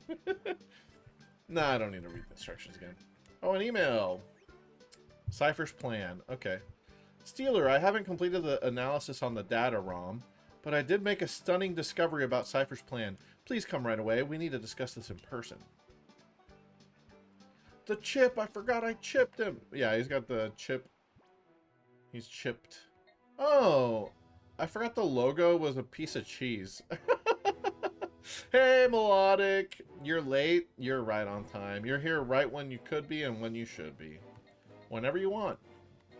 Nah, I don't need to read the instructions again. Oh, an email. Cypher's plan. Okay. Steeler, I haven't completed the analysis on the data ROM, but I did make a stunning discovery about Cypher's plan. Please come right away. We need to discuss this in person. The chip! I forgot I chipped him! Yeah, he's got the chip. He's chipped. Oh! I forgot the logo was a piece of cheese. Hey, Melodic! You're late. You're right on time. You're here right when you could be and when you should be. Whenever you want.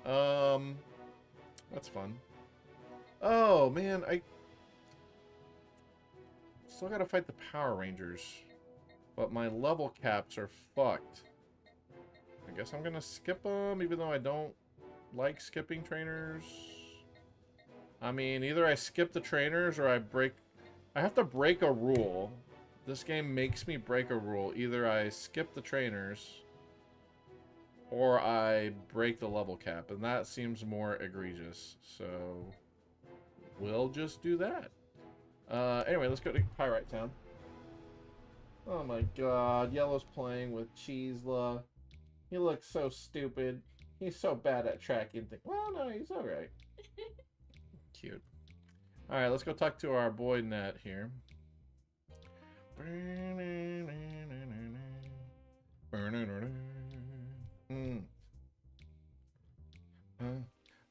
That's fun. Oh, man, I still gotta fight the Power Rangers. But my level caps are fucked. I guess I'm gonna skip them, even though I don't like skipping trainers. I mean, either I skip the trainers or I have to break a rule. This game makes me break a rule. Either I skip the trainers or I break the level cap, and that seems more egregious. So we'll just do that. Anyway, let's go to Pyrite Town. Oh my god, Yellow's playing with Cheesla. He looks so stupid. He's so bad at tracking things. Well, no, he's alright. Cute. Alright, let's go talk to our boy Net here.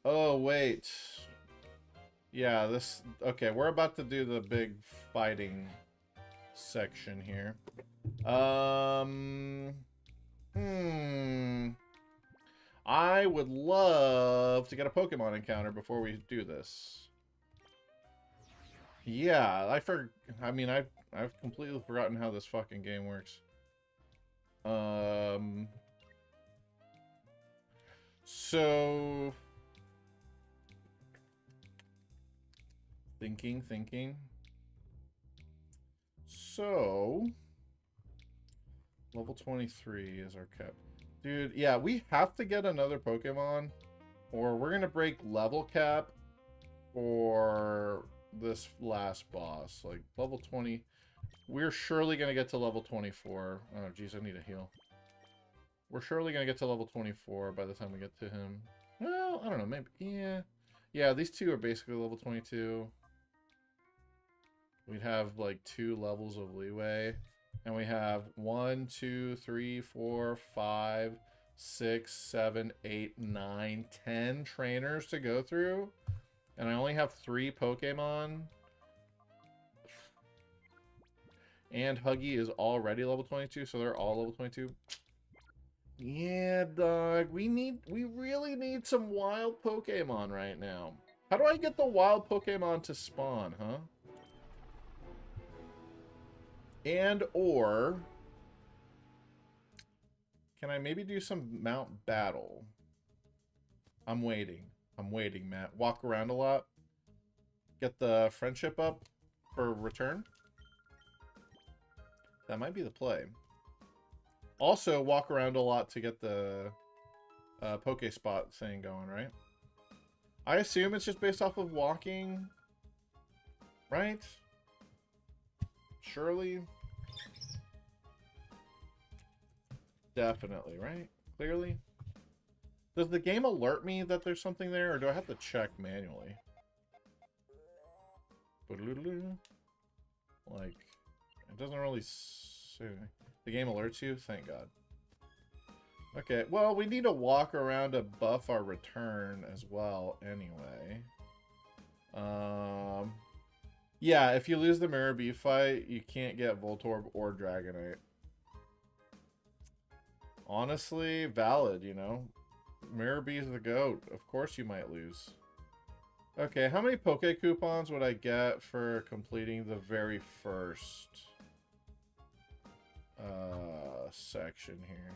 Oh, wait. Yeah, this... Okay, we're about to do the big fighting section here. I would love to get a Pokemon encounter before we do this. Yeah, I've completely forgotten how this fucking game works. So thinking. So level 23 is our cap. Dude, yeah, we have to get another Pokemon Or we're gonna break level cap for this last boss. Like level 20. We're surely gonna get to level 24. Oh geez, I need a heal. We're surely gonna get to level 24 by the time we get to him. Well, I don't know, maybe yeah. Yeah, these two are basically level 22. We'd have like 2 levels of leeway. And we have 1, 2, 3, 4, 5, 6, 7, 8, 9, 10 trainers to go through. And I only have 3 Pokemon. And Huggy is already level 22, so they're all level 22. Yeah, dog. We really need some wild Pokemon right now. How do I get the wild Pokemon to spawn, huh? And or can I maybe do some mount battle? I'm waiting. I'm waiting, Matt. Walk around a lot. Get the friendship up for return. That might be the play. Also, walk around a lot to get the Pokespot thing going, right? I assume it's just based off of walking, right? Surely. Definitely, right? Clearly. Does the game alert me that there's something there, or do I have to check manually? Like, it doesn't really say. The game alerts you? Thank God. Okay, well, we need to walk around to buff our return as well, anyway. Yeah, if you lose the Mirror Bee fight, you can't get Voltorb or Dragonite. Honestly, valid, you know? Mirror Bee's the GOAT. Of course you might lose. Okay, how many Poke Coupons would I get for completing the very first section here?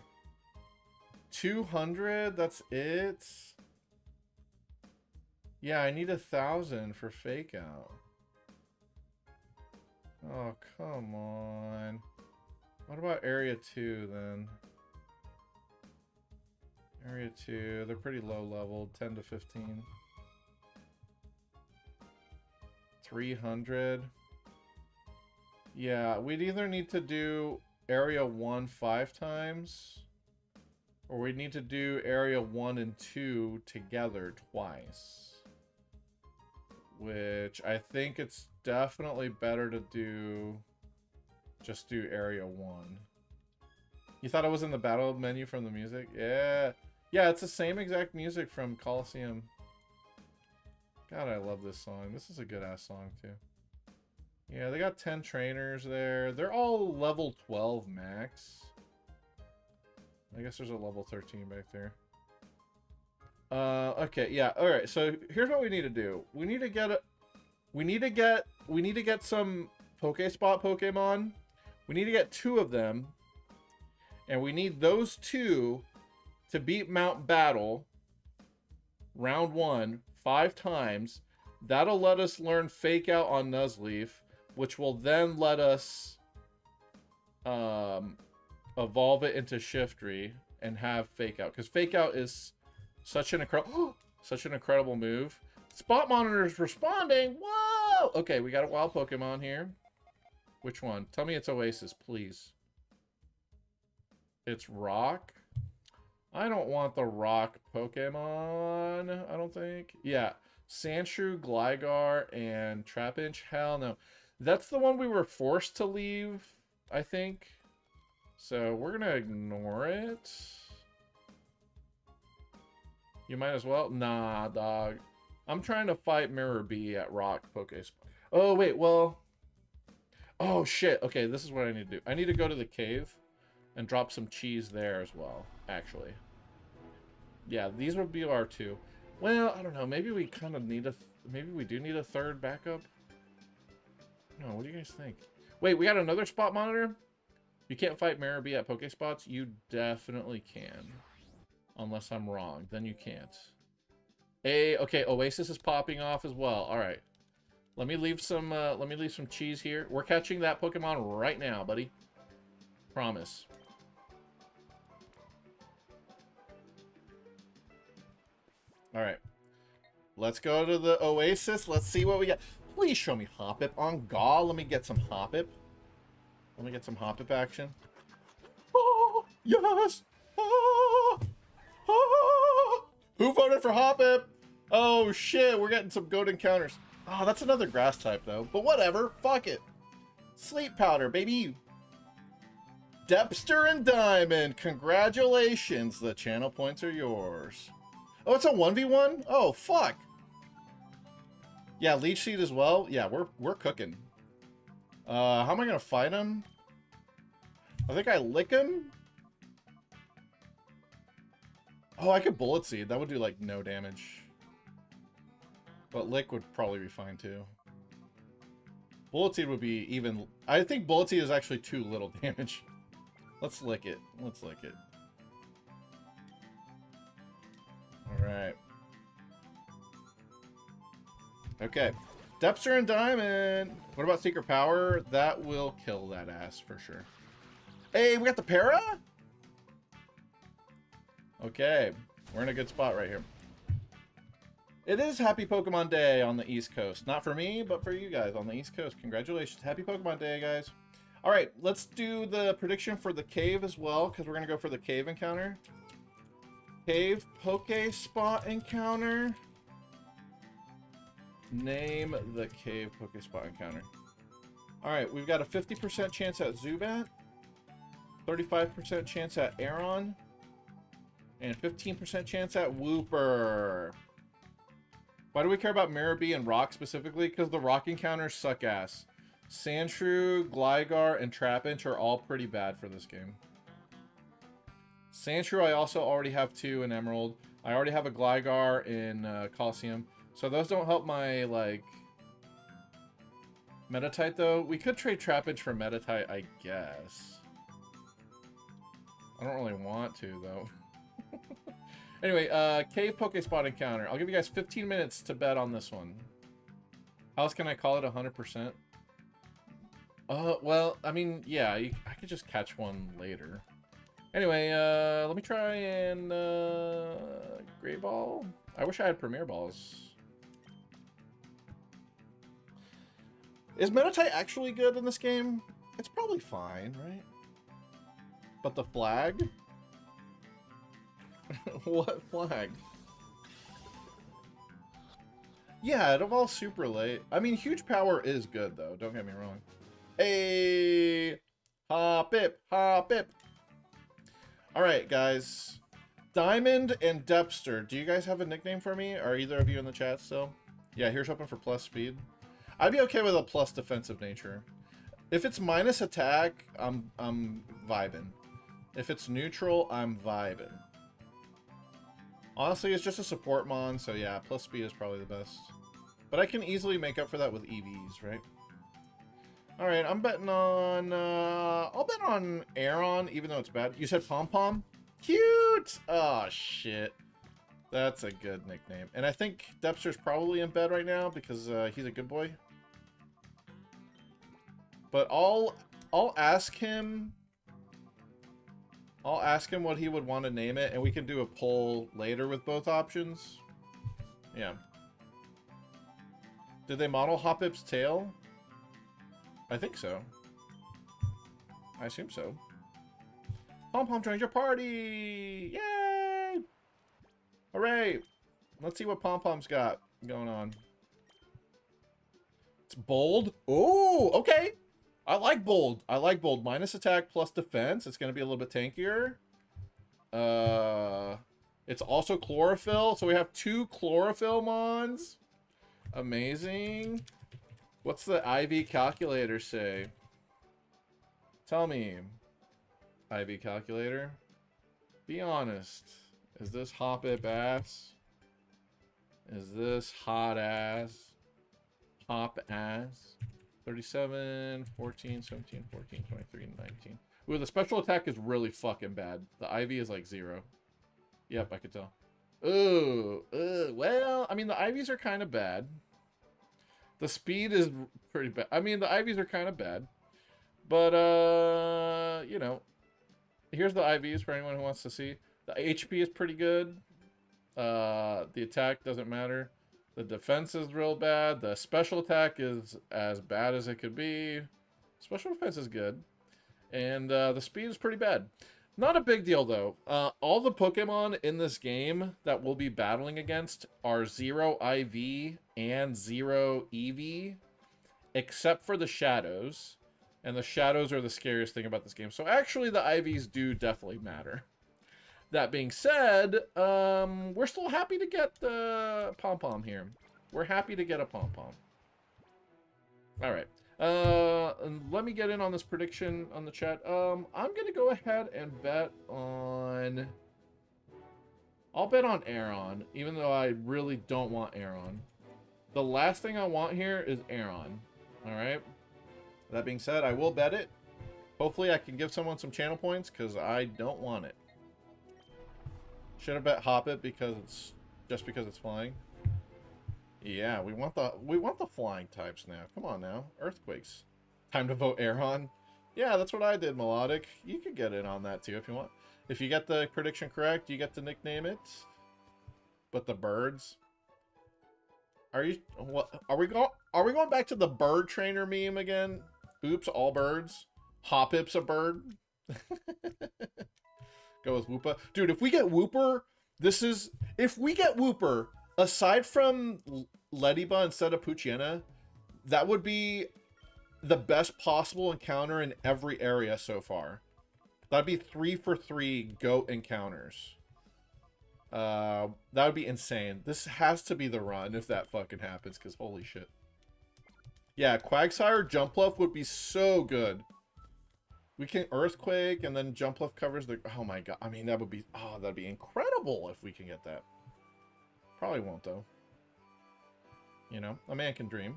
200? That's it? Yeah, I need 1,000 for Fake Out. Oh, come on. What about Area 2, then? Area 2, they're pretty low leveled, 10 to 15. 300. Yeah, we'd either need to do Area 1 5 times, or we'd need to do Area 1 and 2 together twice. Which I think it's definitely better to do, just do Area 1. You thought it was in the battle menu from the music? Yeah. Yeah, it's the same exact music from Colosseum. God, I love this song. This is a good-ass song, too. Yeah, they got 10 trainers there. They're all level 12 max. I guess there's a level 13 back there. Okay, yeah. All right. So here's what we need to do. We need to get some Pokespot Pokemon. We need to get 2 of them. And we need those 2 to beat Mount Battle round 1 5 times. That'll let us learn Fake Out on Nuzleaf, which will then let us evolve it into Shiftry and have Fake Out, because Fake Out is such an incredible move. Spot Monitor is responding. Whoa! Okay, we got a wild Pokemon here. Which one? Tell me it's Oasis, please. It's Rock. I don't want the Rock Pokemon, I don't think. Yeah. Sandshrew, Gligar, and Trapinch. Hell no. That's the one we were forced to leave, I think. So we're going to ignore it. You might as well. Nah, dog. I'm trying to fight Mirror Bee at Rock Pokespot. Oh, wait, well. Oh, shit. Okay, this is what I need to do. I need to go to the cave and drop some cheese there as well, actually. Yeah, these would be our 2. Well, I don't know. Maybe we kind of need maybe we do need a third backup. No, what do you guys think? Wait, we got another Spot Monitor? You can't fight Mirror Bee at Pokespots? You definitely can. Unless I'm wrong. Then you can't. Okay, Oasis is popping off as well. Alright. Let me leave some cheese here. We're catching that Pokemon right now, buddy. Promise. All right. Let's go to the Oasis. Let's see what we got. Please show me Hoppip on Gaw. Let me get some Hoppip. Let me get some Hoppip action. Oh, yes. Oh, oh. Who voted for Hoppip? Oh, shit. We're getting some goat encounters. Oh, that's another grass type, though. But whatever. Fuck it. Sleep powder, baby. Depster and Diamond. Congratulations. The channel points are yours. Oh, it's a 1v1? Oh, fuck. Yeah, Leech Seed as well. Yeah, we're cooking. How am I gonna fight him? I think I lick him. Oh, I could Bullet Seed. That would do like no damage. But lick would probably be fine too. Bullet Seed would be even. I think Bullet Seed is actually too little damage. Let's lick it. Let's lick it. All right. Okay. Depster and Diamond. What about Secret Power? That will kill that ass for sure. Hey, we got the para? Okay. We're in a good spot right here. It is Happy Pokemon Day on the East Coast. Not for me, but for you guys on the East Coast. Congratulations. Happy Pokemon Day, guys. All right. Let's do the prediction for the cave as well, because we're going to go for the cave encounter. Cave Poke Spot encounter. Name the cave Poke Spot encounter. Alright, we've got a 50% chance at Zubat, 35% chance at Aeron, and 15% chance at Wooper. Why do we care about Mirror Bee and Rock specifically? Because the Rock encounters suck ass. Sandshrew, Gligar, and Trapinch are all pretty bad for this game. Sandshrew I also already have 2 in Emerald. I already have a Gligar in Colosseum. So those don't help my, like, Metatite, though. We could trade Trapinch for Metatite, I guess. I don't really want to, though. Anyway, Cave Pokespot encounter. I'll give you guys 15 minutes to bet on this one. How else can I call it 100%? Well, I mean, yeah, I could just catch one later. Anyway, let me try and, Gray Ball. I wish I had Premier Balls. Is Metatite actually good in this game? It's probably fine, right? But the flag? What flag? Yeah, it evolves super late. I mean, huge power is good, though. Don't get me wrong. Hey! Hoppip! Hoppip! Alright, guys. Diamond and Depster. Do you guys have a nickname for me? Are either of you in the chat still? Yeah, here's hoping for plus speed. I'd be okay with a plus defensive nature. If it's minus attack, I'm vibing. If it's neutral, I'm vibing. Honestly, it's just a support mon, so yeah, plus speed is probably the best. But I can easily make up for that with EVs, right? Alright, I'm betting on... I'll bet on Aeron, even though it's bad. You said Pom Pom? Cute! Oh, shit. That's a good nickname. And I think Depster's probably in bed right now because he's a good boy. But I'll ask him... I'll ask him what he would want to name it, and we can do a poll later with both options. Yeah. Did they model Hoppip's tail? I think so. I assume so. Pom Pom joined your party! Yay! Hooray! Let's see what Pom Pom's got going on. It's bold. Oh, okay. I like bold. I like bold. Minus attack plus defense. It's going to be a little bit tankier. It's also chlorophyll. So we have 2 chlorophyll mons. Amazing. What's the IV calculator say? Tell me, IV calculator. Be honest. Is this Hoppip ass? Is this hot ass? Hop ass? 37, 14, 17, 14, 23, 19. Ooh, the special attack is really fucking bad. The IV is like 0. Yep, I could tell. Ooh, well, I mean, the IVs are kind of bad. The speed is pretty bad. I mean, the IVs are kind of bad. But, you know, here's the IVs for anyone who wants to see. The HP is pretty good. The attack doesn't matter. The defense is real bad. The special attack is as bad as it could be. Special defense is good. And the speed is pretty bad. Not a big deal, though. All the Pokemon in this game that we'll be battling against are 0 IV and 0 EV, except for the Shadows. And the Shadows are the scariest thing about this game. So actually, the IVs do definitely matter. That being said, we're still happy to get the Pom-Pom here. We're happy to get a Pom-Pom. All right. Let me get in on this prediction on the chat. I'm going to go ahead and bet on... I'll bet on Aeron, even though I really don't want Aeron. The last thing I want here is Aeron. All right? That being said, I will bet it. Hopefully I can give someone some channel points, because I don't want it. Should have bet Hoppip because it's just because it's flying. Yeah, we want the flying types now. Come on now, earthquakes. Time to vote Aeron. Yeah, that's what I did, Melodic. You could get in on that too if you want. If you get the prediction correct, you get to nickname it. But the birds. Are you what? Are we going back to the bird trainer meme again? Oops, all birds. Hoppip's a bird. Go with Wooper. Dude, if we get Wooper, if we get Wooper, aside from Lediba instead of Poochyena, that would be the best possible encounter in every area so far. That'd be 3 for 3 goat encounters. That would be insane. This has to be the run if that fucking happens, because holy shit. Yeah, Quagsire Jumpluff would be so good. We can Earthquake, and then Jumpluff covers the... Oh my god. I mean, that would be... Oh, that'd be incredible if we can get that. Probably won't, though. You know, a man can dream.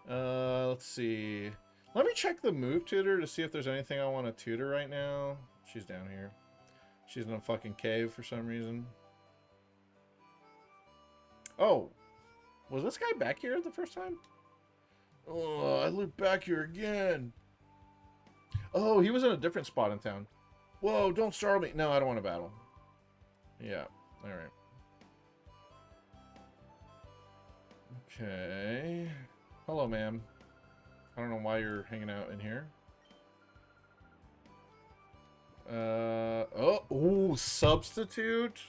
Let's see. Let me check the move tutor to see if there's anything I want to tutor right now. She's down here. She's in a fucking cave for some reason. Oh. Was this guy back here the first time? Oh, I looked back here again. Oh, he was in a different spot in town. Whoa, don't startle me. No, I don't want to battle. Yeah, alright. Okay. Hello, ma'am. I don't know why you're hanging out in here. Oh, substitute?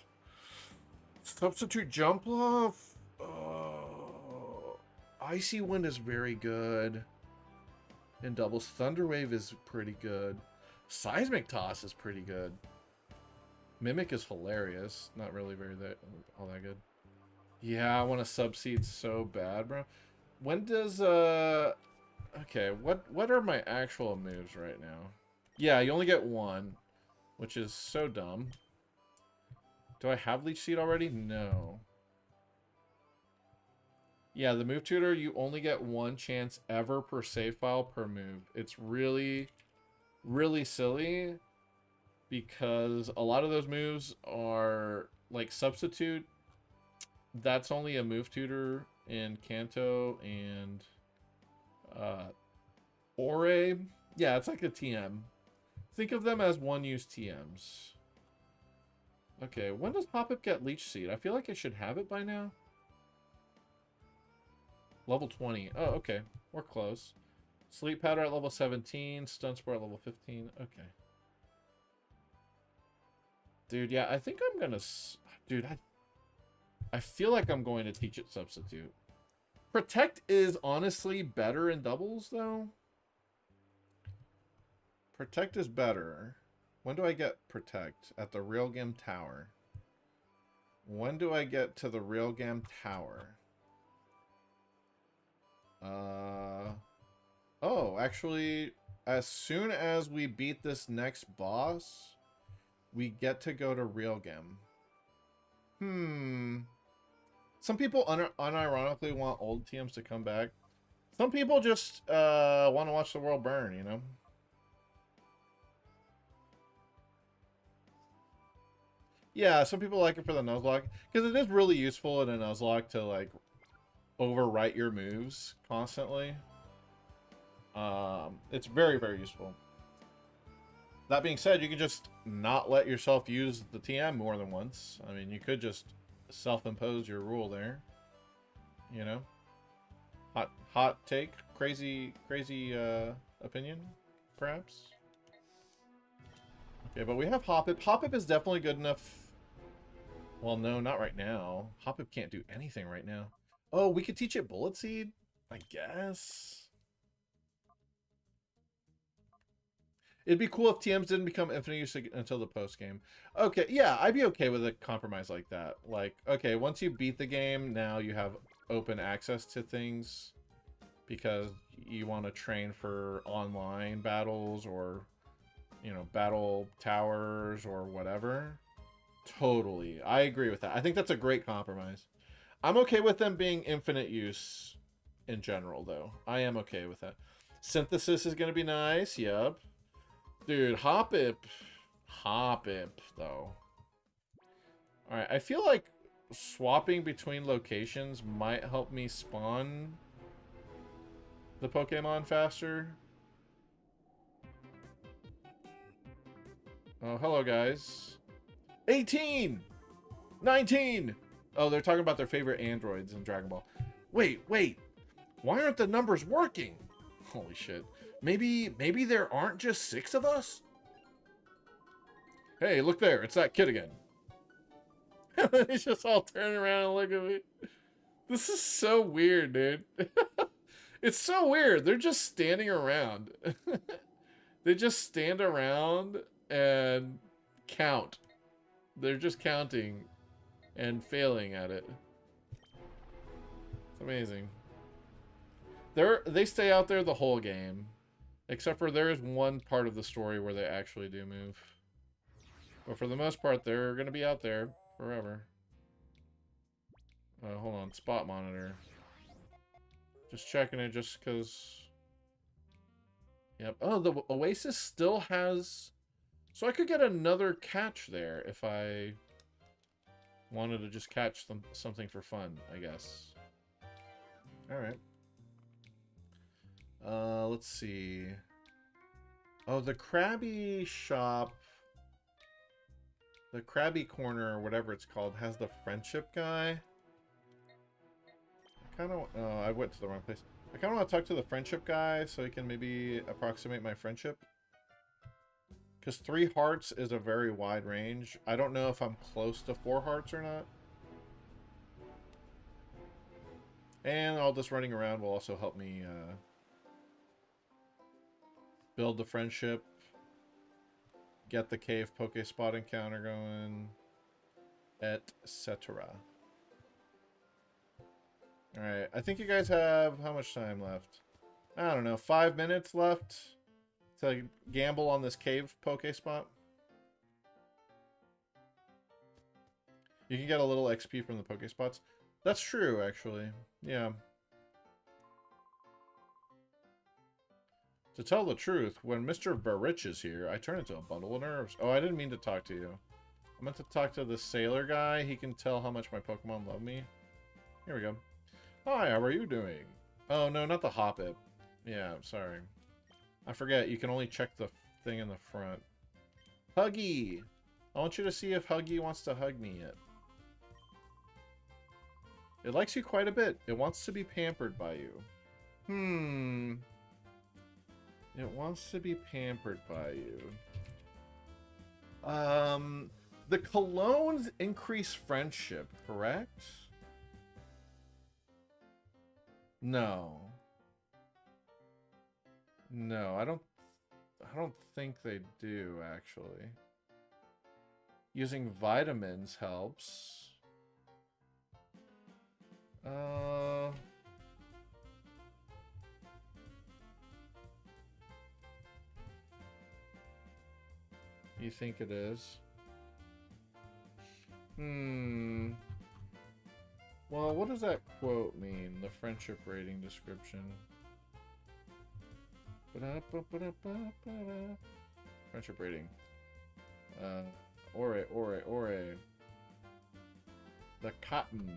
Substitute Jumpluff? Oh, Icy Wind is very good. And doubles. Thunder Wave is pretty good. Seismic Toss is pretty good. Mimic is hilarious. Not really all that good. Yeah, I want to subseed so bad, bro. When does okay, what are my actual moves right now? Yeah, you only get one, which is so dumb. Do I have Leech Seed already? No. Yeah, the move tutor, you only get one chance ever per save file per move. It's really, really silly because a lot of those moves are like substitute. That's only a move tutor in Kanto and Ore. Yeah, it's like a TM. Think of them as one-use TMs. Okay, when does Hoppip get Leech Seed? I feel like I should have it by now. Level 20. Oh, okay. We're close. Sleep Powder at level 17. Stun Spore at level 15. Okay. Dude, yeah, I think I'm gonna... Dude, I feel like I'm going to teach it Substitute. Protect is honestly better in doubles, though. Protect is better. When do I get Protect? At the Railgam Tower. When do I get to the Railgam Tower? Oh, actually, as soon as we beat this next boss, we get to go to Railgam. Some people unironically want old TMs to come back. Some people just want to watch the world burn, you know? Yeah, some people like it for the Nuzlocke, because it is really useful in a Nuzlocke to, like, overwrite your moves constantly. It's very, very useful. That being said, you can just not let yourself use the TM more than once. I mean, you could just self-impose your rule there. You know? Hot take? Crazy opinion, perhaps? Okay, but we have Hoppip. Hoppip is definitely good enough. Well, no, not right now. Hoppip can't do anything right now. Oh, we could teach it Bullet Seed? I guess. It'd be cool if TMs didn't become infinite use until the post game. Okay, yeah, I'd be okay with a compromise like that. Like, okay, once you beat the game, now you have open access to things because you want to train for online battles or, you know, battle towers or whatever. Totally. I agree with that. I think that's a great compromise. I'm okay with them being infinite use in general, though. I am okay with that. Synthesis is going to be nice. Yep. Dude, Hoppip, though. Alright, I feel like swapping between locations might help me spawn the Pokemon faster. Oh, hello, guys. 18! 19! Oh, they're talking about their favorite androids in Dragon Ball. Wait. Why aren't the numbers working? Holy shit. Maybe there aren't just 6 of us? Hey, look there. It's that kid again. They just all turn around and look at me. This is so weird, dude. It's so weird. They're just standing around. They just stand around and count. They're just counting and failing at it. It's amazing. They stay out there the whole game. Except for there is one part of the story where they actually do move. But for the most part, they're going to be out there forever. Hold on. Spot monitor. Just checking it just because... Yep. Oh, the Oasis still has... So I could get another catch there if I wanted to just catch something for fun, I guess. Alright. Let's see. Oh, the Krabby shop, the Krabby corner, or whatever it's called, has the friendship guy. I went to the wrong place. I kind of want to talk to the friendship guy so he can maybe approximate my friendship. Because 3 hearts is a very wide range. I don't know if I'm close to 4 hearts or not. And all this running around will also help me, build the friendship, get the cave Pokespot encounter going, etc. Alright, I think you guys have how much time left? I don't know, 5 minutes left to gamble on this cave Pokespot. You can get a little XP from the Pokespots. That's true, actually. Yeah. To tell the truth, when Mr. Barich is here, I turn into a bundle of nerves. Oh, I didn't mean to talk to you. I meant to talk to the sailor guy. He can tell how much my Pokemon love me. Here we go. Hi, how are you doing? Oh, no, not the Hoppip. Yeah, I'm sorry. I forget, you can only check the thing in the front. Huggy! I want you to see if Huggy wants to hug me yet. It likes you quite a bit. It wants to be pampered by you. It wants to be pampered by you. The colognes increase friendship, correct? No. No, I don't think they do, actually. Using vitamins helps. You think it is? Well, what does that quote mean? The friendship rating description. Friendship rating. Ore. The cotton.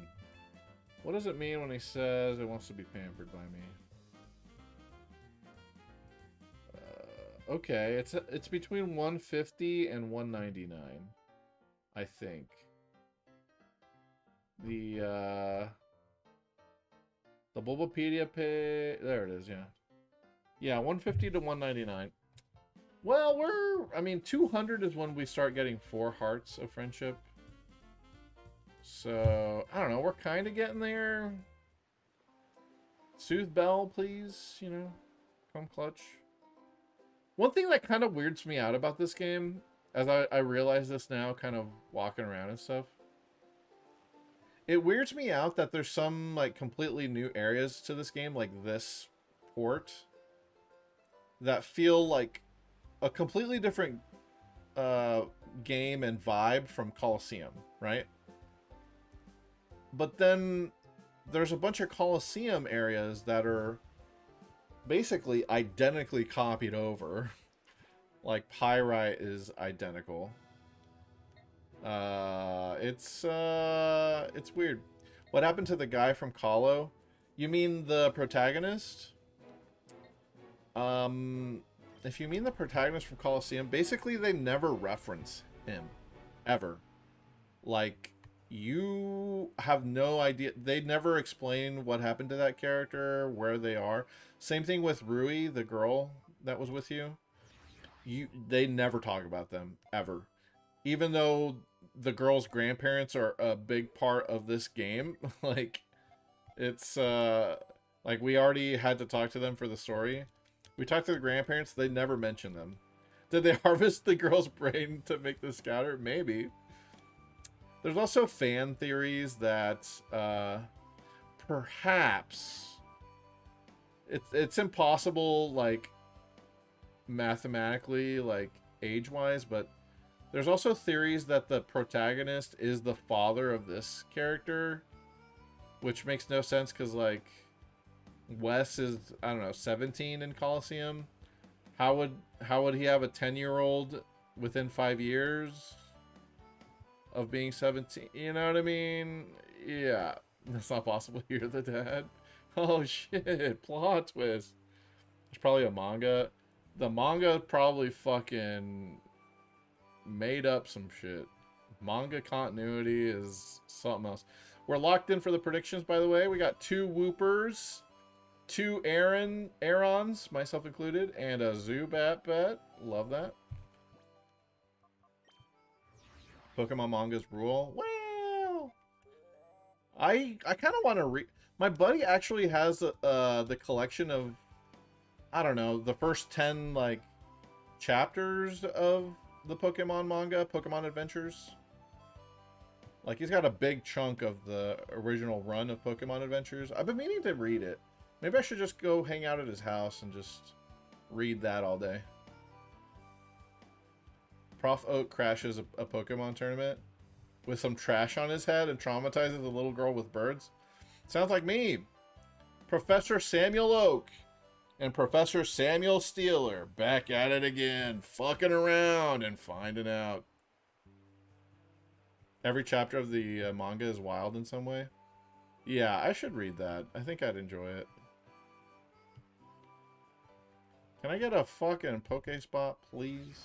What does it mean when he says it wants to be pampered by me? Okay, it's between 150 and 199, I think. The Bulbapedia pay, there it is, yeah. Yeah, 150 to 199. Well, I mean, 200 is when we start getting 4 hearts of friendship. So, I don't know, we're kind of getting there. Soothe Bell, please, you know, come clutch. One thing that kind of weirds me out about this game, as I realize this now, kind of walking around and stuff, it weirds me out that there's some, like, completely new areas to this game, like this port, that feel like a completely different game and vibe from Colosseum, right? But then there's a bunch of Colosseum areas that are basically identically copied over. Like Pyrite is identical. It's weird. What happened to the guy from Colo? You mean the protagonist? If you mean the protagonist from Colosseum, basically they never reference him. Ever. Like, you have no idea. They never explain what happened to that character, where they are. Same thing with Rui, the girl that was with you. They never talk about them, ever. Even though the girl's grandparents are a big part of this game. Like, it's, like, we already had to talk to them for the story. We talked to the grandparents, they never mention them. Did they harvest the girl's brain to make the scouter? Maybe. There's also fan theories that perhaps it's impossible, like, mathematically, like, age-wise, but there's also theories that the protagonist is the father of this character, which makes no sense because, like, Wes is, I don't know, 17 in Colosseum. How would he have a 10-year-old within 5 years of being 17? You know what I mean? Yeah, that's not possible. You're the dad. Oh shit! Plot twist. There's probably a manga. The manga probably fucking made up some shit. Manga continuity is something else. We're locked in for the predictions, by the way. We got 2 Whoopers, 2 Aarons, myself included, and a Zubat bet. Love that. Pokemon mangas rule. Well, I kind of want to read. My buddy actually has the collection of, I don't know, the first 10 like chapters of the Pokemon manga, Pokemon Adventures. Like, he's got a big chunk of the original run of Pokemon Adventures. I've been meaning to read it. Maybe I should just go hang out at his house and just read that all day. Prof Oak crashes a Pokemon tournament with some trash on his head and traumatizes a little girl with birds. Sounds like me. Professor Samuel Oak and Professor Samuel Steeler back at it again, fucking around and finding out. Every chapter of the manga is wild in some way. Yeah, I should read that. I think I'd enjoy it. Can I get a fucking Pokespot, please?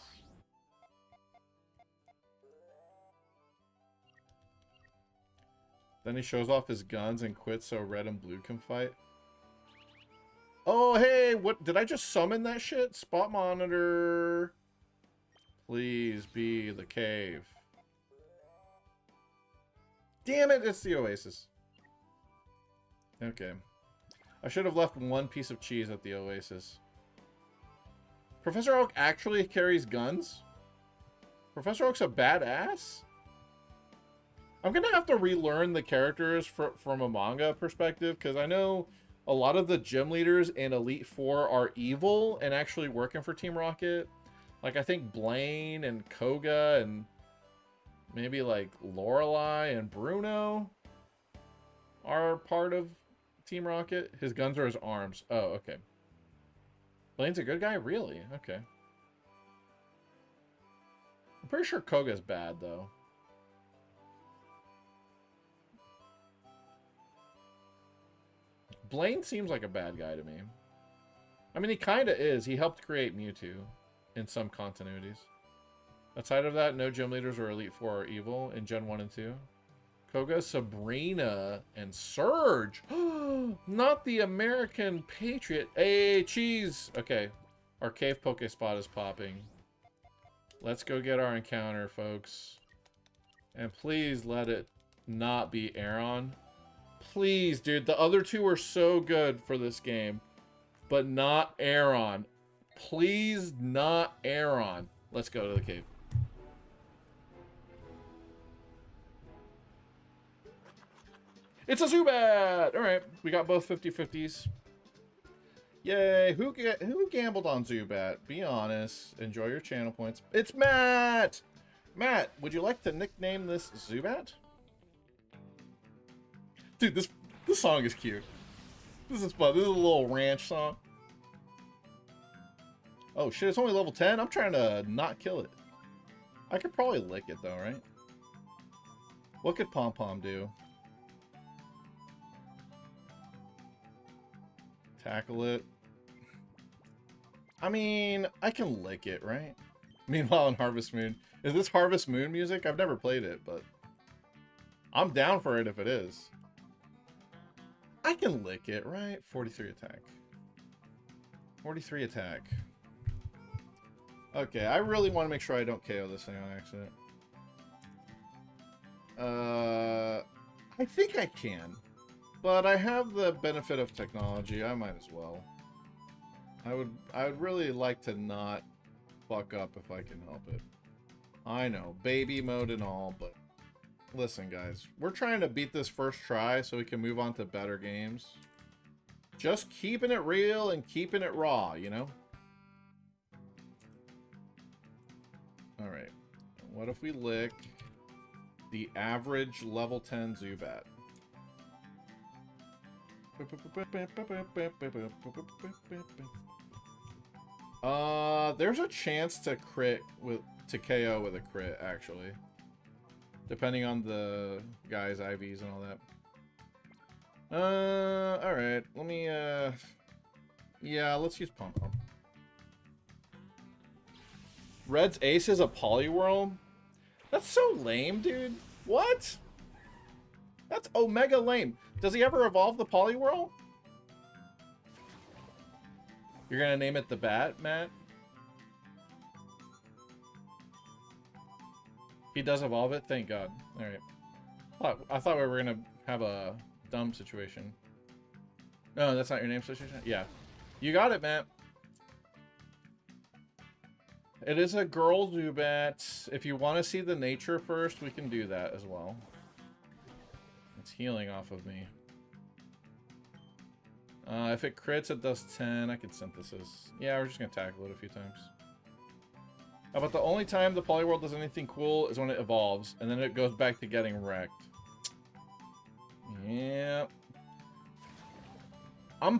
Then he shows off his guns and quits so Red and Blue can fight. Oh, hey, what? Did I just summon that shit? Spot monitor. Please be the cave. Damn it, it's the Oasis. Okay. I should have left one piece of cheese at the Oasis. Professor Oak actually carries guns? Professor Oak's a badass? I'm gonna have to relearn the characters from a manga perspective, because I know a lot of the gym leaders in Elite Four are evil and actually working for Team Rocket. Like, I think Blaine and Koga and maybe like Lorelei and Bruno are part of Team Rocket. His guns are his arms. Oh, okay. Blaine's a good guy? Really? Okay. I'm pretty sure Koga's bad, though. Blaine seems like a bad guy to me. I mean, he kind of is. He helped create Mewtwo. in some continuities. Outside of that, no gym leaders or Elite Four are evil in Gen 1 and 2. Koga, Sabrina, and Surge. Not the American Patriot. Hey, cheese. Okay, our cave poke spot is popping. Let's go get our encounter, folks. And please let it not be Aaron. Please, dude. The other two are so good for this game. But not Aaron. Please, not Aaron. Let's go to the cave. It's a Zubat! Alright, we got both 50-50s. Yay! Who gambled on Zubat? Be honest. Enjoy your channel points. It's Matt! Matt, would you like to nickname this Zubat? Dude, this song is cute. This is fun. This is a little ranch song. Oh shit, it's only level 10? I'm trying to not kill it. I could probably lick it though, right? What could Pom Pom do? Tackle it. I mean, I can lick it, right? Meanwhile in Harvest Moon. Is this Harvest Moon music? I've never played it, but I'm down for it if it is. I can lick it, right? 43 attack. 43 attack. Okay, I really want to make sure I don't KO this thing on accident. I think I can. But I have the benefit of technology. I might as well. I would really like to not fuck up if I can help it. I know, baby mode and all, but listen, guys. We're trying to beat this first try so we can move on to better games. Just keeping it real and keeping it raw, you know? Alright. What if we lick the average level 10 Zubat? There's a chance to KO with a crit, actually. Depending on the guy's IVs and all that. Alright. Let me, yeah, let's use Pom Pom. Red's Ace is a Poliwhirl? That's so lame, dude. What? That's Omega lame. Does he ever evolve the Poliwhirl? You're gonna name it the Bat, Matt? He does evolve it? Thank God. Alright. I thought we were gonna have a dumb situation. No, that's not your name situation? Yeah. You got it, Matt. It is a girl Zubat. If you want to see the nature first, we can do that as well. It's healing off of me. If it crits, it does 10. I could synthesis. Yeah, we're just going to tackle it a few times. How about the only time the Poliwhirl does anything cool is when it evolves, and then it goes back to getting wrecked. Yeah. I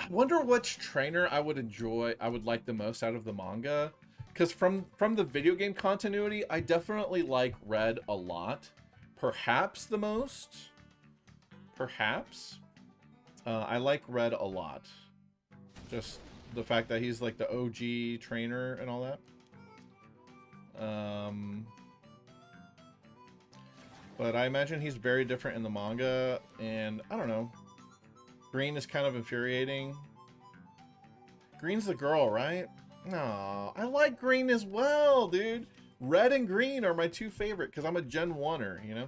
wonder which trainer I would like the most out of the manga. Because from the video game continuity, I definitely like Red a lot. Perhaps the most. Perhaps. I like Red a lot. Just the fact that he's like the OG trainer and all that. But I imagine he's very different in the manga. And I don't know. Green is kind of infuriating. Green's the girl, right? No, I like green as well, dude. Red and green are my two favorite because I'm a Gen 1er, you know?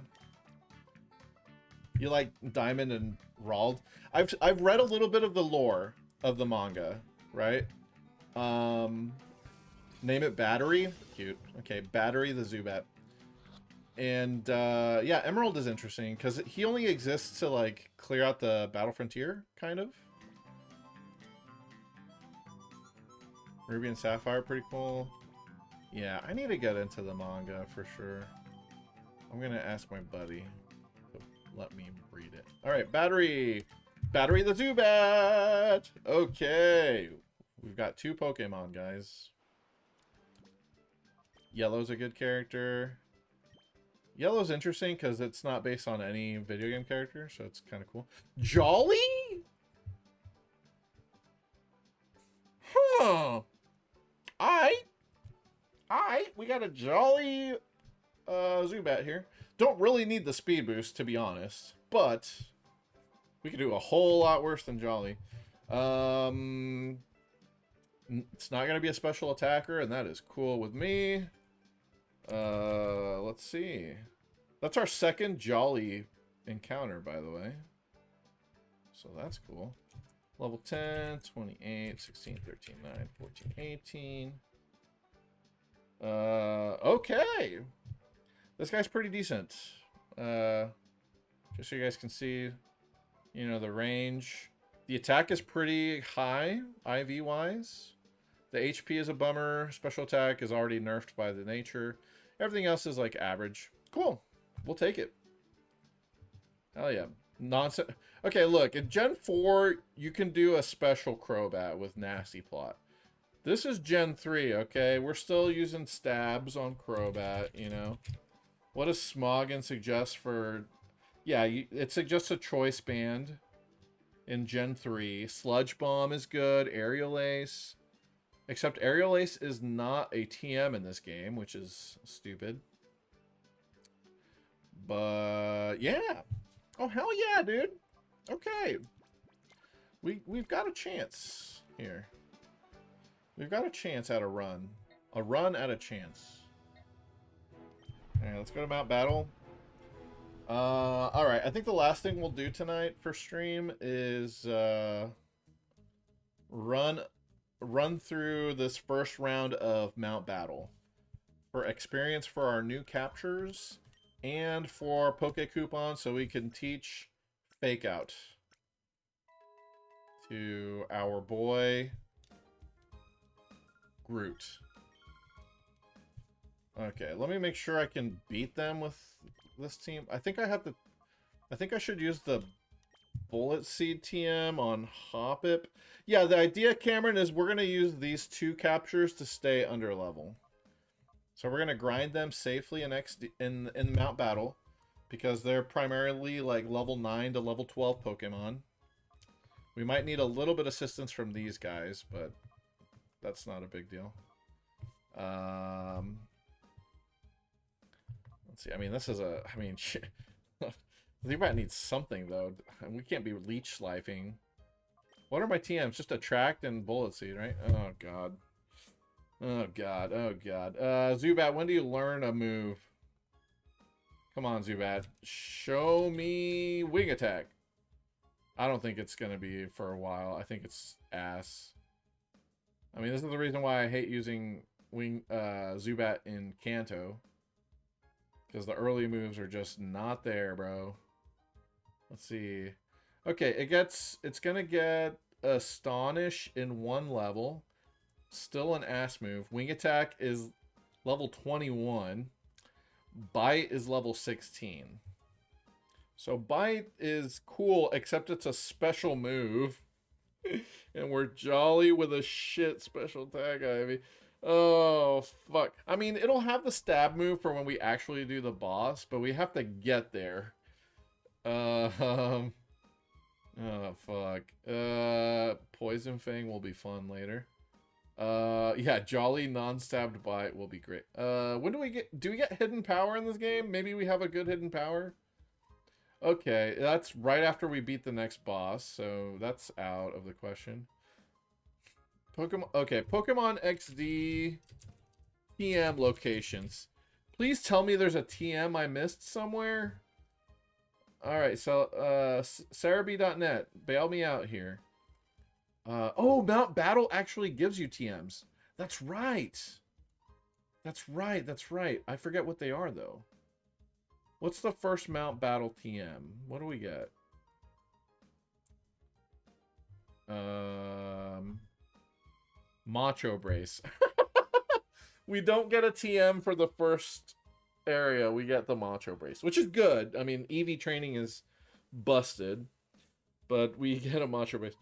You like Diamond and Rald? I've read a little bit of the lore of the manga, right? Name it Battery. Cute. Okay, Battery the Zubat. And yeah, Emerald is interesting because he only exists to like clear out the battle frontier, kind of. Ruby and Sapphire, pretty cool. Yeah, I need to get into the manga for sure. I'm gonna ask my buddy to let me read it. Alright, Battery! Battery the Zubat! Okay. We've got two Pokemon, guys. Yellow's a good character. Yellow's interesting because it's not based on any video game character, so it's kind of cool. Jolly? Huh. got a jolly Zubat here. Don't really need the speed boost, to be honest, but we could do a whole lot worse than jolly. It's not going to be a special attacker, and that is cool with me. Let's see. That's our second jolly encounter, by the way. So that's cool. Level 10, 28, 16, 13, 9, 14, 18. Okay. This guy's pretty decent. Just so you guys can see, you know, the range. The attack is pretty high, IV-wise. The HP is a bummer. Special attack is already nerfed by the nature. Everything else is, like, average. Cool. We'll take it. Hell yeah. Nonsense. Okay, look. In Gen 4, you can do a special Crobat with Nasty Plot. This is Gen 3, okay? We're still using stabs on Crobat, you know? What does Smoggin suggest for... Yeah, it suggests a Choice Band in Gen 3. Sludge Bomb is good. Aerial Ace. Except Aerial Ace is not a TM in this game, which is stupid. But, yeah. Oh, hell yeah, dude. Okay. We've got a chance here. We've got a chance at a run. A run at a chance. Alright, let's go to Mount Battle. Alright, I think the last thing we'll do tonight for stream is run through this first round of Mount Battle for experience for our new captures and for Poke Coupon so we can teach Fake Out to our boy Groot. Okay, let me make sure I can beat them with this team. I think I should use the Bullet Seed TM on Hoppip. Yeah, the idea, Cameron, is we're going to use these two captures to stay under level. So we're going to grind them safely in Mount Battle because they're primarily like level 9 to level 12 Pokemon. We might need a little bit of assistance from these guys, but that's not a big deal. Let's see. I mean, this is a... I mean, shit. Zubat needs something, though. We can't be leech slifing. What are my TMs? Just Attract and Bullet Seed, right? Oh, God. Oh, God. Oh, God. Zubat, when do you learn a move? Come on, Zubat. Show me Wing Attack. I don't think it's going to be for a while. I think it's ass. I mean, this is the reason why I hate using Zubat in Kanto. Because the early moves are just not there, bro. Let's see. Okay, it's gonna get Astonish in 1 level. Still an ass move. Wing Attack is level 21. Bite is level 16. So Bite is cool, except it's a special move. And we're jolly with a shit special attack, Ivy. Oh, fuck. I mean, it'll have the stab move for when we actually do the boss, but we have to get there. Oh, fuck. Poison Fang will be fun later. Yeah, Jolly non-stabbed bite will be great. When do we get hidden power in this game? Maybe we have a good hidden power? Okay, that's right after we beat the next boss, so that's out of the question. Okay, Pokemon XD TM locations. Please tell me there's a TM I missed somewhere. Alright, so Cerebi.net, bail me out here. Oh, Mount Battle actually gives you TMs. That's right. That's right. I forget what they are, though. What's the first Mount Battle TM? What do we get? Macho Brace. We don't get a TM for the first area. We get the Macho Brace, which is good. I mean, EV training is busted, but we get a Macho Brace.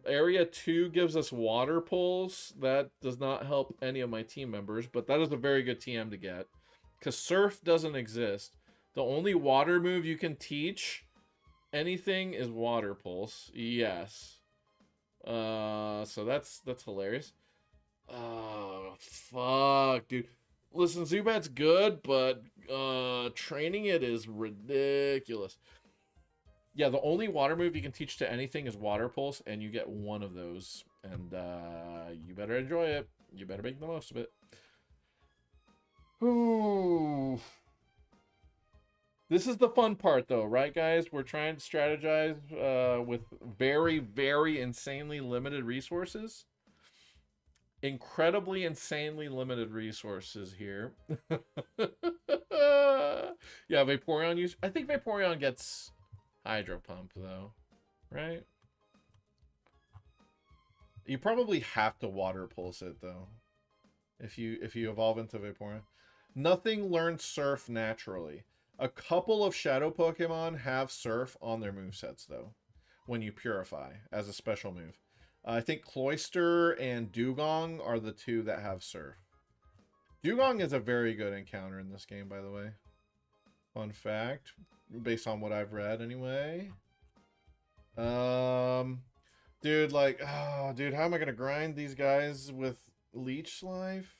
Area 2 gives us Water Pulse. That does not help any of my team members, but that is a very good TM to get. Because Surf doesn't exist. The only water move you can teach anything is Water Pulse. Yes. So that's hilarious. Oh, fuck, dude. Listen, Zubat's good, but training it is ridiculous. Yeah, the only water move you can teach to anything is Water Pulse, and you get one of those. And you better enjoy it. You better make the most of it. Ooh. This is the fun part, though, right, guys? We're trying to strategize with very, very insanely limited resources. Incredibly, insanely limited resources here. Yeah, Vaporeon use. I think Vaporeon gets Hydro Pump, though, right? You probably have to Water Pulse it, though, if you evolve into Vaporeon. Nothing learns Surf naturally. A couple of Shadow Pokemon have Surf on their movesets, though, when you Purify as a special move. I think Cloyster and Dugong are the two that have Surf. Dugong is a very good encounter in this game, by the way. Fun fact, based on what I've read, anyway. Dude, like, oh, dude, how am I gonna grind these guys with Leech Life?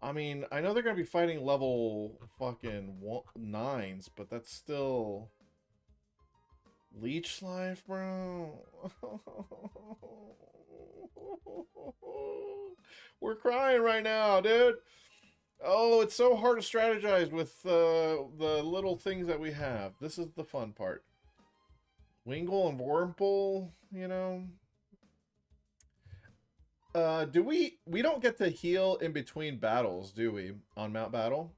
I mean, I know they're going to be fighting level fucking 9s, but that's still... Leech Life, bro? We're crying right now, dude. Oh, it's so hard to strategize with the little things that we have. This is the fun part. Wingull and Wurmple, you know... we don't get to heal in between battles, do we, on Mount Battle?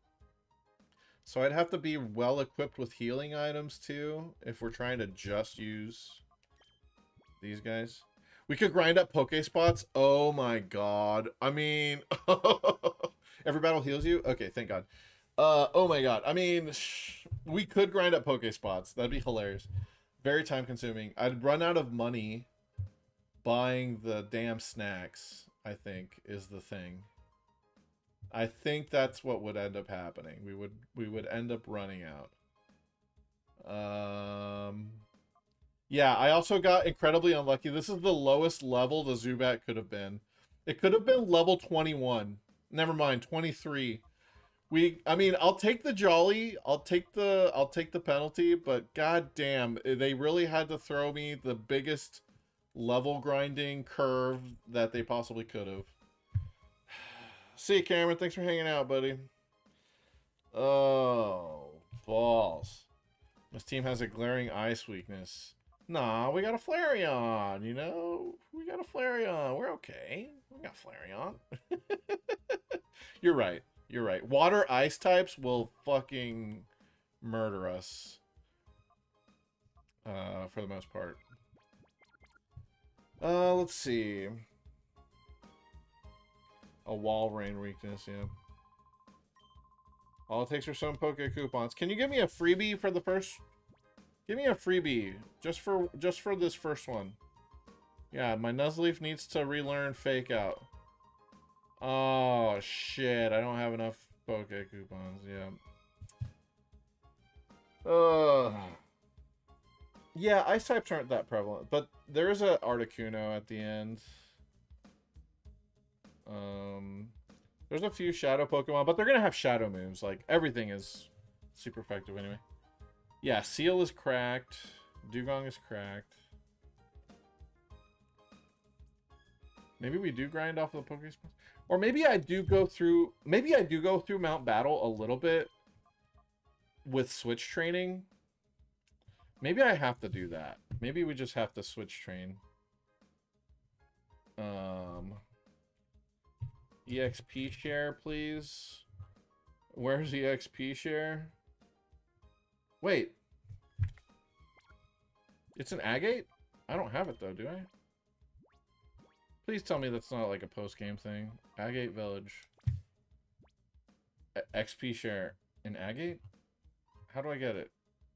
So I'd have to be well equipped with healing items too, if we're trying to just use these guys. We could grind up Pokespots. Oh my god. I mean, every battle heals you? Okay, thank god. Oh my god. I mean, we could grind up Pokespots. That'd be hilarious. Very time consuming. I'd run out of money buying the damn snacks, I think, is the thing. I think that's what would end up happening. We would end up running out. Yeah, I also got incredibly unlucky. This is the lowest level the Zubat could have been. It could have been level 21. Never mind, 23. I mean, I'll take the jolly, I'll take the penalty, but goddamn, they really had to throw me the biggest level grinding curve that they possibly could have. See you, Cameron. Thanks for hanging out, buddy. Oh, balls. This team has a glaring ice weakness. Nah, we got a Flareon, you know? We got a Flareon. We're okay. We got Flareon. You're right. You're right. Water ice types will fucking murder us. For the most part. Let's see. A wall rain weakness, yeah. All it takes are some Poke coupons. Can you give me a freebie for the first? Give me a freebie just for this first one. Yeah, my Nuzleaf needs to relearn Fake Out. Oh shit! I don't have enough Poke coupons. Yeah. Yeah, ice types aren't that prevalent, but there is a Articuno at the end. There's a few Shadow Pokemon, but they're gonna have Shadow moves. Like, everything is super effective anyway. Yeah, Seal is cracked. Dugong is cracked. Maybe we do grind off of the Pokespots. Or maybe I do go through Mount Battle a little bit with switch training. Maybe I have to do that. Maybe we just have to switch train. EXP share, please. Where's EXP share? Wait. It's an Agate? I don't have it though, do I? Please tell me that's not like a post-game thing. Agate Village. XP share in Agate? How do I get it?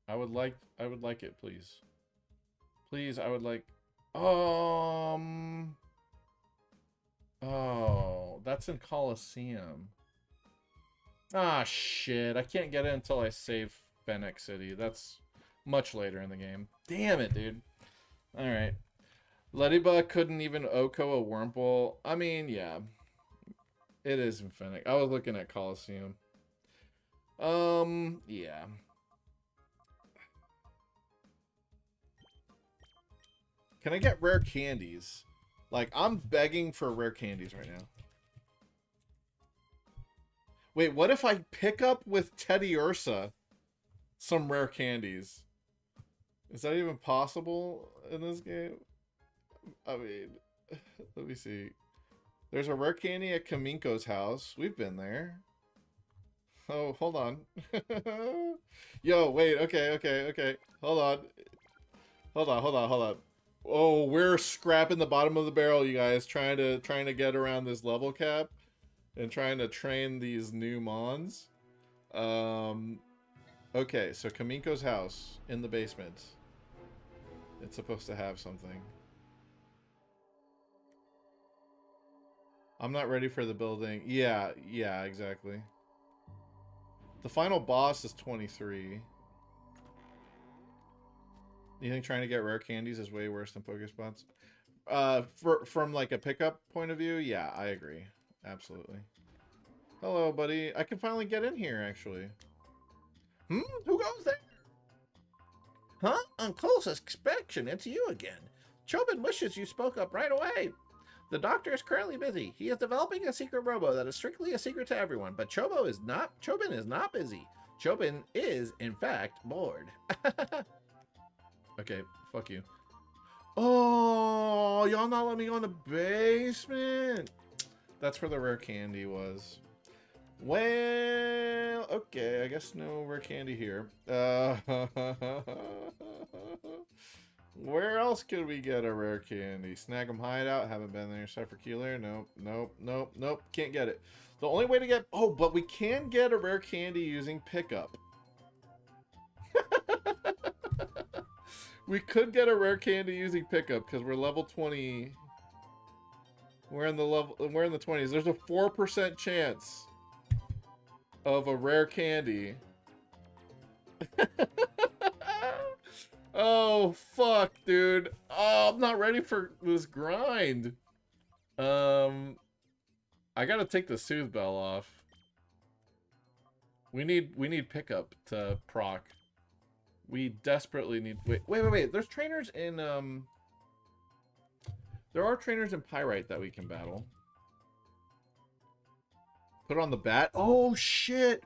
I would like it, please. Please, I would like... Oh, that's in Colosseum. Ah, shit. I can't get it until I save Fennec City. That's much later in the game. Damn it, dude. Alright. Ladybug couldn't even Oko a Wurmple. I mean, yeah. It is in Fennec. I was looking at Colosseum. Yeah. Can I get rare candies? Like, I'm begging for rare candies right now. Wait, what if I pick up with Teddy Ursa some rare candies? Is that even possible in this game? I mean, let me see. There's a rare candy at Kaminko's house. We've been there. Oh, hold on. Yo, wait, okay. Hold on. Hold on. Oh, we're scrapping the bottom of the barrel, you guys, trying to get around this level cap and trying to train these new mons. Okay, so Kaminko's house in the basement. It's supposed to have something. I'm not ready for the building. Yeah, exactly. The final boss is 23. You think trying to get rare candies is way worse than Pokespots? From like a pickup point of view, yeah, I agree. Absolutely. Hello, buddy. I can finally get in here, actually. Who goes there? Huh? On close inspection, it's you again. Chobin wishes you spoke up right away. The doctor is currently busy. He is developing a secret robo that is strictly a secret to everyone, but Chobin is not busy. Chobin is, in fact, bored. Okay, fuck you. Oh, y'all not let me go in the basement. That's where the rare candy was. Well, okay, I guess no rare candy here. Where else could we get a rare candy? Snag 'em Hideout, haven't been there. Cypher Keeler, nope, can't get it. The only way to get, oh, but we can get a rare candy using pickup. We could get a rare candy using pickup because we're level 20. We're in the 20s. There's a 4% chance of a rare candy. Oh, fuck, dude. Oh, I'm not ready for this grind. I gotta take the Soothe Bell off. We need pickup to proc. We desperately need... Wait. There's trainers in, There are trainers in Pyrite that we can battle. Put on the bat. Oh, shit.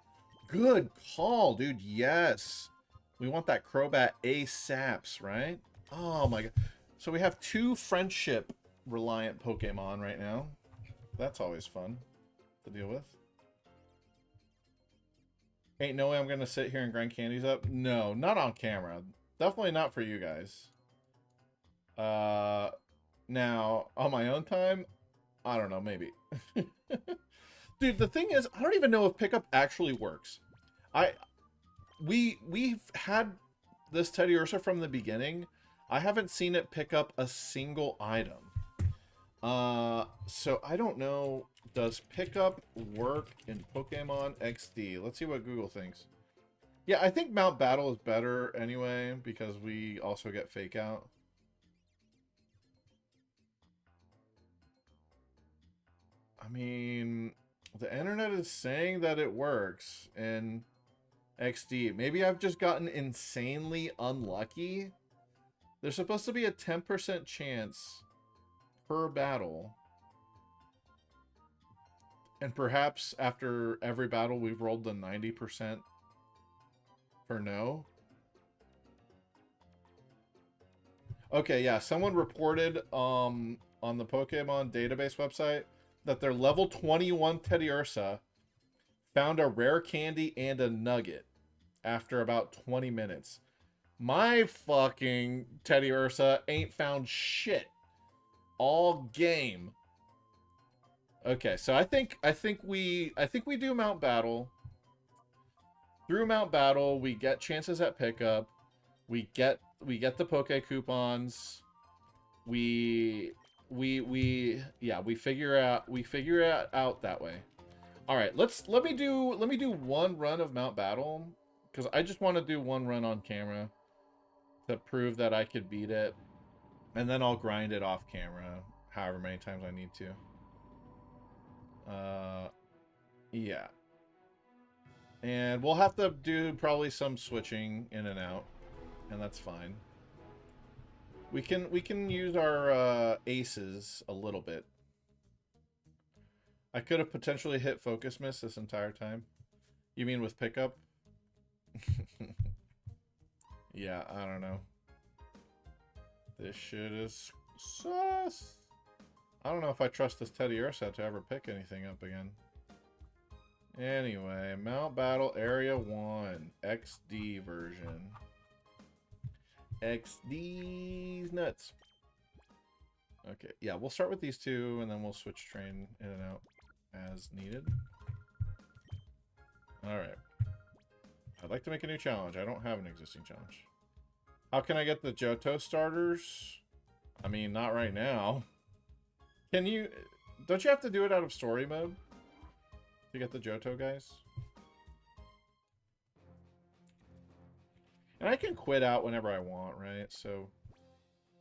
Good call, dude. Yes. We want that Crobat ASAPs, right? Oh, my God. So we have 2 friendship-reliant Pokemon right now. That's always fun to deal with. Ain't no way I'm going to sit here and grind candies up. No, not on camera. Definitely not for you guys. Now, on my own time, I don't know, maybe. Dude, the thing is, I don't even know if pickup actually works. We've had this Teddy Ursa from the beginning. I haven't seen it pick up a single item. So I don't know. Does pickup work in Pokemon XD? Let's see what Google thinks. Yeah, I think Mount Battle is better anyway because we also get Fake Out. I mean, the internet is saying that it works in XD. Maybe I've just gotten insanely unlucky. There's supposed to be a 10% chance per battle. And perhaps after every battle we've rolled the 90% for no. Okay, yeah, someone reported on the Pokemon database website that their level 21 Teddy Ursa found a rare candy and a nugget after about 20 minutes. My fucking Teddy Ursa ain't found shit all game. Okay, so I think we do Mount Battle. Through Mount Battle, we get chances at pickup. We get the Poke coupons. We figure it out that way. All right, let me do one run of Mount Battle because I just want to do one run on camera to prove that I could beat it, and then I'll grind it off camera however many times I need to. Yeah. And we'll have to do probably some switching in and out, and that's fine. We can use our aces a little bit. I could have potentially hit focus miss this entire time. You mean with pickup? Yeah, I don't know. This shit is sus. I don't know if I trust this Teddy Ursa to ever pick anything up again. Anyway, Mount Battle Area 1 XD version. XD's nuts. Okay, yeah, we'll start with these two and then we'll switch train in and out as needed. Alright. I'd like to make a new challenge. I don't have an existing challenge. How can I get the Johto starters? I mean, not right now. Can you... Don't you have to do it out of story mode? To get the Johto guys? And I can quit out whenever I want, right? So,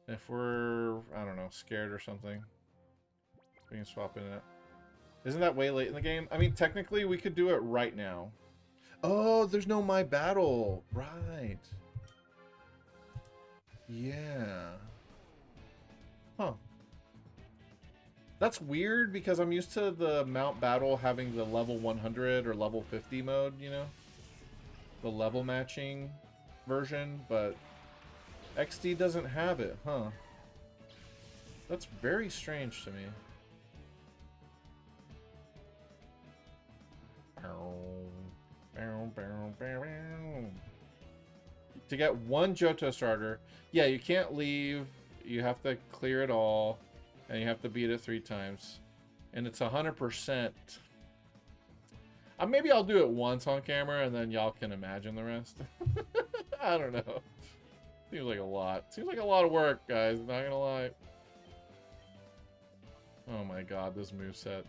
if we're, I don't know, scared or something, we can swap in it. Isn't that way late in the game? I mean, technically, we could do it right now. Oh, there's no My Battle. Right. Yeah. Huh. That's weird because I'm used to the Mount Battle having the level 100 or level 50 mode, you know? The level matching version, but XD doesn't have it, huh? That's very strange to me. To get one Johto starter, yeah, you can't leave. You have to clear it all, and you have to beat it 3 times. And it's 100%. Maybe I'll do it once on camera, and then y'all can imagine the rest. I don't know. Seems like a lot. Seems like a lot of work, guys. Not gonna lie. Oh my god, this moveset.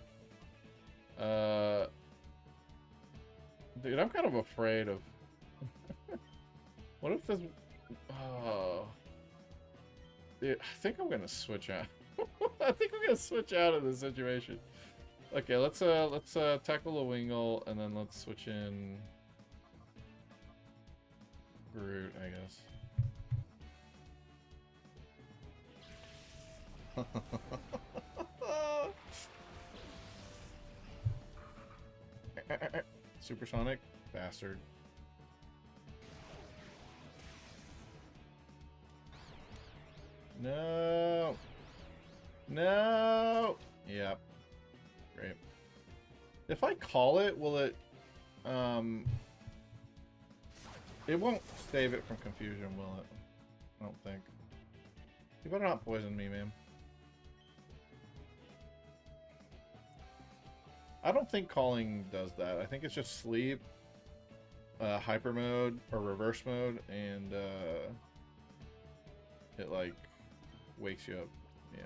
Dude, I'm kind of afraid of... What if this... Oh... Dude, I think I'm gonna switch out. I think I'm gonna switch out of this situation. Okay, let's tackle the Wingull, and then let's switch in... Groot, I guess. Supersonic? Bastard. No! No! Yep. Great. If I call it, will it... It won't save it from confusion, will it? I don't think. You better not poison me, man. I don't think calling does that. I think it's just sleep, hyper mode, or reverse mode, and it, like, wakes you up. Yeah.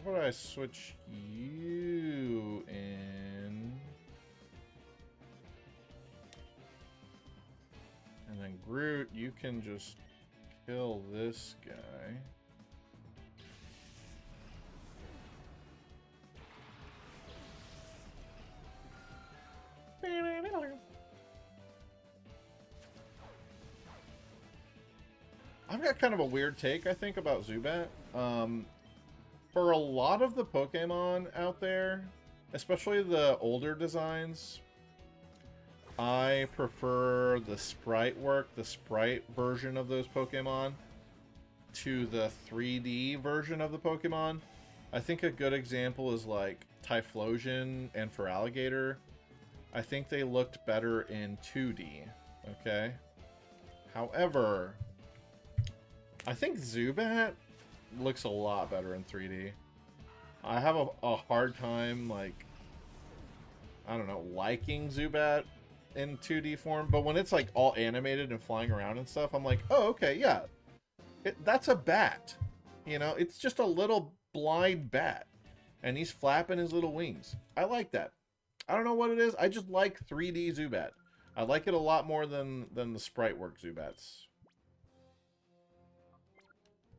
How about I switch you in? And then Groot, you can just kill this guy. I've got kind of a weird take, I think, about Zubat. For a lot of the Pokemon out there, especially the older designs, I prefer the sprite work, the sprite version of those Pokemon, to the 3D version of the Pokemon. I think a good example is like Typhlosion and Feraligatr. I think they looked better in 2D, okay? However, I think Zubat looks a lot better in 3D. I have a hard time, like, I don't know, liking Zubat in 2D form, but when it's like all animated and flying around and stuff, I'm like, oh, okay, yeah. That's a bat. You know, it's just a little blind bat. And he's flapping his little wings. I like that. I don't know what it is. I just like 3D Zubat. I like it a lot more than the sprite work Zubats.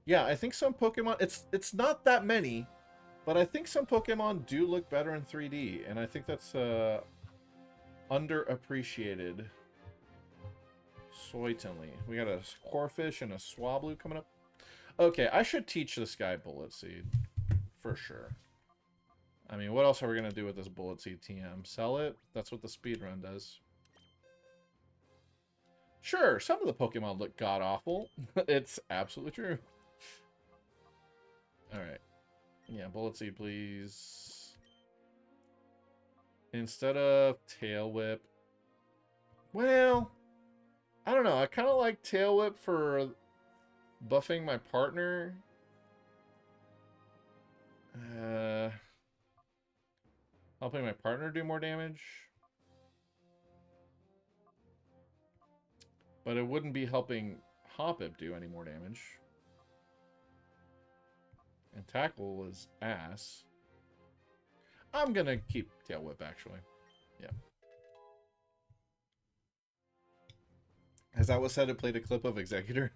Yeah, I think some Pokemon... It's not that many, But I think some Pokemon do look better in 3D, and I think that's underappreciated. Certainly. We got a Corphish and a Swablu coming up. Okay, I should teach this guy Bullet Seed. For sure. I mean, what else are we going to do with this Bullet Seed TM? Sell it? That's what the speedrun does. Sure, some of the Pokemon look god-awful. It's absolutely true. Alright. Yeah, Bullet Seed, please. Instead of Tail Whip. Well, I don't know. I kind of like Tail Whip for buffing my partner. Helping my partner do more damage. But it wouldn't be helping Hoppip do any more damage. And Tackle is ass. I'm gonna keep Tail Whip, actually. Yeah. As I was said, it played a clip of Executor.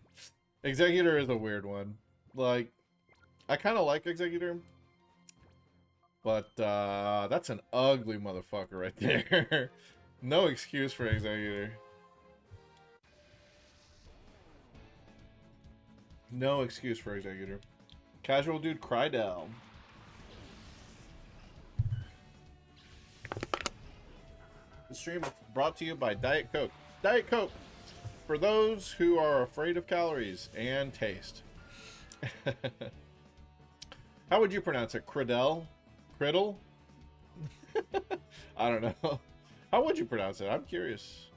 Executor is a weird one. Like, I kind of like Executor. But, that's an ugly motherfucker right there. No excuse for Executor. No excuse for Executor. Casual Dude Crydell. The stream is brought to you by Diet Coke. Diet Coke! For those who are afraid of calories and taste. How would you pronounce it? Cridell? Criddle? I don't know. How would you pronounce it? I'm curious.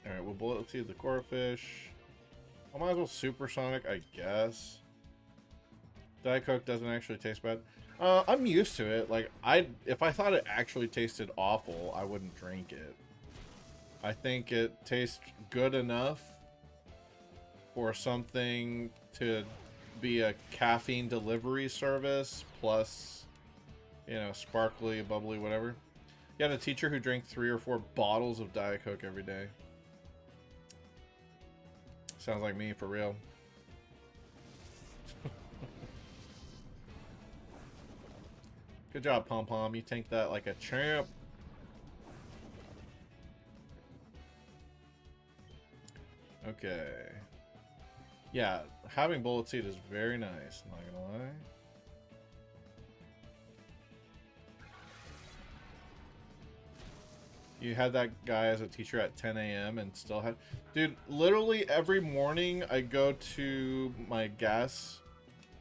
Alright, we'll Bullet Seed the Corphish. I might as well Supersonic, I guess. Diet Coke doesn't actually taste bad. I'm used to it. Like, if I thought it actually tasted awful, I wouldn't drink it. I think it tastes good enough for something to be a caffeine delivery service plus, you know, sparkly, bubbly, whatever. You had a teacher who drank 3 or 4 bottles of Diet Coke every day. Sounds like me, for real. Good job, Pom Pom. You tanked that like a champ. Okay. Yeah, having Bullet Seed is very nice, not gonna lie. You had that guy as a teacher at 10 a.m. and still had... Dude, literally every morning I go to my gas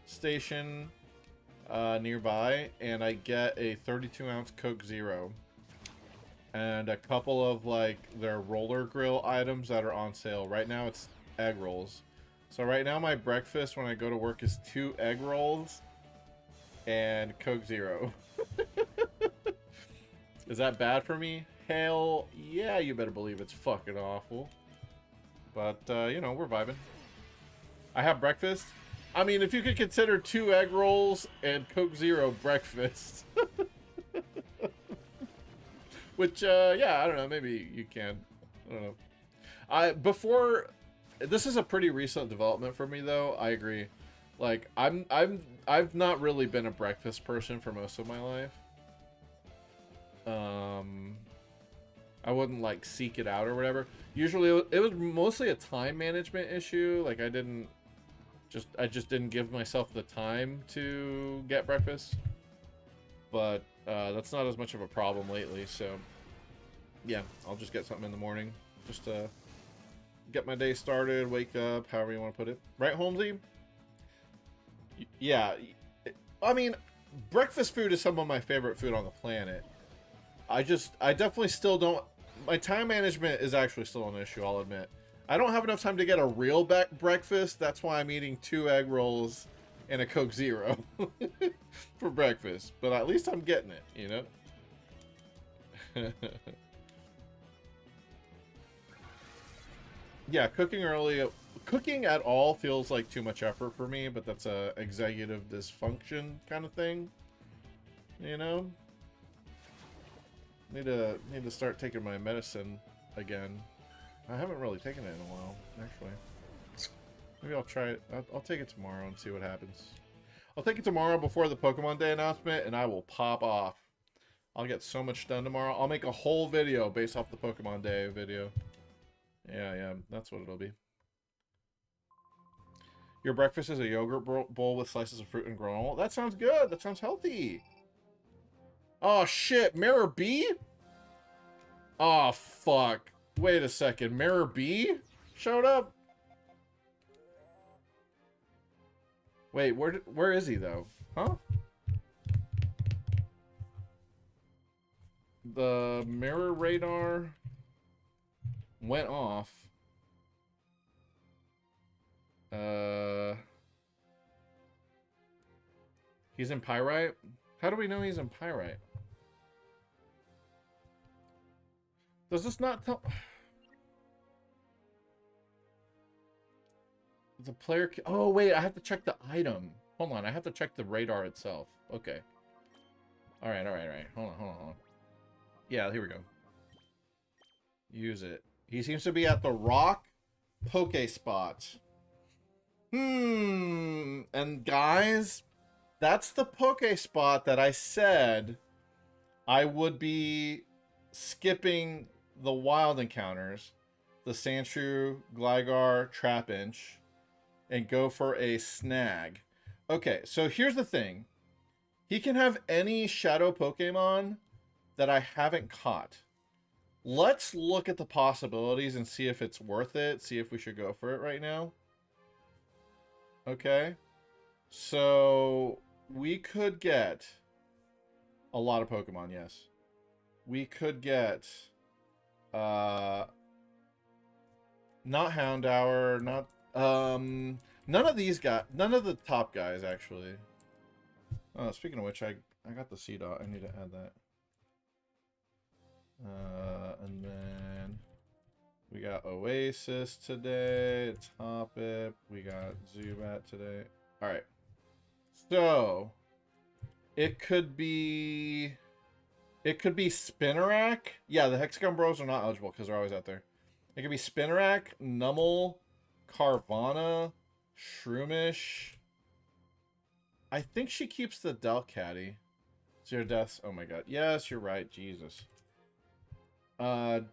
station nearby and I get a 32-ounce Coke Zero. And a couple of, like, their roller grill items that are on sale. Right now it's egg rolls. So right now my breakfast when I go to work is 2 egg rolls and Coke Zero. Is that bad for me? Hell yeah, you better believe it's fucking awful. But, you know, we're vibing. I have breakfast. I mean, if you could consider 2 egg rolls and Coke Zero breakfast. Which, yeah, I don't know, maybe you can. I don't know. This is a pretty recent development for me, though. I agree. Like, I've not really been a breakfast person for most of my life. I wouldn't, like, seek it out or whatever. Usually, it was mostly a time management issue. Like, I just didn't give myself the time to get breakfast. But, that's not as much of a problem lately, so... Yeah, I'll just get something in the morning. Just to get my day started, wake up, however you want to put it. Right, Holmesy? Yeah. I mean, breakfast food is some of my favorite food on the planet. I definitely still don't... My time management is actually still an issue, I'll admit. I don't have enough time to get a real breakfast. That's why I'm eating 2 egg rolls and a Coke Zero for breakfast. But at least I'm getting it, you know? Yeah, cooking at all feels like too much effort for me, but that's a executive dysfunction kind of thing. You know? Need to start taking my medicine again. I haven't really taken it in a while, actually. Maybe I'll try it. I'll take it tomorrow and see what happens. I'll take it tomorrow before the Pokemon Day announcement, and I will pop off. I'll get so much done tomorrow. I'll make a whole video based off the Pokemon Day video. Yeah, that's what it'll be. Your breakfast is a yogurt bowl with slices of fruit and granola. That sounds good. That sounds healthy. Oh, shit. Mirror B? Oh, fuck. Wait a second. Mirror B showed up? Wait, where is he, though? Huh? The mirror radar went off. He's in Pyrite? How do we know he's in Pyrite? Does this not tell... The player... Oh, wait, I have to check the item. Hold on, I have to check the radar itself. Okay. Alright. Hold on. Yeah, here we go. Use it. He seems to be at the rock poke spot. And guys, that's the poke spot that I said I would be skipping the wild encounters, the Sandshrew, Gligar, Trapinch, and go for a snag. Okay, so here's the thing. He can have any shadow Pokemon that I haven't caught. Let's look at the possibilities and see if it's worth it. See if we should go for it right now. Okay. So we could get a lot of Pokemon, yes. We could get not Houndour, not none of these guys, none of the top guys actually. Oh, speaking of which, I got the C dot. I need to add that. And then we got Oasis today, Topic, we got Zubat today. Alright. So it could be Spinarak. Yeah, the Hexagon Bros are not eligible because they're always out there. It could be Spinarak, Numel, Carvana, Shroomish. I think she keeps the Delcatty. 0 deaths. Oh my god. Yes, you're right. Jesus. Delcatty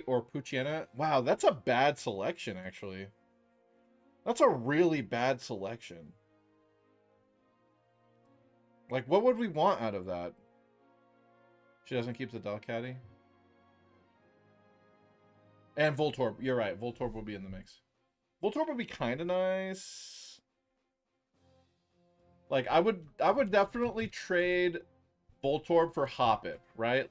or Poochyena. Wow, that's a bad selection, actually. That's a really bad selection. Like, what would we want out of that? She doesn't keep the Delcatty. And Voltorb. You're right. Voltorb will be in the mix. Voltorb would be kind of nice. Like, I would definitely trade Voltorb for Hoppip, right?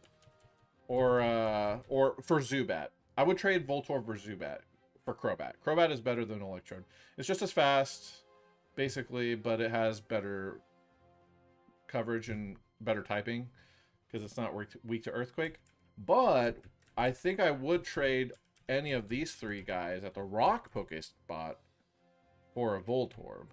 Or for Zubat. I would trade Voltorb for Zubat for Crobat. Crobat is better than Electrode. It's just as fast, basically, but it has better coverage and better typing because it's not weak to Earthquake. But I think I would trade any of these three guys at the Rock Poke spot for a Voltorb.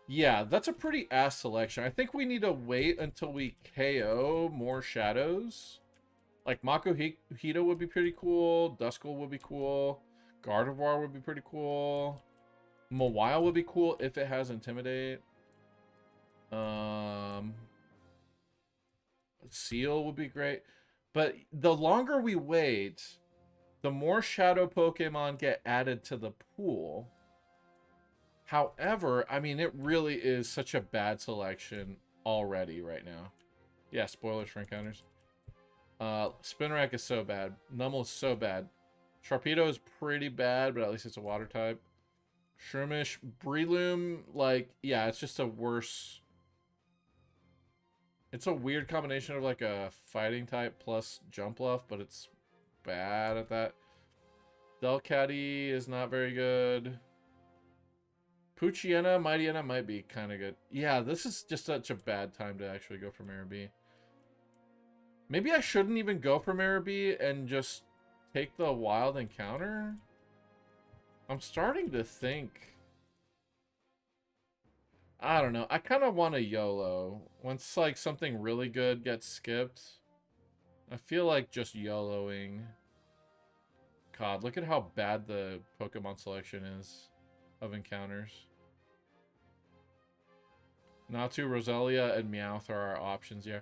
Yeah, that's a pretty ass selection. I think we need to wait until we KO more shadows. Like Makuhita would be pretty cool. Duskull would be cool. Gardevoir would be pretty cool. Mawile would be cool if it has Intimidate. Seal would be great. But the longer we wait, the more shadow Pokemon get added to the pool. However, I mean, it really is such a bad selection already right now. Yeah, spoilers for encounters. Spinarak is so bad. Numel is so bad. Sharpedo is pretty bad, but at least it's a water type. Shroomish, Breloom, like, yeah, it's just a worse... It's a weird combination of like a fighting type plus Jumpluff, but it's bad at that. Delcatty is not very good. Poochyena, Mightyena might be kind of good. Yeah, this is just such a bad time to actually go for Mirror B. Maybe I shouldn't even go for Mirror B and just take the wild encounter? I'm starting to think... I don't know. I kind of want a YOLO. Once, like, something really good gets skipped, I feel like just YOLOing. God, look at how bad the Pokemon selection is. of encounters. Natu, Roselia, and Meowth are our options, yeah.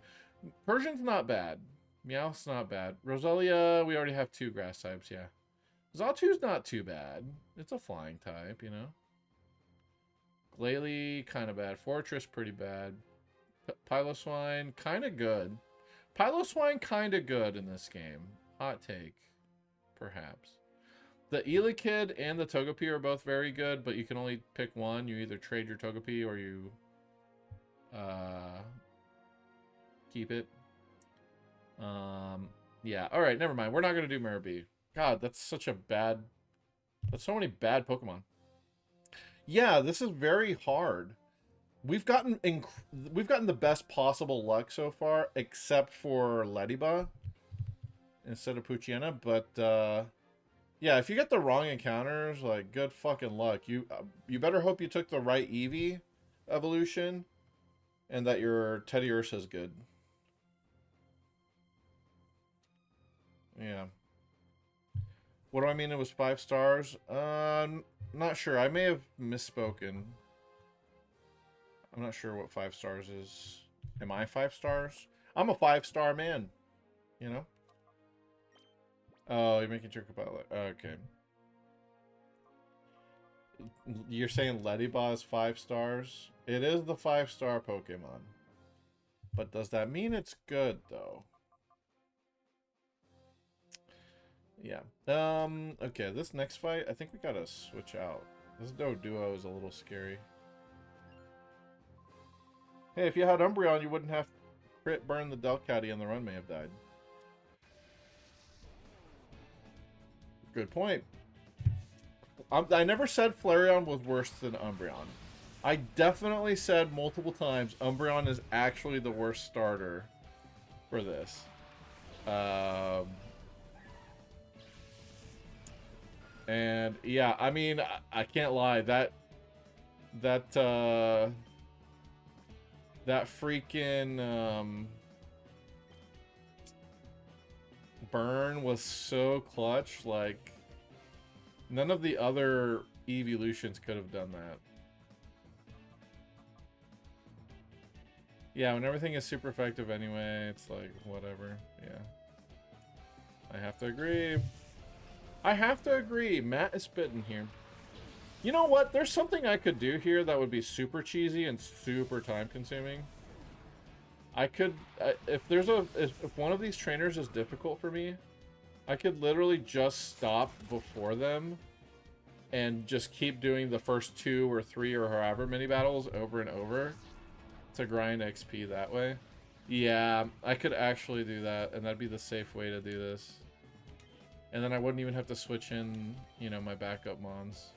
Persian's not bad. Meowth's not bad. Roselia, we already have 2 grass types, yeah. Xatu's not too bad. It's a flying type, you know. Glalie, kind of bad. Fortress, pretty bad. Piloswine, kind of good. Piloswine, kind of good in this game. Hot take, perhaps. The Elekid and the Togepi are both very good, but you can only pick one. You either trade your Togepi or you keep it. Yeah, alright, never mind. We're not going to do Marabi. God, that's such a bad... That's so many bad Pokemon. Yeah, this is very hard. We've gotten the best possible luck so far, except for Lediba instead of Poochyena, but yeah, if you get the wrong encounters, like, good fucking luck. You better hope you took the right Eevee evolution and that your Teddiursa is good. Yeah. What do I mean it was 5 stars? Not sure. I may have misspoken. I'm not sure what 5 stars is. Am I 5 stars? I'm a 5-star man. You know? Oh, you're making a joke about it. Okay. You're saying Lediba is 5 stars? It is the 5-star Pokemon. But does that mean it's good, though? Yeah. Okay, this next fight, I think we gotta switch out. This Doduo is a little scary. Hey, if you had Umbreon, you wouldn't have crit burn the Delcatty and the run may have died. Good point. I never said Flareon was worse than Umbreon. I definitely said multiple times Umbreon is actually the worst starter for this. And yeah, I mean, I can't lie. That freaking burn was so clutch. Like, none of the other evolutions could have done that. Yeah, when everything is super effective anyway, it's like, whatever. Yeah. I have to agree. I have to agree. Matt is spitting here. You know what? There's something I could do here that would be super cheesy and super time consuming. I could, if one of these trainers is difficult for me, I could literally just stop before them and just keep doing the first 2 or 3 or however many battles over and over to grind XP that way. Yeah, I could actually do that, and that'd be the safe way to do this. And then I wouldn't even have to switch in, you know, my backup mons.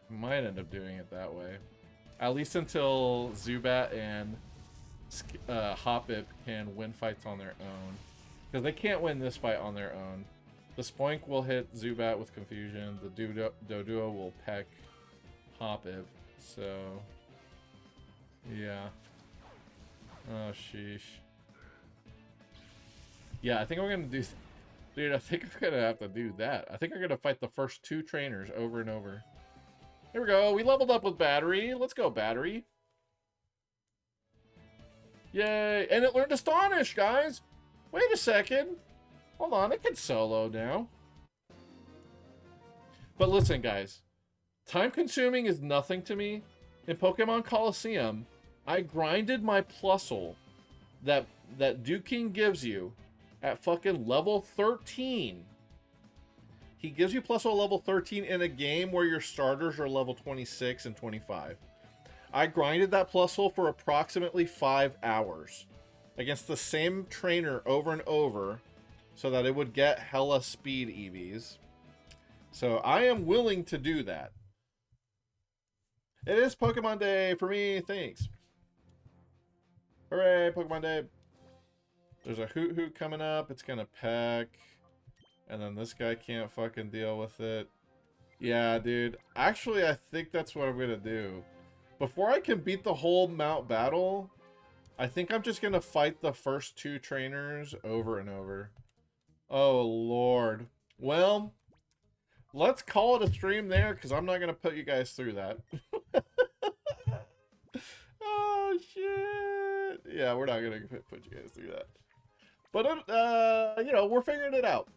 Might end up doing it that way. At least until Zubat and Hoppip can win fights on their own. Because they can't win this fight on their own. The Spoink will hit Zubat with Confusion. The Doduo will peck Hoppip. So, yeah. Oh, sheesh. Yeah, I think I'm going to do... Dude, I think I'm going to have to do that. I think I'm going to fight the first 2 trainers over and over. Here we go. We leveled up with Battery. Let's go, Battery. Yay. And it learned Astonish, guys. Wait a second. Hold on. It can solo now. But listen, guys. Time consuming is nothing to me. In Pokemon Colosseum, I grinded my Plusle that Duking gives you at fucking level 13. He gives you Plusle level 13 in a game where your starters are level 26 and 25. I grinded that Plusle for approximately 5 hours against the same trainer over and over so that it would get hella speed EVs. So I am willing to do that. It is Pokemon Day for me. Thanks. Hooray, Pokemon Day. There's a Hoot coming up. It's gonna peck. And then this guy can't fucking deal with it. Yeah, dude. Actually, I think that's what I'm gonna do. Before I can beat the whole Mount battle, I think I'm just gonna fight the first 2 trainers over and over. Oh, Lord. Well, let's call it a stream there, because I'm not going to put you guys through that. Oh, shit. Yeah, we're not going to put you guys through that. But, you know, we're figuring it out.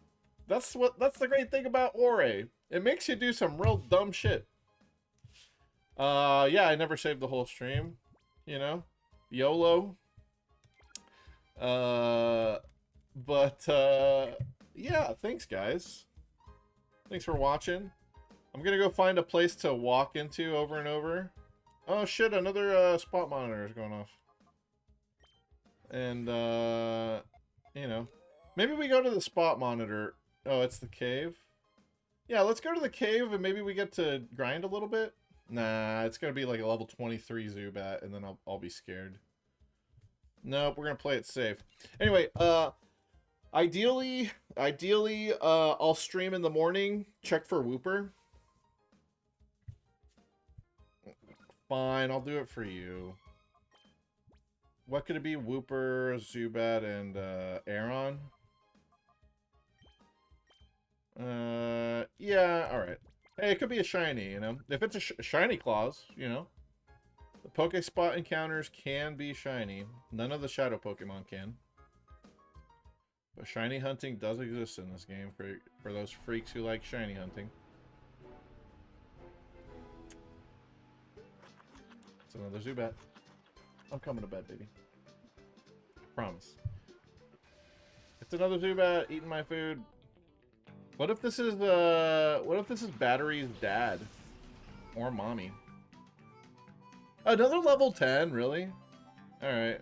That's the great thing about Ore. It makes you do some real dumb shit. Yeah, I never saved the whole stream. You know? YOLO. Yeah, thanks, guys. Thanks for watching. I'm gonna go find a place to walk into over and over. Oh shit, another spot monitor is going off. And you know, maybe we go to the spot monitor. Oh, it's the cave. Yeah, let's go to the cave and maybe we get to grind a little bit. Nah, it's gonna be like a level 23 Zubat, and then I'll be scared. Nope, we're gonna play it safe. Anyway, ideally, I'll stream in the morning. Check for Wooper. Fine, I'll do it for you. What could it be? Wooper, Zubat, and Aeron? Yeah, alright. Hey, it could be a shiny, you know? If it's a shiny claws, you know? The Pokespot encounters can be shiny. None of the Shadow Pokemon can. But shiny hunting does exist in this game for those freaks who like shiny hunting. It's another Zubat. I'm coming to bed, baby. Promise. It's another Zubat eating my food. What if this is Battery's dad or mommy? Another level 10, really? All right.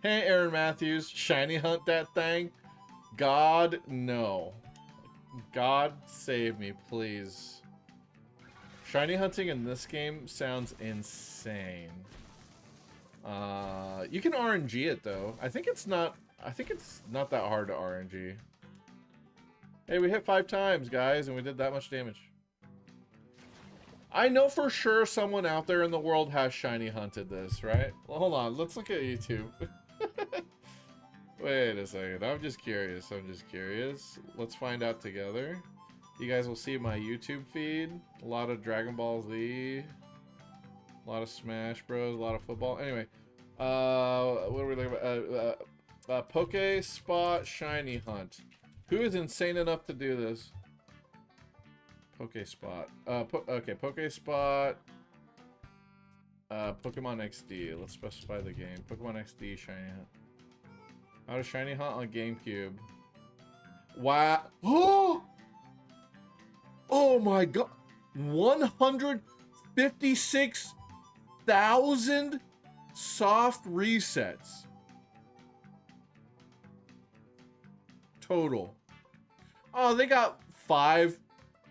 Hey, Aaron Matthews, shiny hunt that thing? God, no. God save me, please. Shiny hunting in this game sounds insane. You can RNG it though. I think it's not that hard to RNG. Hey, we hit 5 times, guys, and we did that much damage. I know for sure someone out there in the world has shiny hunted this, right? Well, hold on, let's look at YouTube. Wait a second, I'm just curious. Let's find out together. You guys will see my YouTube feed. A lot of Dragon Ball Z. A lot of Smash Bros. A lot of football. Anyway. What are we looking about? Pokespot Shiny Hunt. Who is insane enough to do this? Pokespot. Okay, Pokespot. Pokemon XD. Let's specify the game. Pokemon XD Shiny Hunt. How to Shiny Hunt on GameCube. Wow. Oh my god. 156,000 soft resets. Total. Oh, they got 5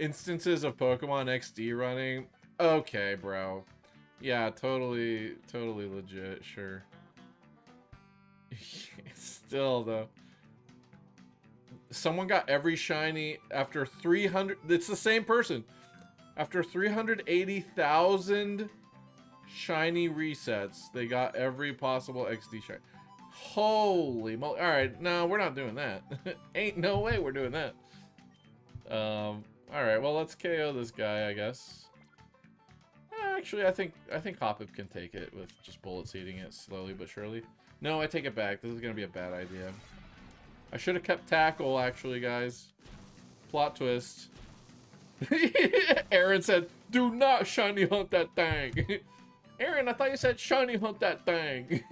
instances of Pokemon XD running. Okay, bro. Yeah, totally legit, sure. Still, though. Someone got every shiny after 300... It's the same person. After 380,000 shiny resets, they got every possible XD shiny. Holy moly. Alright, no, we're not doing that. Ain't no way we're doing that. Alright, well, let's KO this guy, I guess. Actually, I think Hoppip can take it with just bullet seeding it slowly but surely. No, I take it back. This is going to be a bad idea. I should have kept Tackle, actually, guys. Plot twist. Aaron said, do not shiny hunt that thing. Aaron, I thought you said shiny hunt that thing.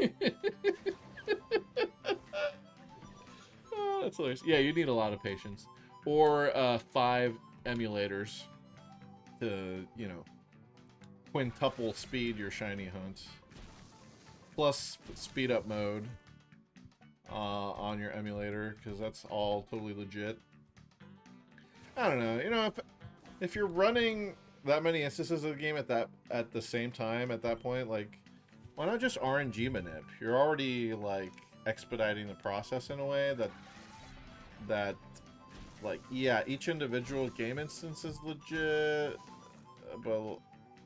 Oh, that's hilarious. Yeah, you need a lot of patience. Or 5 emulators to, you know, quintuple speed your shiny hunt. Plus speed up mode on your emulator, because that's all totally legit. I don't know, you know, if you're running that many instances of the game at the same time at that point, like, why not just RNG manip? You're already like expediting the process in a way that like, yeah, each individual game instance is legit, but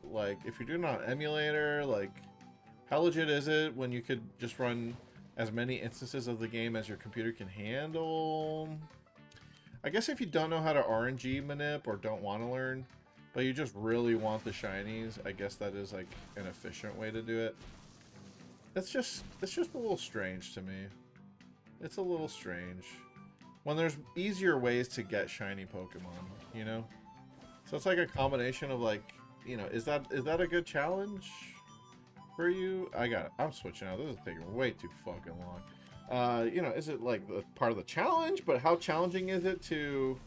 like if you're doing it on emulator, like, how legit is it when you could just run as many instances of the game as your computer can handle? I guess if you don't know how to RNG manip or don't want to learn, but you just really want the shinies, I guess that is like an efficient way to do it. It's just a little strange to me. It's a little strange when there's easier ways to get shiny Pokemon, you know? So it's like a combination of like, you know, is that a good challenge for you? I'm switching out. This is taking way too fucking long. You know, is it like the part of the challenge? But how challenging is it to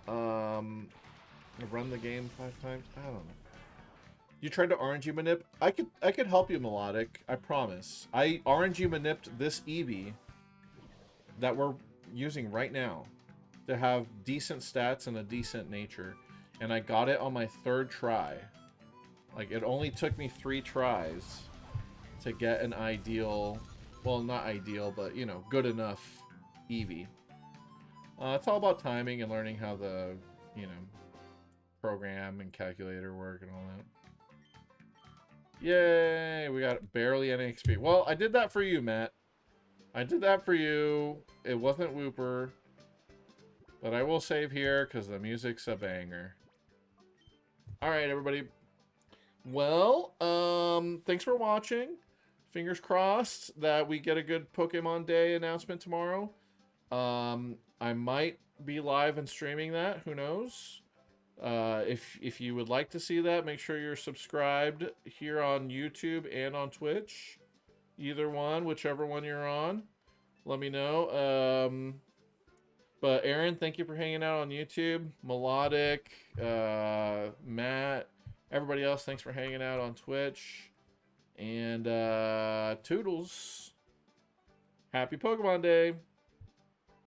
run the game 5 times? I don't know. You tried to RNG manip? I could help you, Melodic. I promise. I RNG manipped this Eevee that we're using right now to have decent stats and a decent nature, and I got it on my 3rd try. Like, it only took me 3 tries to get an ideal, well, not ideal, but, you know, good enough Eevee. It's all about timing and learning how the, you know, program and calculator work and all that. Yay, we got barely any XP. Well, I did that for you, Matt. I did that for you. It wasn't Wooper. But I will save here because the music's a banger. Alright, everybody. Well, thanks for watching. Fingers crossed that we get a good Pokemon Day announcement tomorrow. I might be live and streaming that. Who knows? If you would like to see that, make sure you're subscribed here on YouTube and on Twitch. Either one, whichever one you're on. Let me know. But Aaron, thank you for hanging out on YouTube. Melodic, Matt, everybody else, thanks for hanging out on Twitch. And Toodles. Happy Pokemon Day.